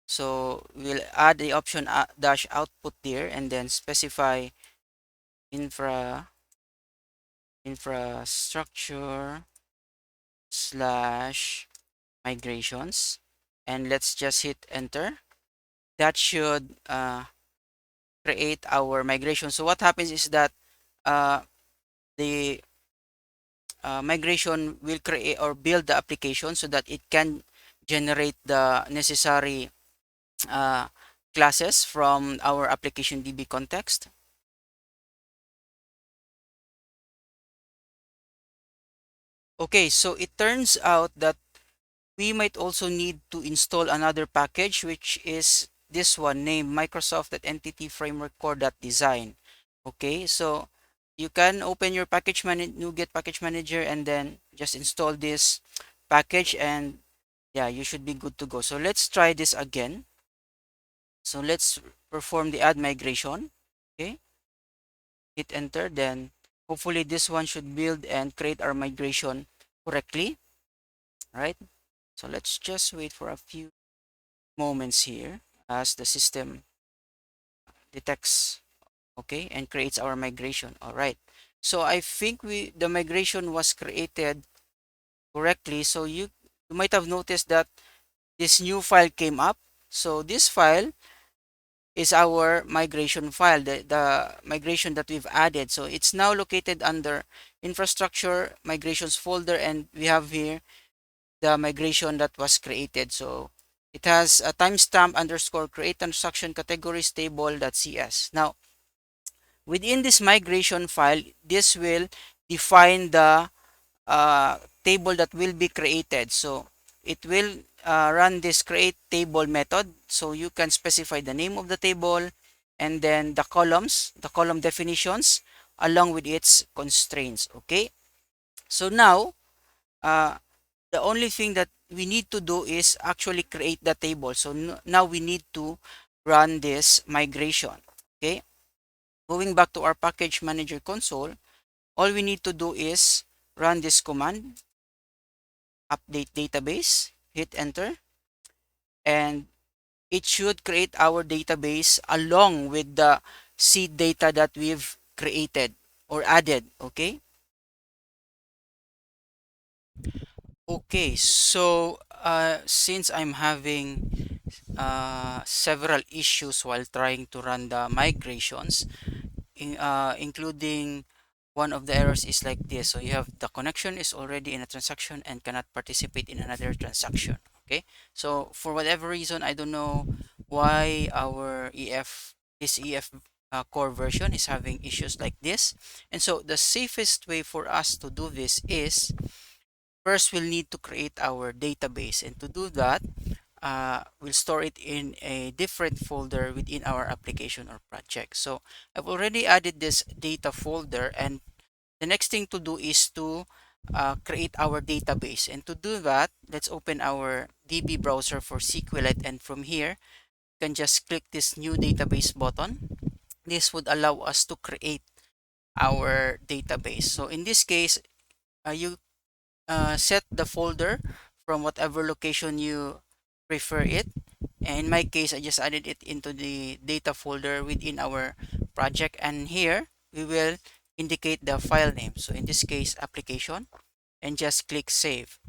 So we'll add the option dash output there, and then specify infrastructure slash migrations, and let's just hit enter. That should create our migration. So what happens is that uh, the migration will create or build the application so that it can generate the necessary uh, classes from our application DB context. Okay, so it turns out that we might also need to install another package, which is this one named Microsoft Entity Framework Core.design. Okay, so you can open your package NuGet package manager and then just install this package, and yeah, you should be good to go. So let's try this again. So let's perform the add migration. Okay, hit enter, then hopefully this one should build and create our migration correctly. Right, so let's just wait for a few moments here as the system detects, okay, and creates our migration. All right, so I think the migration was created correctly. So you might have noticed that this new file came up. So this file is our migration file, the migration that we've added. So it's now located under infrastructure migrations folder, and we have here the migration that was created. So it has a timestamp underscore create transaction categories table.cs. Now within this migration file, this will define the table that will be created. So it will run this create table method. So you can specify the name of the table and then the columns, the column definitions along with its constraints. Okay. So now uh, the only thing that we need to do is actually create the table. So now we need to run this migration. Okay. Going back to our package manager console, all we need to do is run this command, update database, hit enter, and it should create our database along with the seed data that we've created or added. Okay. Okay, so since I'm having several issues while trying to run the migrations, including one of the errors is like this. So you have the connection is already in a transaction and cannot participate in another transaction. Okay, so for whatever reason, I don't know why our this EF core version is having issues like this. And so the safest way for us to do this is first we'll need to create our database, and to do that we'll store it in a different folder within our application or project. So I've already added this data folder, and the next thing to do is to create our database. And to do that, let's open our DB browser for SQLite, and from here you can just click this new database button. This would allow us to create our database. So in this case, you set the folder from whatever location you prefer it. And in my case, I just added it into the data folder within our project, and here we will indicate the file name. So in this case, application, and just click save.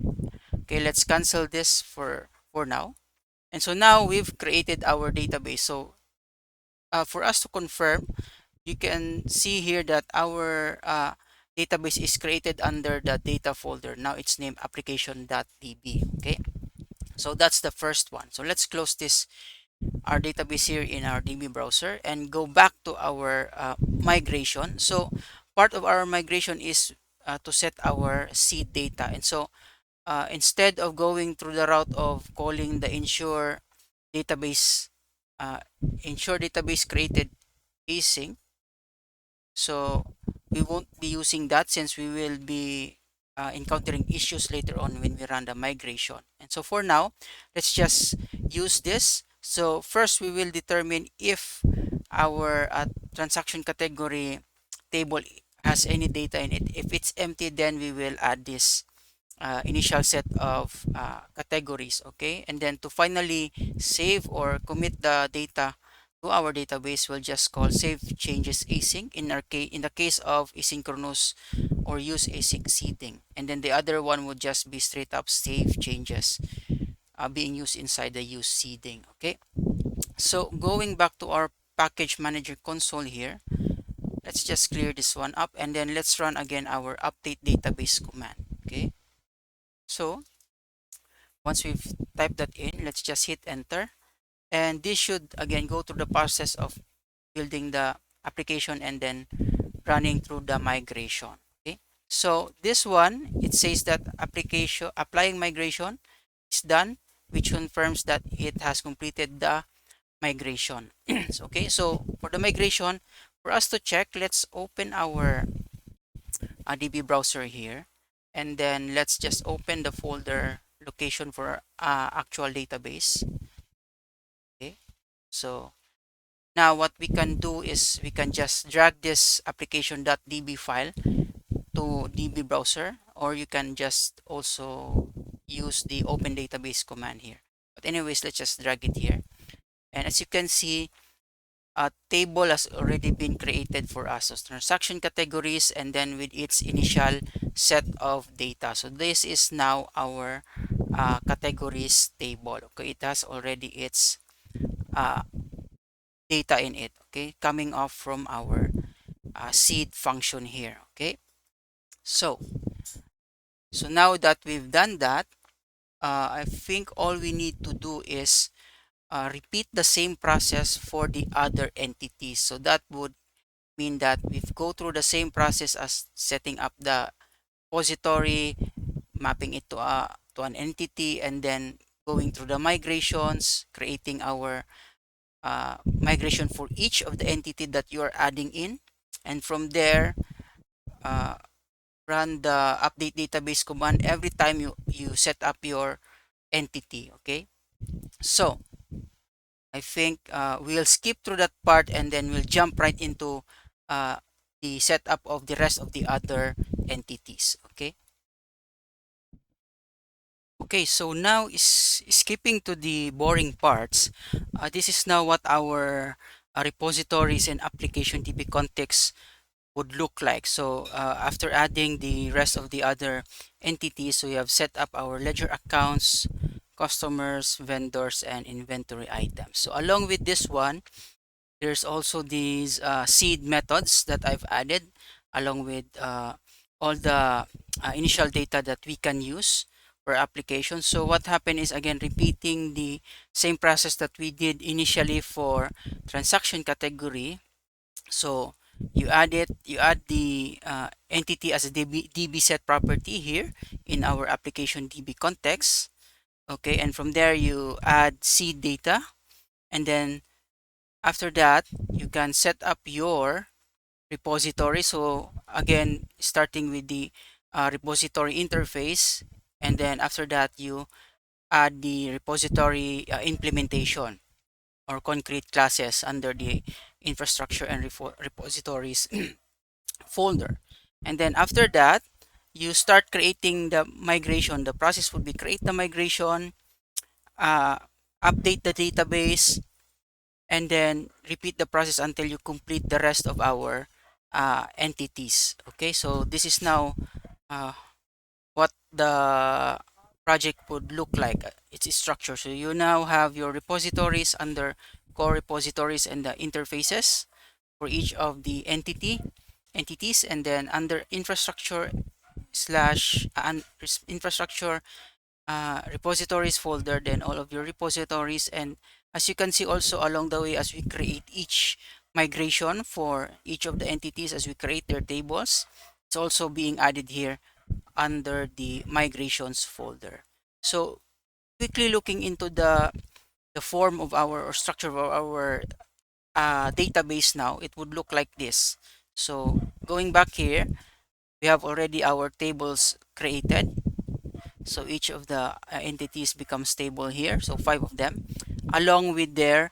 Okay, let's cancel this for now. And so now we've created our database. So for us to confirm, you can see here that our database is created under the data folder. Now it's named application.db. Okay, so that's the first one. So let's close this our database here in our DB browser and go back to our migration. So part of our migration is to set our seed data. And so instead of going through the route of calling the database uh, ensure database created async, so we won't be using that since we will be encountering issues later on when we run the migration. And so for now, let's just use this. So first we will determine if our transaction category table has any data in it. If it's empty, then we will add this initial set of categories. Okay, and then to finally save or commit the data to our database, we'll just call save changes async in our case, in the case of asynchronous or use async seeding. And then the other one would just be straight up save changes being used inside the use seeding. Okay, so going back to our package manager console here, let's just clear this one up, and then let's run again our update database command. Okay, so once we've typed that in, let's just hit enter, and this should again go through the process of building the application and then running through the migration. Okay, so this one, it says that application applying migration is done, which confirms that it has completed the migration. So, okay, so for the migration, for us to check, let's open our DB browser here, and then let's just open the folder location for actual database. Okay, so now what we can do is we can just drag this application.db file to DB browser, or you can just also use the open database command here. But anyways, let's just drag it here. And as you can see, a table has already been created for us. So transaction categories and then with its initial set of data. So this is now our categories table. Okay, it has already its uh, data in it. Okay, coming off from our seed function here. Okay, so now that we've done that, I think all we need to do is repeat the same process for the other entities. So that would mean that we've go through the same process as setting up the repository, mapping it to an entity, and then going through the migrations, creating our migration for each of the entity that you are adding in, and from there uh, run the update database command every time you set up your entity. Okay, so I think we'll skip through that part and then we'll jump right into uh, the setup of the rest of the other entities. Okay. Okay, so now is skipping to the boring parts. This is now what our repositories and application DB context would look like. So after adding the rest of the other entities, we have set up our ledger accounts, customers, vendors, and inventory items. So along with this one, there's also these seed methods that I've added along with all the initial data that we can use per application. So what happened is again repeating the same process that we did initially for transaction category. So you add the entity as a DB set property here in our application DB context. Okay, and from there you add seed data, and then after that you can set up your repository. So again, starting with the repository interface, and then after that you add the repository implementation or concrete classes under the infrastructure and repositories folder. And then after that, you start creating the migration. The process would be create the migration, uh, update the database, and then repeat the process until you complete the rest of our entities. Okay, so this is now uh, what the project would look like. Its structure. So you now have your repositories under core repositories and the interfaces for each of the entities, and then under infrastructure slash infrastructure repositories folder, then all of your repositories. And as you can see also along the way, as we create each migration for each of the entities, as we create their tables, it's also being added here under the migrations folder. So quickly looking into the form of our or structure of our database now, it would look like this. So going back here, we have already our tables created. So each of the entities becomes stable here. So 5 of them along with their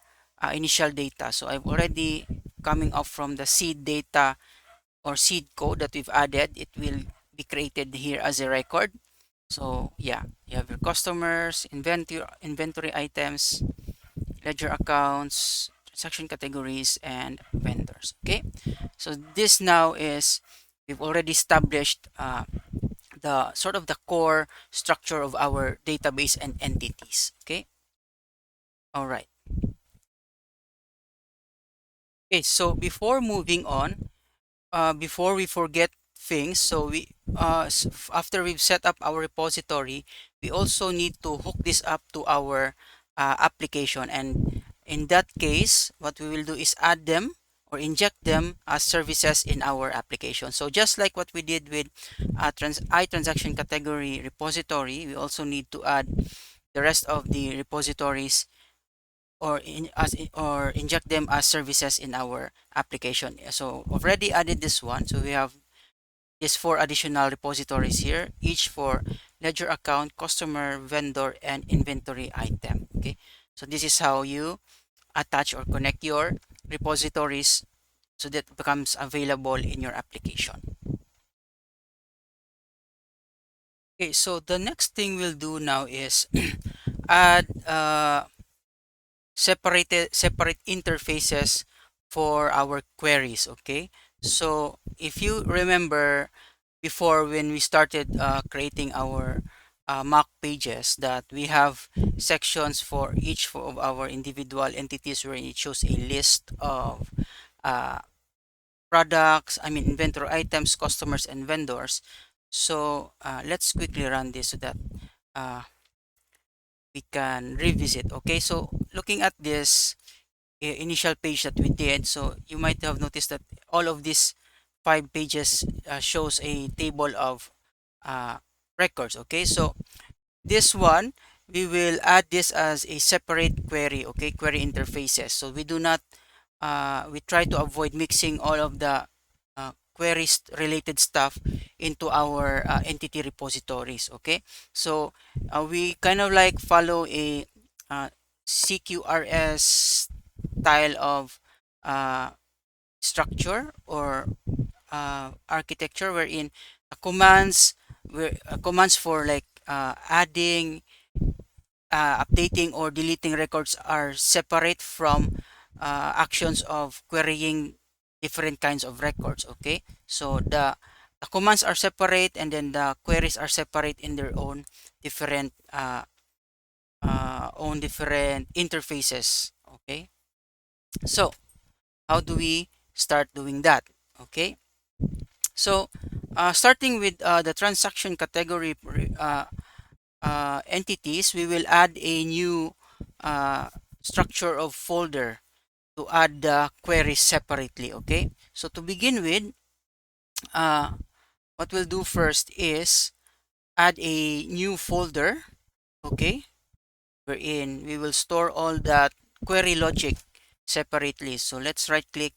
initial data. So I've already coming up from the seed data or seed code that we've added. It will be created here as a record. So yeah, you have your customers, inventory items, ledger accounts, transaction categories, and vendors. Okay, so this now is we've already established the sort of the core structure of our database and entities. Okay, all right. Okay, so before moving on, before we forget things, so after we've set up our repository, we also need to hook this up to our application. And in that case, what we will do is add them or inject them as services in our application. So just like what we did with transaction category repository, we also need to add the rest of the repositories or inject them as services in our application. So already added this one. So we have these 4 additional repositories here, each for ledger account, customer, vendor, and inventory item. Okay, so this is how you attach or connect your repositories so that it becomes available in your application. Okay, so the next thing we'll do now is add separate interfaces for our queries. Okay, so if you remember before when we started creating our mock pages, that we have sections for each of our individual entities where it shows a list of uh, products, I mean inventory items, customers, and vendors. So let's quickly run this so that uh, we can revisit. Okay, so looking at this, initial page that we did. So you might have noticed that all of these 5 pages shows a table of uh, records. Okay, so this one, we will add this as a separate query. Okay, query interfaces. So we do not we try to avoid mixing all of the queries related stuff into our entity repositories. Okay, so we kind of like follow a uh, CQRS style of uh, structure or architecture, wherein commands for like adding, updating or deleting records are separate from actions of querying different kinds of records. Okay, so the commands are separate, and then the queries are separate in their different own different interfaces. Okay, so how do we start doing that? Okay, so starting with the transaction category entities, we will add a new uh, structure of folder to add the queries separately. Okay, so to begin with, uh, what we'll do first is add a new folder. Okay, wherein we will store all that query logic separately. So let's right click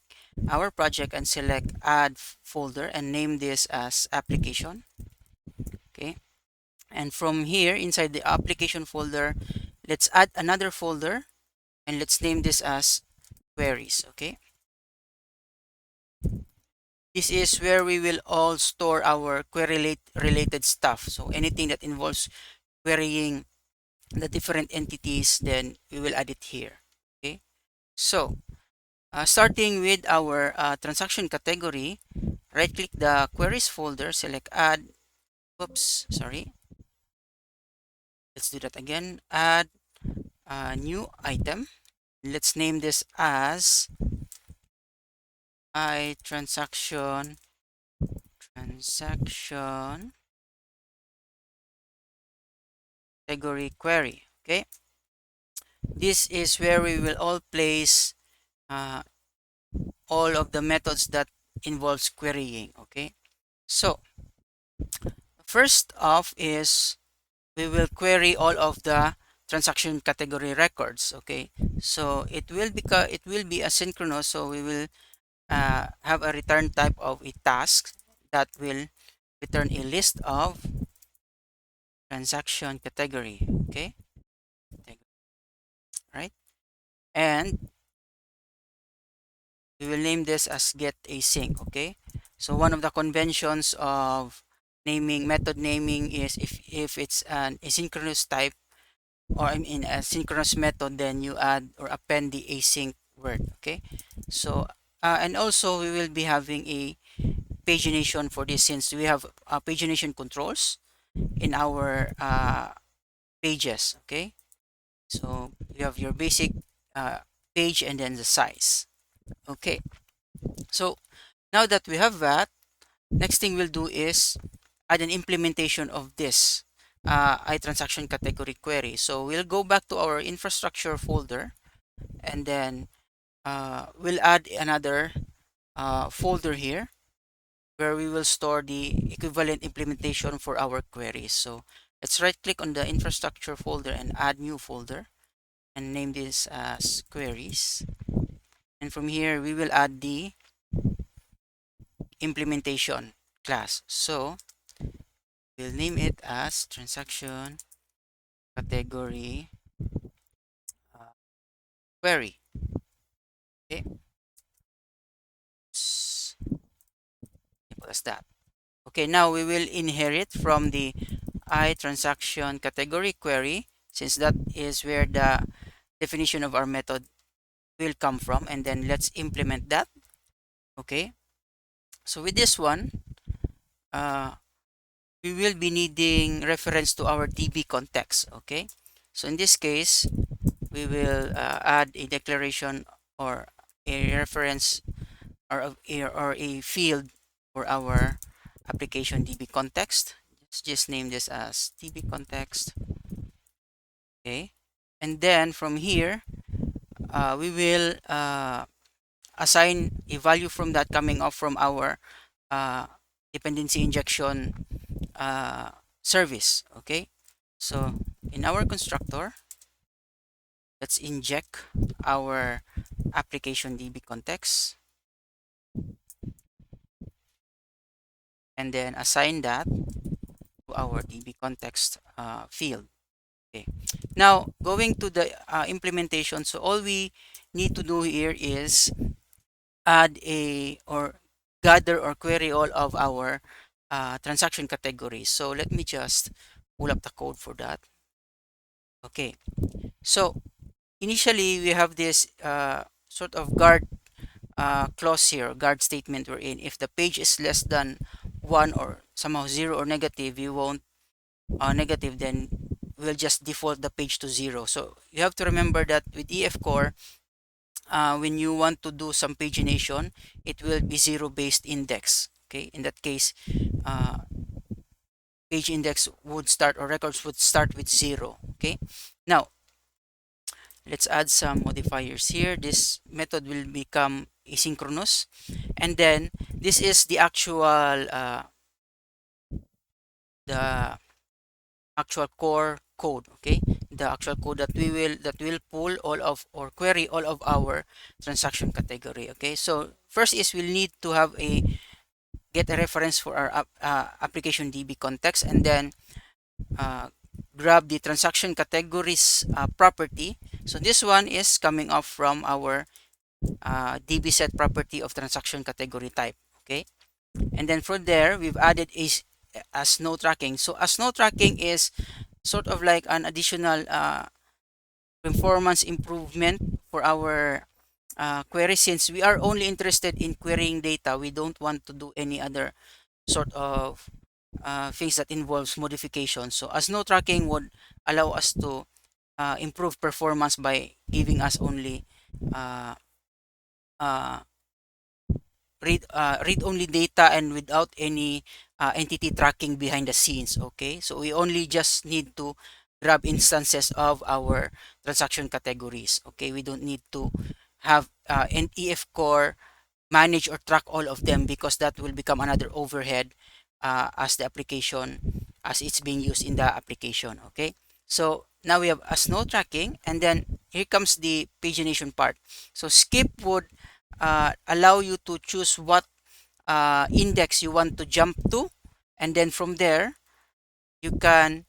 our project and select add folder and name this as application. Okay, and from here inside the application folder, let's add another folder and let's name this as queries. Okay, this is where we will all store our query related stuff. So anything that involves querying the different entities, then we will add it here. Okay, so starting with our transaction category, right click the queries folder, select add, oops, sorry, let's do that again, add a new item. Let's name this as I transaction category query. Okay, this is where we will all place uh, all of the methods that involves querying. Okay, so first off is we will query all of the transaction category records. Okay, so it will be asynchronous, so we will have a return type of a task that will return a list of transaction category. Okay, right, and we will name this as get async. Okay, so one of the conventions of method naming is if it's an asynchronous type, or I mean a synchronous method, then you add or append the async word. Okay, so and also we will be having a pagination for this, since we have pagination controls in our pages. Okay, so you have your basic uh, page and then the size. Okay, so now that we have that, next thing we'll do is add an implementation of this iTransaction category query. So we'll go back to our infrastructure folder, and then we'll add another folder here where we will store the equivalent implementation for our queries. So let's right click on the infrastructure folder and add new folder and name this as queries. And from here, we will add the implementation class. So we'll name it as transaction category uh, query. Okay, simple as that. Okay, now we will inherit from the iTransaction category query, since that is where the definition of our method will come from, and then let's implement that. Okay, so with this one, uh, we will be needing reference to our DB context. Okay, so in this case, we will add a declaration or a reference or a field for our application DB context. Let's just name this as DB context. Okay, and then from here, we will assign a value from that coming off from our uh, dependency injection uh, service. Okay, so in our constructor, let's inject our application DB context and then assign that to our DB context field. Okay, now going to the implementation. So all we need to do here is add a or gather or query all of our transaction categories. So let me just pull up the code for that. Okay, so initially we have this sort of guard clause here, guard statement we're in. If the page is less than 1 or somehow 0 or negative, you won't negative, then we'll just default the page to 0. So you have to remember that with EF Core, when you want to do some pagination, it will be 0 based index. Okay, in that case, uh, page index would start or records would start with 0. Okay, now let's add some modifiers here. This method will become asynchronous, and then this is the the actual core code. Okay, the actual code that will pull all of or query all of our transaction category. Okay, so first is we'll need to have a get a reference for our application DB context, and then uh, grab the transaction categories property. So this one is coming off from our DB set property of transaction category type. Okay, and then from there we've added a snow tracking. So a snow tracking is sort of like an additional performance improvement for our query, since we are only interested in querying data. We don't want to do any other sort of things that involves modification. So as no tracking would allow us to improve performance by giving us only uh, uh, read only data and without any entity tracking behind the scenes. Okay, so we only just need to grab instances of our transaction categories. Okay, we don't need to have an EF core manage or track all of them, because that will become another overhead as the application as it's being used in the application. Okay, so now we have a snow tracking, and then here comes the pagination part. So skip would allow you to choose what index you want to jump to, and then from there you can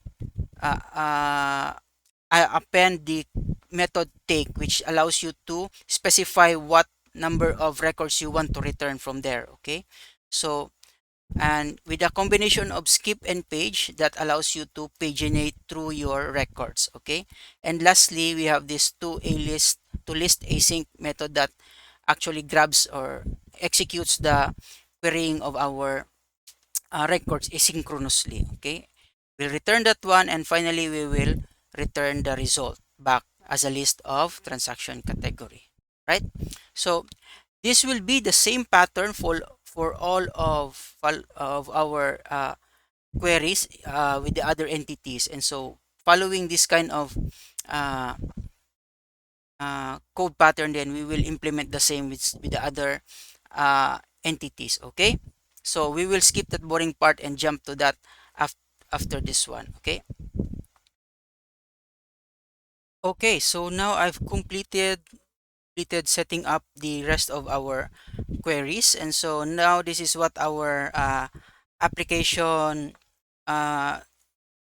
uh, uh, append the method take, which allows you to specify what number of records you want to return from there. Okay, so and with a combination of skip and page, that allows you to paginate through your records. Okay, and lastly we have this to list async method that actually grabs or executes the querying of our records asynchronously. Okay, we'll return that one, and finally we will return the result back as a list of transaction category, right? So this will be the same pattern for all of our queries with the other entities. And so following this kind of uh, code pattern, then we will implement the same with the other entities. Okay, so we will skip that boring part and jump to that after this one. Okay, so now I've completed setting up the rest of our queries, and so now this is what our application uh,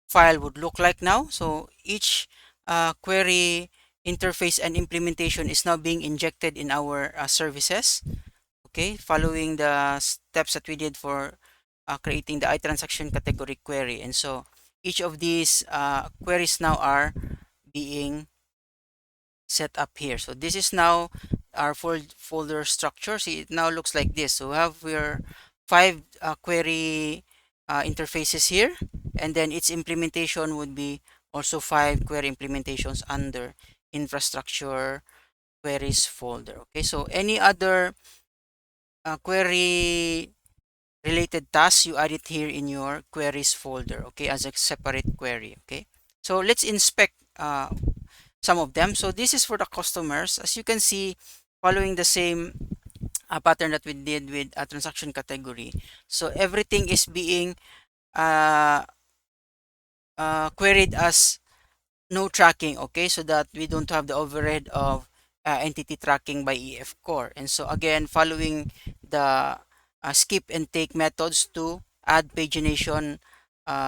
file would look like now. So each query interface and implementation is now being injected in our services. Okay, following the steps that we did for creating the iTransaction category query. And so each of these queries now are being set up here. So this is now our folder structure. See, it now looks like this. So we have your 5 query interfaces here, and then its implementation would be also 5 query implementations under infrastructure queries folder. Okay, so any other query related tasks, you add it here in your queries folder. Okay, as a separate query. Okay, so let's inspect some of them. So this is for the customers. As you can see, following the same pattern that we did with a transaction category. So everything is being uh, queried as no tracking, okay, so that we don't have the overhead of entity tracking by EF core. And so again, following the skip and take methods to add pagination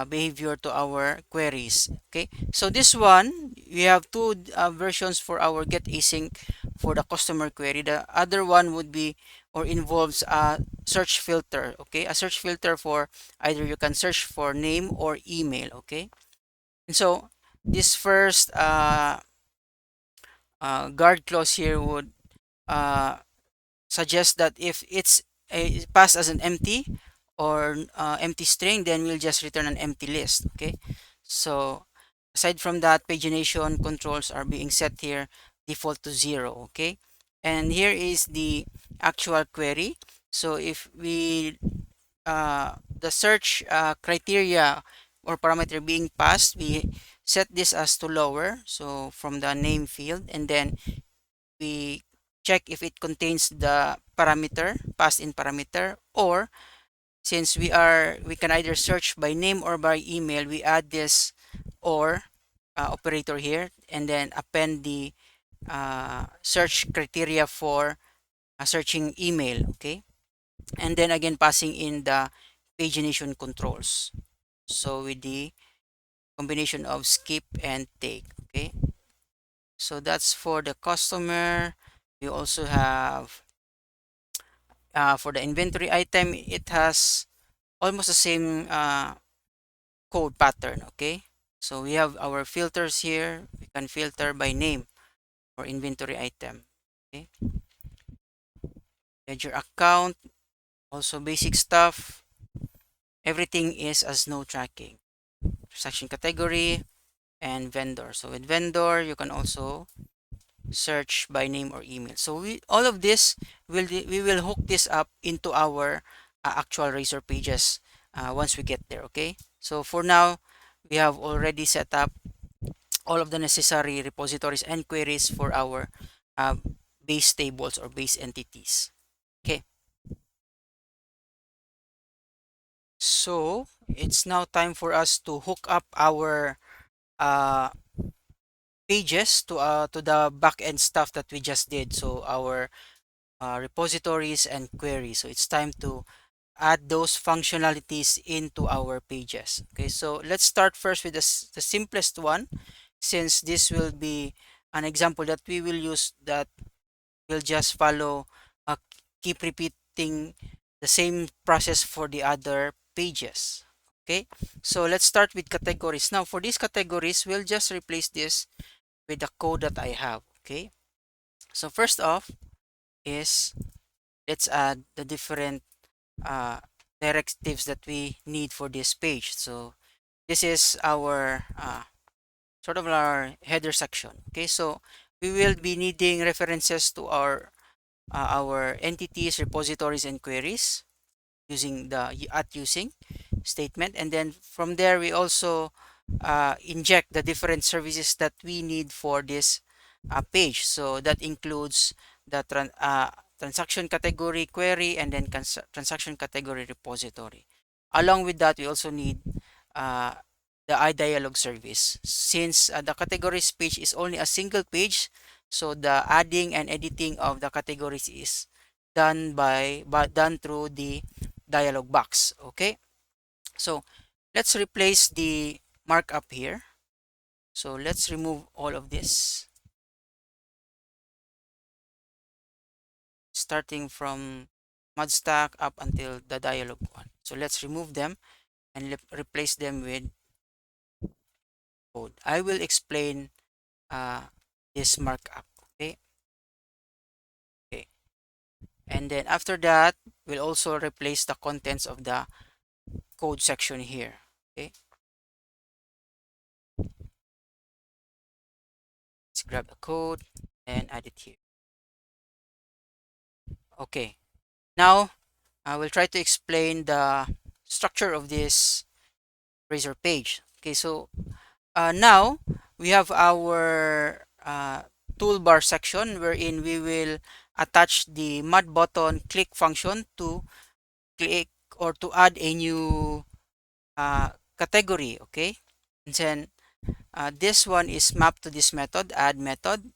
behavior to our queries. Okay, so this one we have two versions for our get async for the customer query. The other one would be or involves a search filter. Okay, a search filter for either you can search for name or email. Okay, and so this first guard clause here would uh, suggest that if it's passed as an empty or empty string, then we'll just return an empty list. Okay, so aside from that, pagination controls are being set here default to 0. Okay, and here is the actual query. So if we the search criteria or parameter being passed, we set this as to lower, so from the name field, and then we check if it contains the parameter passed in parameter, or since we can either search by name or by email, we add this or operator here and then append the search criteria for searching email. Okay, and then again passing in the pagination controls, so with the combination of skip and take. Okay, so that's for the customer. We also have for the inventory item, it has almost the same code pattern. Okay, so we have our filters here. We can filter by name for inventory item. Okay, ledger account, also basic stuff. Everything is as no tracking. Transaction category and vendor. So with vendor, you can also search by name or email. So we all of this we will hook this up into our actual Razor pages once we get there. Okay, so for now we have already set up all of the necessary repositories and queries for our uh, base tables or base entities. Okay, so it's now time for us to hook up our uh, pages to the backend stuff that we just did. So our repositories and queries. So it's time to add those functionalities into our pages. Okay, so let's start first with the simplest one, since this will be an example that we will use that will just follow, uh, keep repeating the same process for the other pages. Okay, so let's start with categories. Now for these categories, we'll just replace this with the code that I have. Okay, so first off is let's add the different uh, directives that we need for this page. So this is our sort of our header section. Okay, so we will be needing references to our entities, repositories, and queries using the at using statement, and then from there we also inject the different services that we need for this page. So that includes the transaction category query and then transaction category repository. Along with that, we also need uh, the iDialog service. Since the categories page is only a single page, so the adding and editing of the categories is done through the dialog box. Okay, so let's replace the markup here. So let's remove all of this, starting from mod stack up until the dialog one. So let's remove them and replace them with code. I will explain uh, this markup. Okay, okay, and then after that, we'll also replace the contents of the code section here. Okay, let's grab the code and add it here. Okay, now I will try to explain the structure of this Razor page. Okay, so now we have our uh, toolbar section wherein we will attach the mod button click function to click or to add a new category. Okay, and then this one is mapped to this method, add method.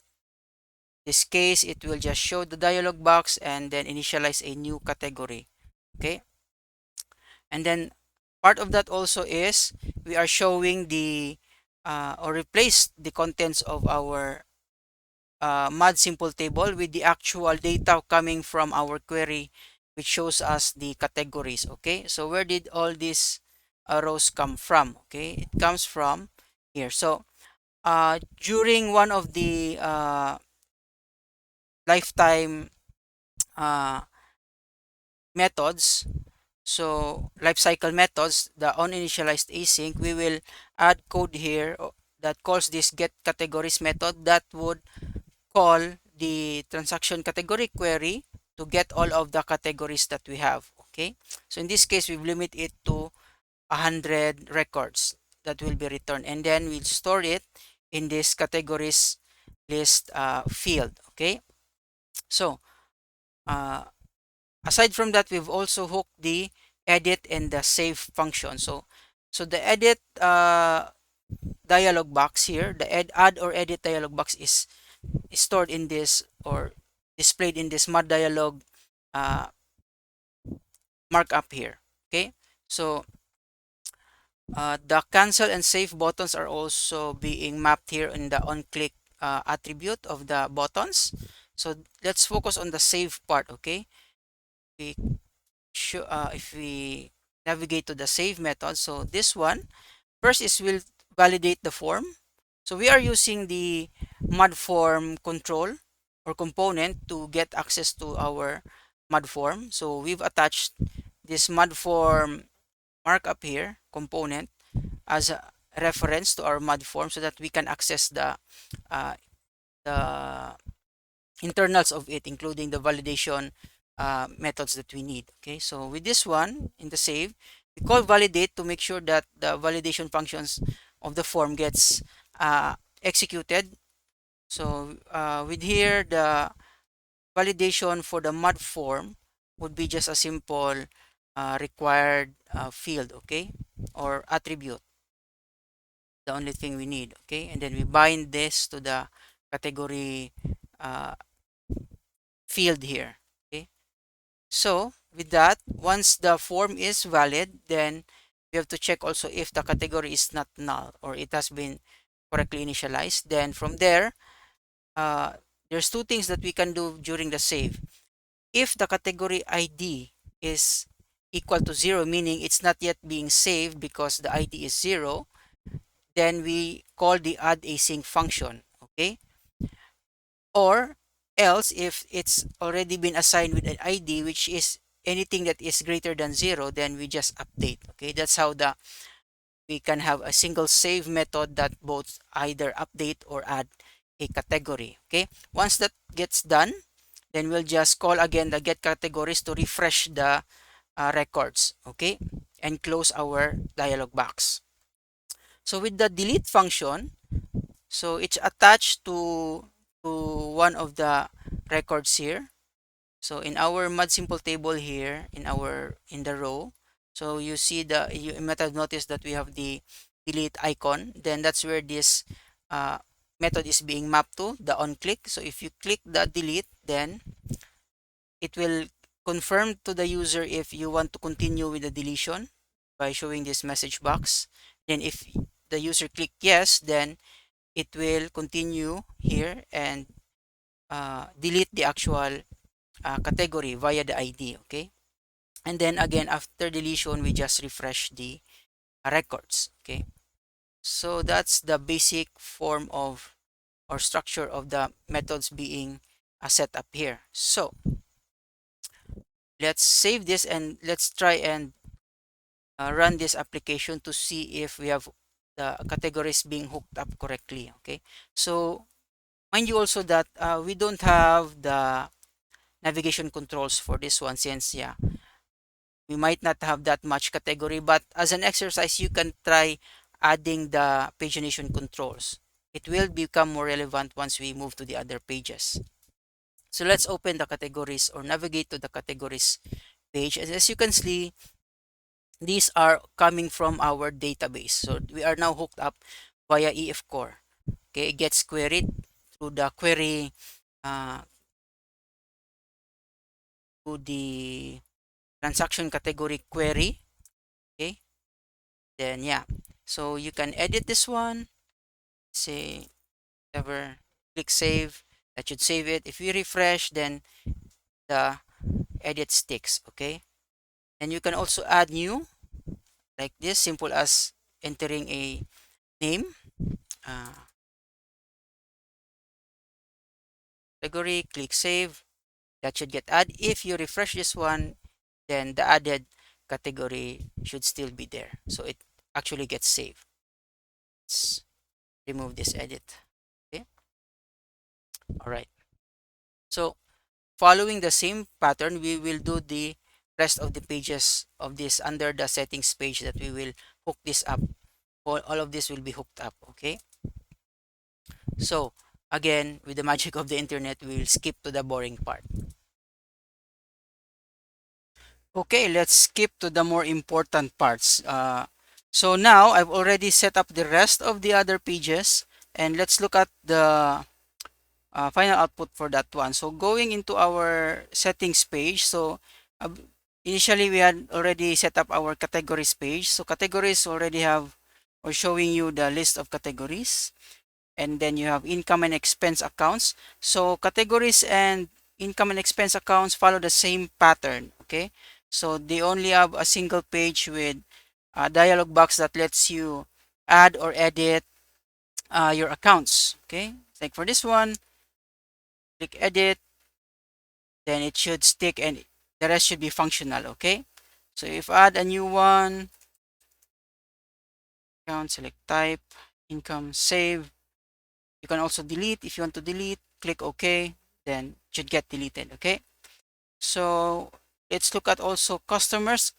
This case, it will just show the dialog box and then initialize a new category. Okay, and then part of that also is we are showing the or replace the contents of our mod simple table with the actual data coming from our query, which shows us the categories. Okay, so where did all these rows come from? Okay, it comes from here. So during one of the lifetime uh, methods, so lifecycle methods, the uninitialized async, we will add code here that calls this get categories method that would call the transaction category query to get all of the categories that we have. Okay, so in this case, we've limited it to 100 records that will be returned, and then we'll store it in this categories list field. Okay, so uh, aside from that, we've also hooked the edit and the save function. So the edit dialog box here, the add or edit dialog box is stored in this or displayed in this mod dialog uh, markup here. Okay, so the cancel and save buttons are also being mapped here in the on click attribute of the buttons. So let's focus on the save part. Okay, we if we navigate to the save method, so this one first is will validate the form. So we are using the mod form control or component to get access to our mod form. So we've attached this mod form markup here component as a reference to our mod form so that we can access uh, the internals of it, including the validation methods that we need. Okay, so with this one in the save, we call validate to make sure that the validation functions of the form gets executed. So with here, the validation for the mod form would be just a simple required field, okay, or attribute, the only thing we need. Okay, and then we bind this to the category uh, field here. Okay, so with that, once the form is valid, then we have to check also if the category is not null or it has been correctly initialized. Then from there, uh, there's two things that we can do during the save. If the category ID is equal to 0, meaning it's not yet being saved because the ID is 0, then we call the add async function. Okay, or else if it's already been assigned with an ID which is anything that is greater than 0, then we just update. Okay, that's how we can have a single save method that both either update or add a category. Okay, once that gets done, then we'll just call again the get categories to refresh the records. Okay, and close our dialog box. So with the delete function, so it's attached to one of the records here. So in our mod simple table here, in the row, so you see you might have noticed that we have the delete icon. Then that's where this method is being mapped to, the on click. So if you click the delete, then it will confirm to the user if you want to continue with the deletion by showing this message box. Then if the user click yes, then it will continue here and delete the actual category via the ID. Okay, and then again after deletion we just refresh the records. Okay, so that's the basic form of or structure of the methods being set up here. So let's save this and let's try and run this application to see if we have the categories being hooked up correctly. Okay, so mind you also that we don't have the navigation controls for this one, since yeah, we might not have that much category, but as an exercise you can try adding the pagination controls. it will become more relevant once we move to the other pages. So let's open the categories or navigate to the categories page. And as you can see, these are coming from our database. So we are now hooked up via EF Core. Okay, it gets queried through the query to the transaction category query. Okay, then yeah, so you can edit this one. Say whatever, click save. That should save it. If you refresh, then the edit sticks. Okay, and you can also add new like this, simple as entering a name, uh, category, click save. That should get added. If you refresh this one, then the added category should still be there. So it actually gets saved. Let's remove this edit. Okay. All right. So following the same pattern, we will do the rest of the pages of this under the settings page that we will hook this up. All of this will be hooked up. Okay. So again, with the magic of the internet, we will skip to the boring part. Okay, let's skip to the more important parts. So now I've already set up the rest of the other pages, and let's look at the final output for that one. So going into our settings page, so uh, initially we had already set up our categories page. So categories already have or showing you the list of categories, and then you have income and expense accounts. So categories and income and expense accounts follow the same pattern. Okay, so they only have a single page with a dialog box that lets you add or edit your accounts. Okay, like for this one, click edit, then it should stick and the rest should be functional. Okay, so if I add a new one, account, select type, income, save. You can also delete. If you want to delete, click OK, then it should get deleted. Okay, so let's look at also customers,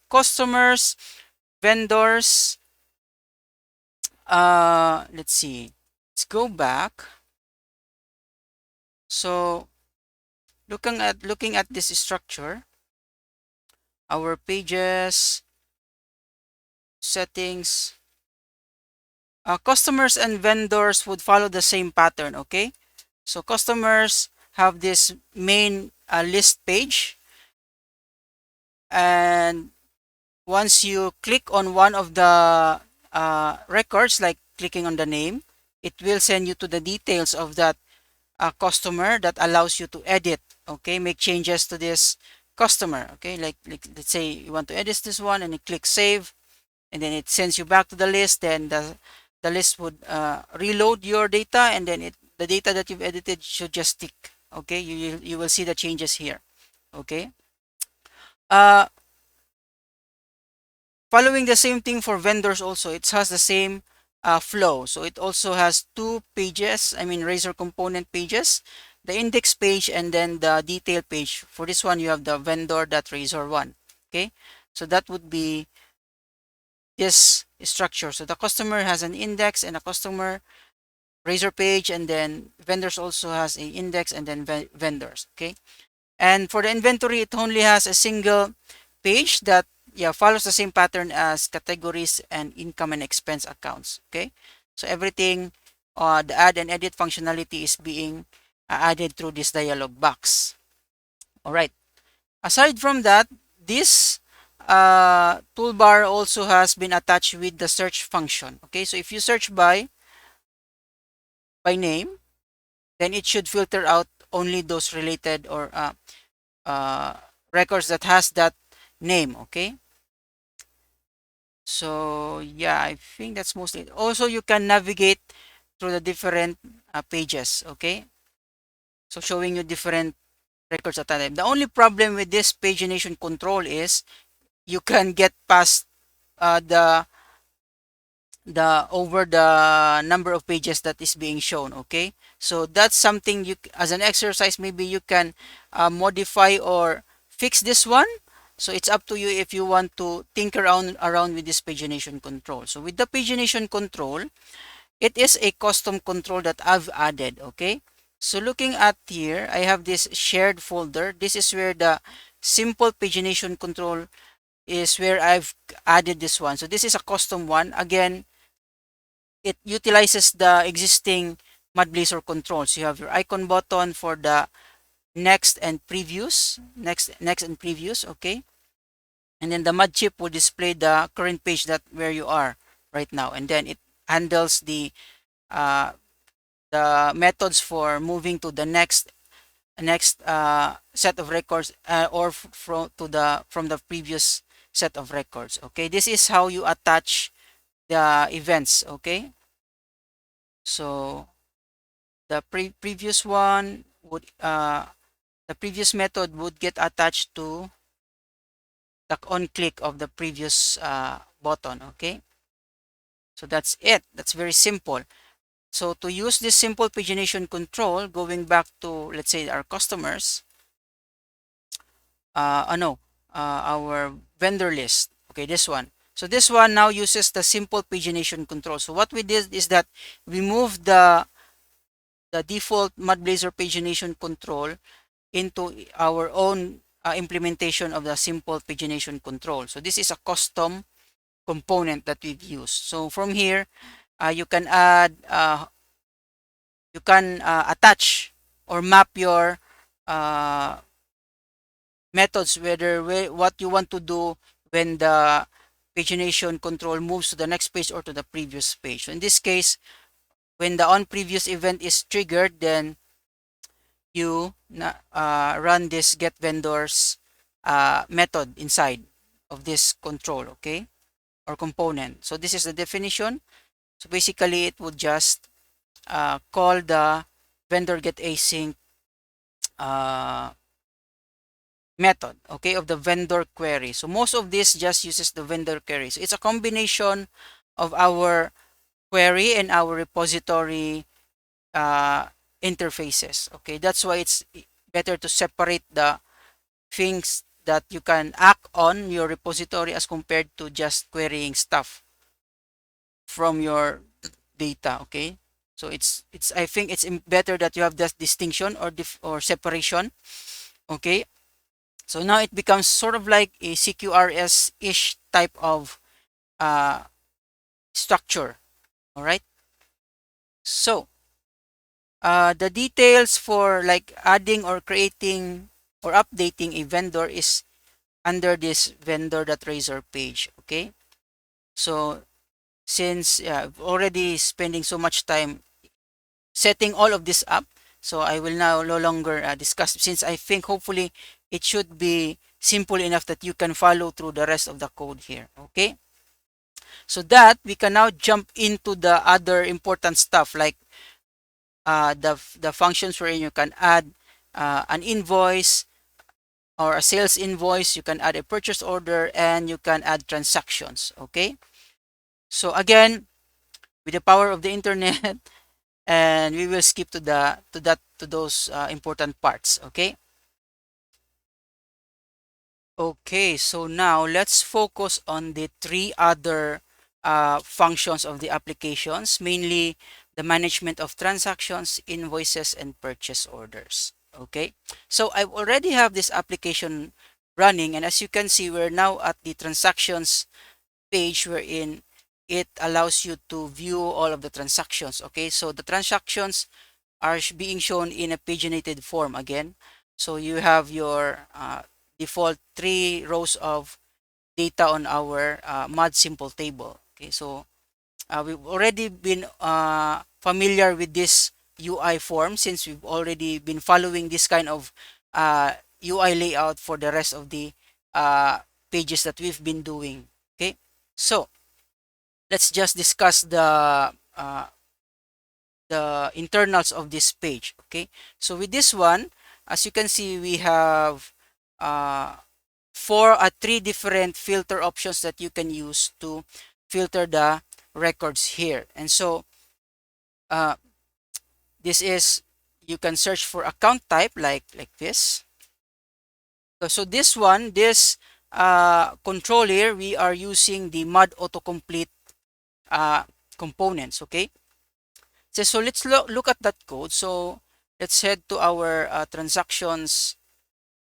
vendors. Let's see, let's go back. So looking at this structure, our pages, settings, customers and vendors would follow the same pattern. Okay, so customers have this main list page, and once you click on one of the records, like clicking on the name, it will send you to the details of that customer that allows you to edit. Okay, make changes to this customer. Okay, like let's say you want to edit this one, and you click save, and then it sends you back to the list. Then the list would reload your data, and then the data that you've edited should just stick. Okay, you will see the changes here. Okay, uh following the same thing for vendors also, it has the same flow. So it also has two pages, I mean Razor component pages, the index page and then the detail page. For this one, you have the vendor.razor one. Okay, so that would be this structure. So the customer has an index and a customer Razor page, and then vendors also has a index and then vendors. Okay, and for the inventory, it only has a single page that follows the same pattern as categories and income and expense accounts. Okay, so everything, the add and edit functionality is being added through this dialog box. All right. Aside from that, this toolbar also has been attached with the search function. Okay, so if you search by name, then it should filter out only those related or records that has that name. Okay, so yeah, I think that's mostly it. Also, you can navigate through the different pages. Okay, so showing you different records at a time. The only problem with this pagination control is you can get past the over the number of pages that is being shown. Okay, so that's something you, as an exercise, maybe you can modify or fix this one. So it's up to you if you want to think around with this pagination control. So with the pagination control, it is a custom control that I've added. Okay, so looking at here, I have this shared folder. This is where the simple pagination control is, where I've added this one. So this is a custom one. Again, it utilizes the existing Blazor controls. You have your icon button for the next and previous, next and previous. Okay, and then the mud chip will display the current page that where you are right now, and then it handles uh, the methods for moving to the next set of records, or from to the from the previous set of records. Okay, this is how you attach the events. Okay, so the previous one would the previous method would get attached to the on click of the previous button. Okay, so that's it. That's very simple. So to use this simple pagination control, going back to, let's say, our customers, no, our vendor list. Okay, this one. So this one now uses the simple pagination control. So what we did is that we moved the default Blazor pagination control into our own implementation of the simple pagination control. So this is a custom component that we've used. So from here, you can add, you can attach or map your uh, methods, whether what you want to do when the pagination control moves to the next page or to the previous page. So in this case, when the on previous event is triggered, then you run this get vendors method inside of this control, okay, or component. So this is the definition. So basically, it would just call the vendor get async uh, method, okay, of the vendor query. So most of this just uses the vendor query. So it's a combination of our query and our repository interfaces. Okay, that's why it's better to separate the things that you can act on your repository as compared to just querying stuff from your data. Okay, so it's I think it's better that you have that distinction or separation. Okay, so now it becomes sort of like a CQRS-ish type of uh, structure. All right. So the details for like adding or creating or updating a vendor is under this vendor.razor page. Okay. So since I've already spending so much time setting all of this up, so I will now no longer discuss, since I think hopefully it should be simple enough that you can follow through the rest of the code here. Okay, so that we can now jump into the other important stuff, like the functions wherein you can add an invoice or a sales invoice, you can add a purchase order, and you can add transactions. Okay, so again, with the power of the internet, and we will skip to those important parts. Okay. Okay, so now let's focus on the three other functions of the applications, mainly the management of transactions, invoices, and purchase orders. Okay, so I already have this application running, and as you can see, we're now at the transactions page, wherein it allows you to view all of the transactions. Okay, so the transactions are being shown in a paginated form again. So you have your default 3 rows of data on our mod simple table. Okay, so we've already been familiar with this UI form, since we've already been following this kind of UI layout for the rest of the pages that we've been doing. Okay, so let's just discuss the internals of this page. Okay, so with this one, as you can see, we have uh, three different filter options that you can use to filter the records here. And so uh, this is, you can search for account type like this. So this one, this control here, we are using the mod autocomplete components. Okay, So let's look at that code. So let's head to our transactions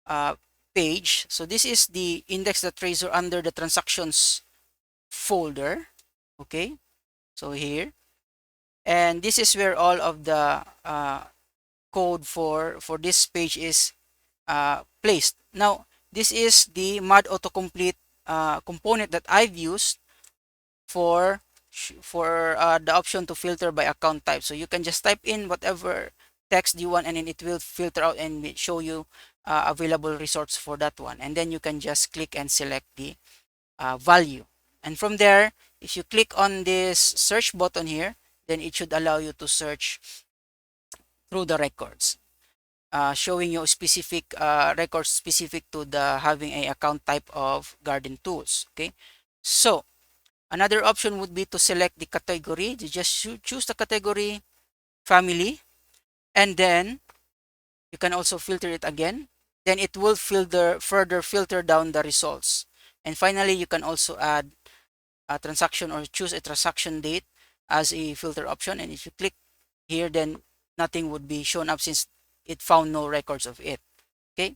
uh, page. So this is the index.razor under the transactions folder. Okay, so here, and this is where all of the code for this page is placed. Now, this is the mod autocomplete component that I've used for the option to filter by account type. So you can just type in whatever text you want, and then it will filter out and show you available resource for that one. And then you can just click and select the value. And from there, if you click on this search button here, then it should allow you to search through the records, showing you specific records specific to the having a account type of garden tools. Okay, so another option would be to select the category. You just choose the category family, and then you can also filter it again. Then it will further filter down the results. And finally, you can also add a transaction or choose a transaction date as a filter option. And if you click here, then nothing would be shown up since it found no records of it. Okay,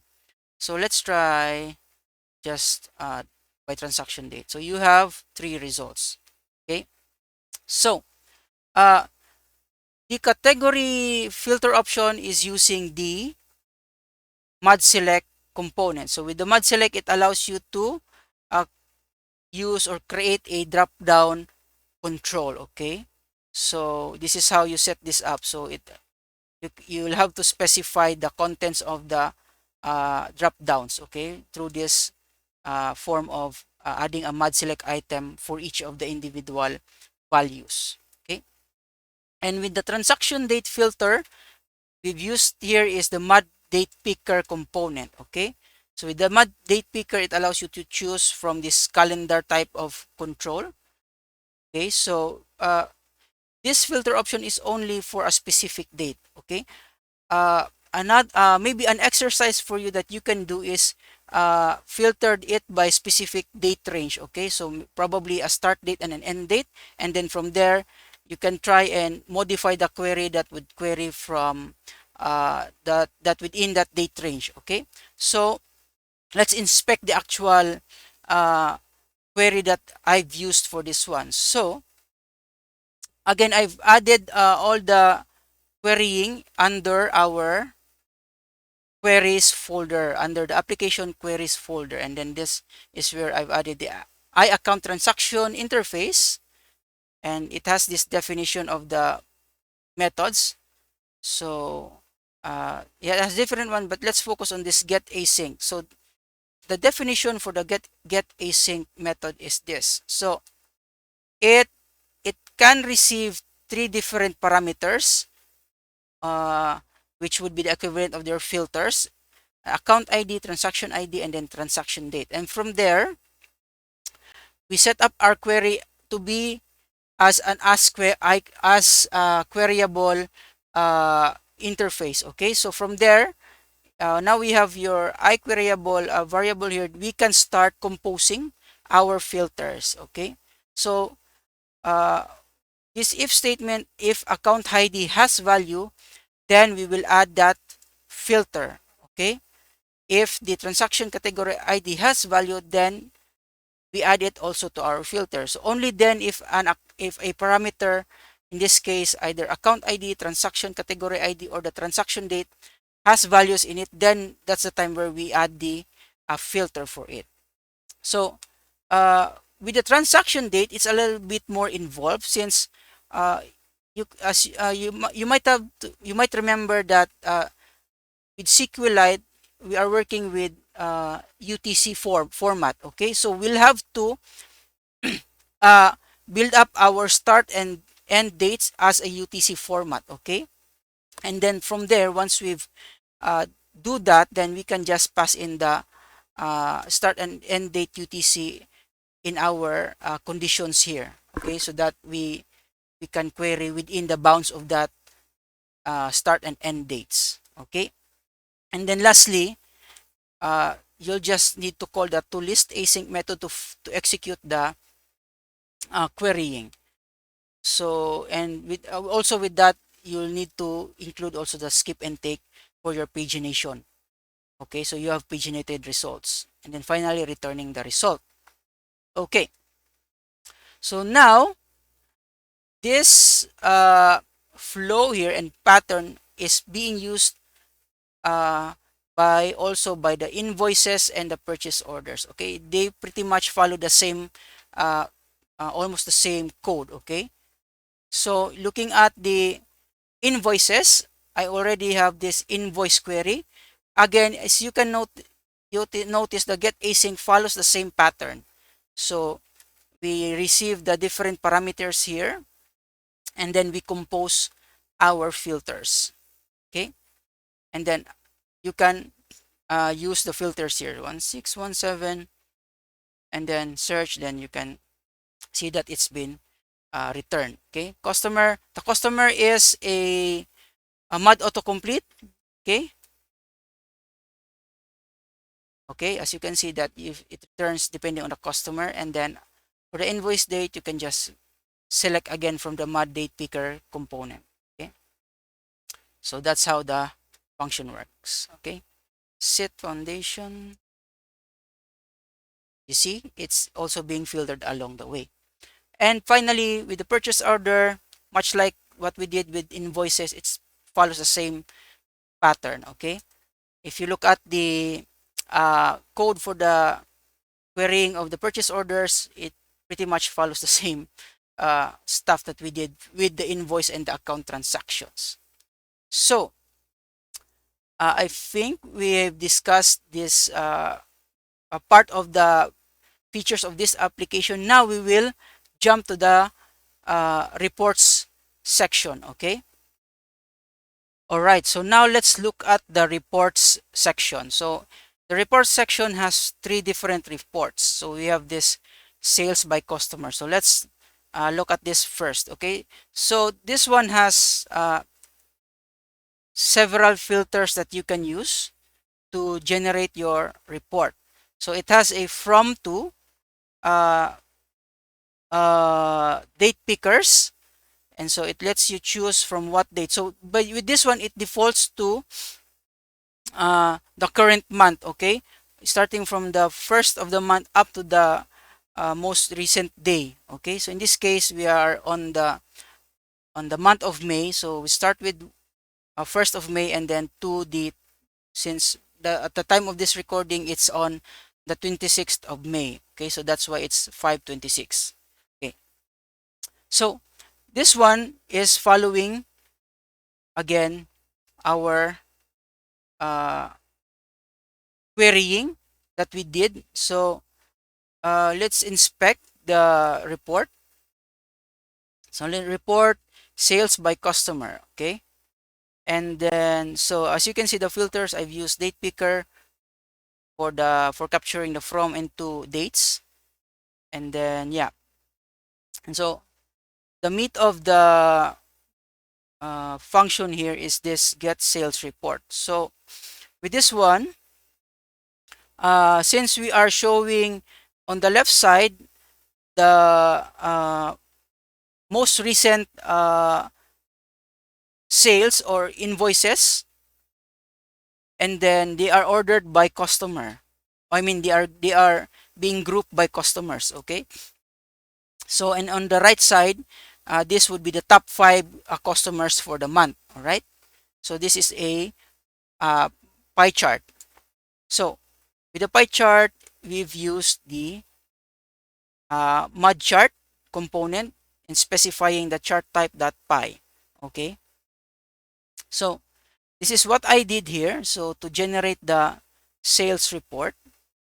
so let's try just by transaction date. So you have 3 results. Okay, so uh, the category filter option is using the mod select component. So with the mod select, it allows you to uh, use or create a drop down control. Okay, so this is how you set this up. So you'll have to specify the contents of the drop downs, okay, through this form of adding a mod select item for each of the individual values. Okay, and with the transaction date filter, we've used here is the mod date picker component. Okay, so with the mod date picker, it allows you to choose from this calendar type of control. Okay, so this filter option is only for a specific date. Okay, another maybe an exercise for you that you can do is filtered it by specific date range. Okay, so probably a start date and an end date, and then from there you can try and modify the query that would query from that within that date range. Okay, so let's inspect the actual query that I've used for this one. So again, I've added all the querying under our queries folder, under the application queries folder, and then this is where I've added the iAccount transaction interface, and it has this definition of the methods. So yeah, it has different one, but let's focus on this get async. So the definition for the get async method is this. So it can receive 3 different parameters, which would be the equivalent of their filters: account ID, transaction ID, and then transaction date. And from there, we set up our query to be as an queryable interface. Okay, so from there, now we have your iQueryable variable here. We can start composing our filters. Okay, so this if statement, if account ID has value, then we will add that filter. Okay, if the transaction category ID has value, then we add it also to our filter. So only then if a parameter, in this case either account ID, transaction category ID, or the transaction date has values in it, then that's the time where we add the filter for it. So with the transaction date, it's a little bit more involved, since you might remember that with SQLite we are working with UTC format. Okay, so we'll have to uh, build up our start and end dates as a UTC format. Okay, and then from there, once we've do that, then we can just pass in the start and end date UTC in our conditions here. Okay, so that we can query within the bounds of that start and end dates. Okay, and then lastly, you'll just need to call the toList async method to execute the querying. So, and with also with that, you'll need to include also the skip and take for your pagination. Okay, so you have paginated results. And then finally, returning the result. Okay, so now this flow here and pattern is being used uh, by the invoices and the purchase orders. Okay, they pretty much follow the same uh, almost the same code. Okay, so looking at the invoices, I already have this invoice query. Again, as you can notice the get async follows the same pattern. So we receive the different parameters here, and then we compose our filters. Okay, and then you can use the filters here, 1617, and then search. Then you can see that it's been returned. Okay, the customer is a mod autocomplete. Okay, okay, as you can see that if it returns depending on the customer, and then for the invoice date you can just select again from the mod date picker component. Okay, so that's how the function works. Okay, set foundation, you see it's also being filtered along the way. And finally, with the purchase order, much like what we did with invoices, it follows the same pattern. Okay, if you look at the code for the querying of the purchase orders, it pretty much follows the same stuff that we did with the invoice and the account transactions. So I think we have discussed this a part of the features of this application. Now we will jump to the reports section. Okay, all right, so now let's look at the reports section. So the reports section has three different reports. So we have this sales by customer. So let's look at this first. Okay, so this one has several filters that you can use to generate your report. So it has a from to uh, date pickers, and so it lets you choose from what date. So but with this one it defaults to the current month. Okay, starting from the first of the month up to the most recent day. Okay, so in this case we are on the month of May, so we start with 1st of May, and then to the, since the at the time of this recording it's on the 26th of May. Okay, so that's why it's 526. Okay, so this one is following again our uh, querying that we did. So let's inspect the report. So let's report sales by customer. Okay, and then so as you can see the filters, I've used date picker for capturing the from and to dates. And then yeah, and so the meat of the function here is this get sales report. So with this one, since we are showing on the left side the most recent sales or invoices, and then they are ordered by customer. I mean they are being grouped by customers. Okay, so and on the right side, this would be the top 5 customers for the month. All right, so this is a pie chart. So with the pie chart, we've used the mud chart component and specifying the chart type dot pie. Okay, so this is what I did here. So to generate the sales report,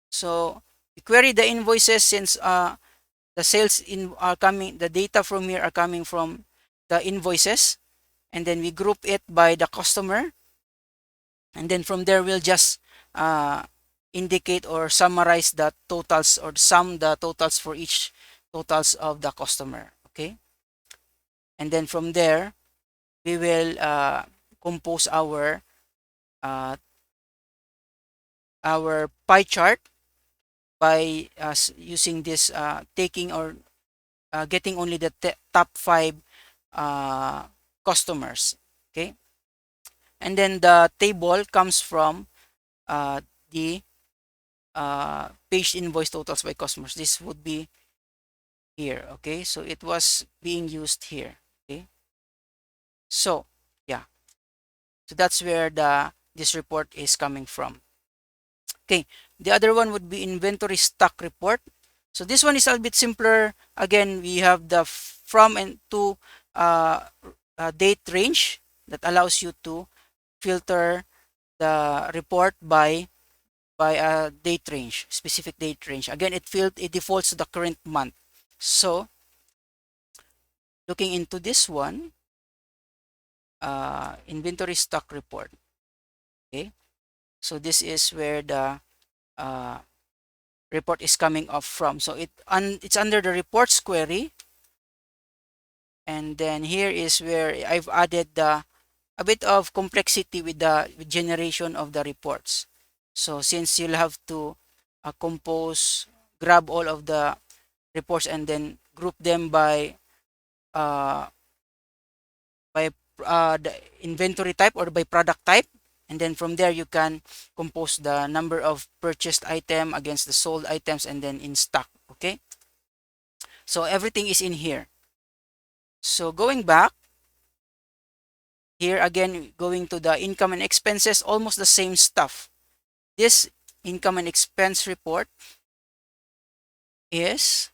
so we query the invoices since the sales in are coming, the data from here are coming from the invoices, and then we group it by the customer, and then from there we'll just uh, indicate or summarize the totals or sum the totals for each totals of the customer. Okay, and then from there we will compose uh, our pie chart by using this taking or getting only the top 5 customers. Okay, and then the table comes from the paged invoice totals by customers. This would be here. Okay, so it was being used here. Okay, so yeah, so that's where this report is coming from. Okay, the other one would be inventory stock report. So this one is a bit simpler. Again, we have the from and to date range that allows you to filter the report by a date range, specific date range. Again, it defaults to the current month. So looking into this one, inventory stock report. Okay, so this is where the uh, report is coming off from. So it's under the reports query, and then here is where I've added a bit of complexity with the generation of the reports. So since you'll have to grab all of the reports and then group them uh, by the inventory type or by product type, and then from there you can compose the number of purchased item against the sold items and then in stock. Okay, so everything is in here. So going back here again, going to the income and expenses, almost the same stuff. This income and expense report is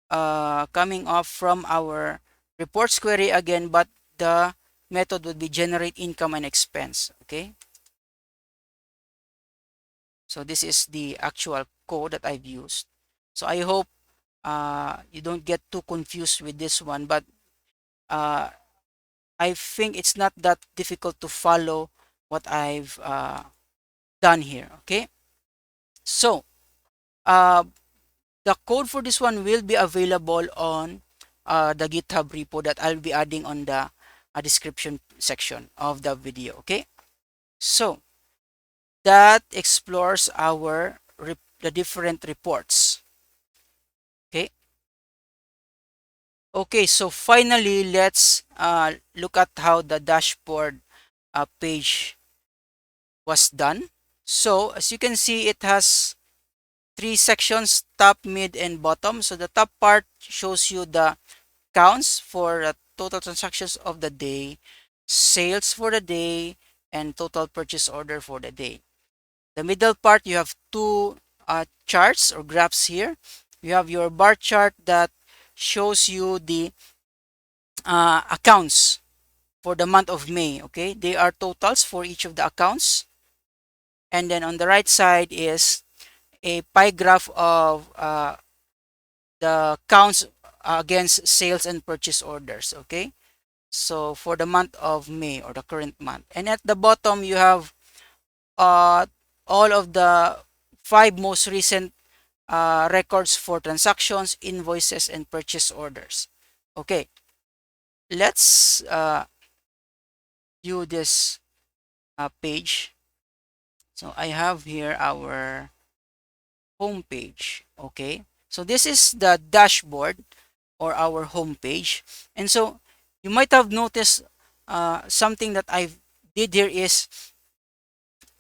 coming off from our reports query again, but the method would be generate income and expense. Okay, so this is the actual code that I've used. So I hope you don't get too confused with this one, but I think it's not that difficult to follow what I've done here. Okay, so uh, the code for this one will be available on the GitHub repo that I'll be adding on the description section of the video. Okay, so that explores the different reports. Okay, okay, so finally let's look at how the dashboard page was done. So as you can see, it has 3 sections: top, mid, and bottom. So the top part shows you the counts for total transactions of the day, sales for the day, and total purchase order for the day. The middle part, you have 2 charts or graphs here. You have your bar chart that shows you the accounts for the month of May. Okay, they are totals for each of the accounts. And then on the right side is a pie graph of the counts against sales and purchase orders. Okay, so for the month of May or the current month. And at the bottom you have uh, all of the 5 most recent records for transactions, invoices, and purchase orders. Okay, let's view this page. So I have here our home page. Okay, so this is the dashboard or our home page. And so you might have noticed something that I did here is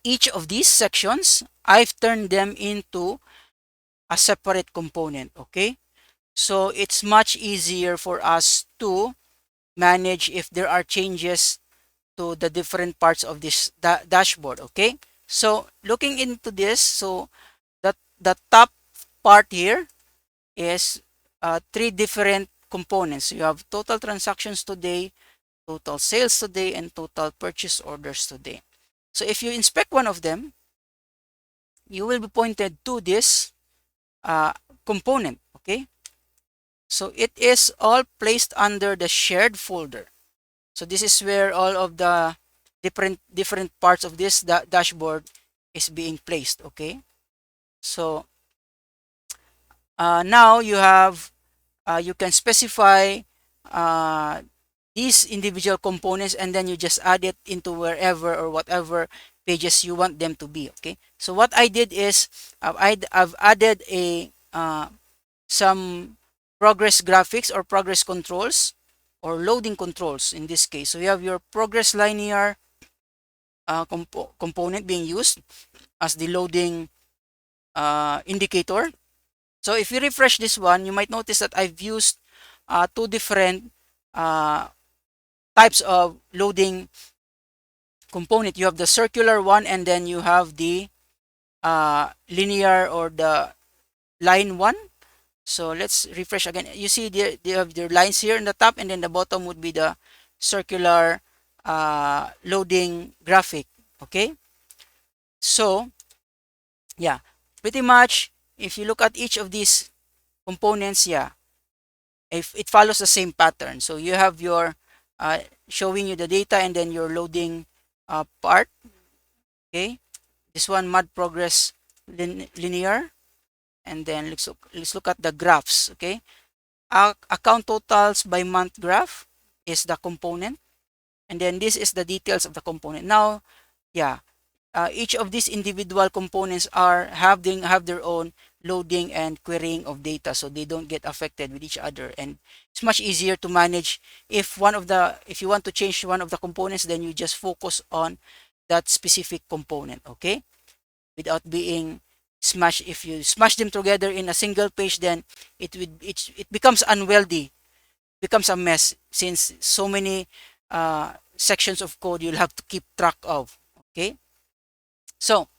each of these sections, I've turned them into a separate component. Okay, so it's much easier for us to manage if there are changes to the different parts of this dashboard. Okay, so looking into this, so the top part here is 3 different components. You have total transactions today, total sales today, and total purchase orders today. So if you inspect one of them, you will be pointed to this component. Okay, so it is all placed under the shared folder. So this is where all of the different parts of this dashboard is being placed. Okay, so now you can specify uh, these individual components, and then you just add it into wherever or whatever pages you want them to be. Okay, so what I did is I've added a some progress graphics or progress controls or loading controls in this case. So you have your progress linear component being used as the loading indicator. So if you refresh this one, you might notice that I've used two different uh, types of loading component. You have the circular one, and then you have the linear or the line one. So let's refresh again. You see they have their lines here in the top, and then the bottom would be the circular loading graphic. Okay, so yeah, pretty much if you look at each of these components, yeah, if it follows the same pattern. So you have your uh, showing you the data, and then your loading part. Okay, this one mod progress linear, and then let's look at the graphs. Okay, account totals by month graph is the component, and then this is the details of the component. Now, yeah, each of these individual components have their own loading and querying of data, so they don't get affected with each other, and it's much easier to manage. If you want to change one of the components, then you just focus on that specific component, okay, without being smashed. If you smash them together in a single page, then it becomes unwieldy, becomes a mess, since so many sections of code you'll have to keep track of. Okay, so,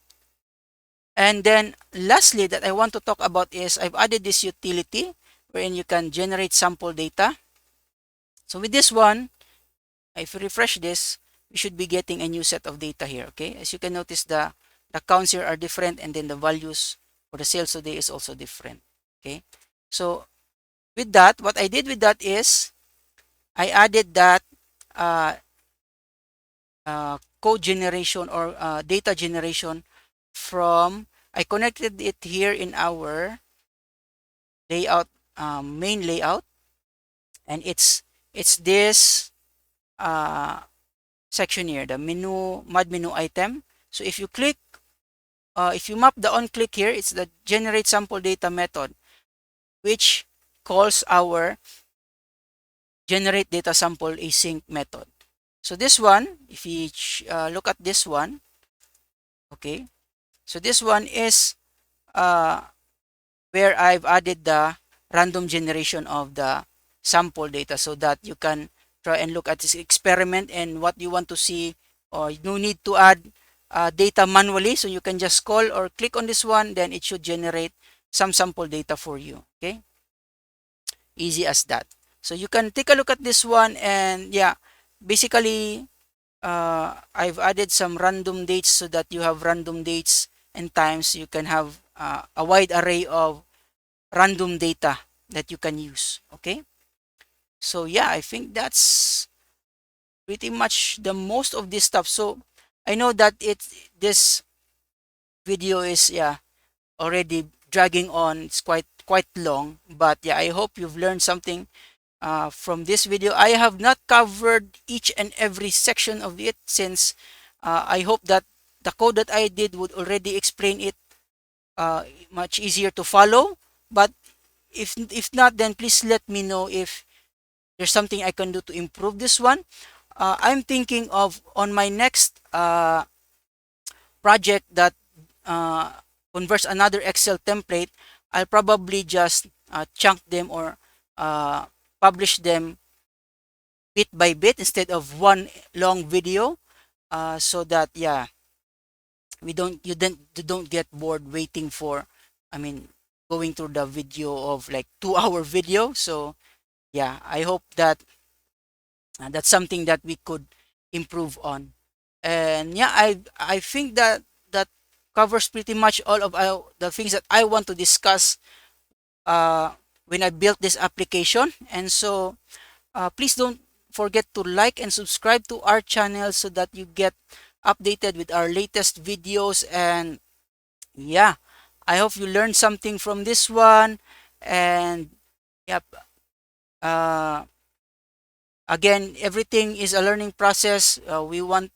and then lastly that I want to talk about is I've added this utility wherein you can generate sample data. So with this one, if you refresh this, we should be getting a new set of data here. Okay, as you can notice, the counts here are different, and then the values for the sales today is also different. Okay, so with that, what I did with that is I added that uh, code generation or data generation from, I connected it here in our layout, main layout, and it's this uh, section here, the mod menu item. So if you click, if you map the on click here, it's the generate sample data method, which calls our generate data sample async method. So this one, if you look at this one, okay, so this one is where I've added the random generation of the sample data, so that you can try and look at this experiment and what you want to see, or no need to add data manually. So you can just call or click on this one, then it should generate some sample data for you. Okay, easy as that. So you can take a look at this one, and yeah, basically I've added some random dates so that you have random dates and times. You can have a wide array of random data that you can use. Okay, so yeah, I think that's pretty much the most of this stuff. So I know that this video is, yeah, already dragging on. It's quite long, but yeah, I hope you've learned something from this video. I have not covered each and every section of it, since I hope that the code that I did would already explain it much easier to follow. But if not, then please let me know if there's something I can do to improve this one. I'm thinking of, on my next project that uh, converts another Excel template, I'll probably just chunk them, or uh, publish them bit by bit instead of one long video, so that, yeah, you don't get bored waiting for, I mean, going through the video of like 2 hour video. So yeah, I hope that that's something that we could improve on. And yeah, I think that that covers pretty much all of the things that I want to discuss uh, when I built this application. And so please don't forget to like and subscribe to our channel so that you get updated with our latest videos. And yeah, I hope you learned something from this one. And yep, uh, again, everything is a learning process. We want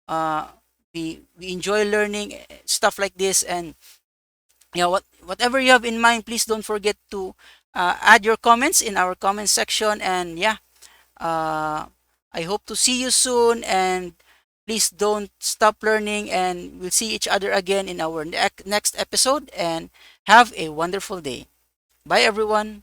uh, we enjoy learning stuff like this. And yeah, whatever you have in mind, please don't forget to add your comments in our comment section. And yeah, I hope to see you soon. And please don't stop learning. And we'll see each other again in our next episode. And have a wonderful day. Bye, everyone.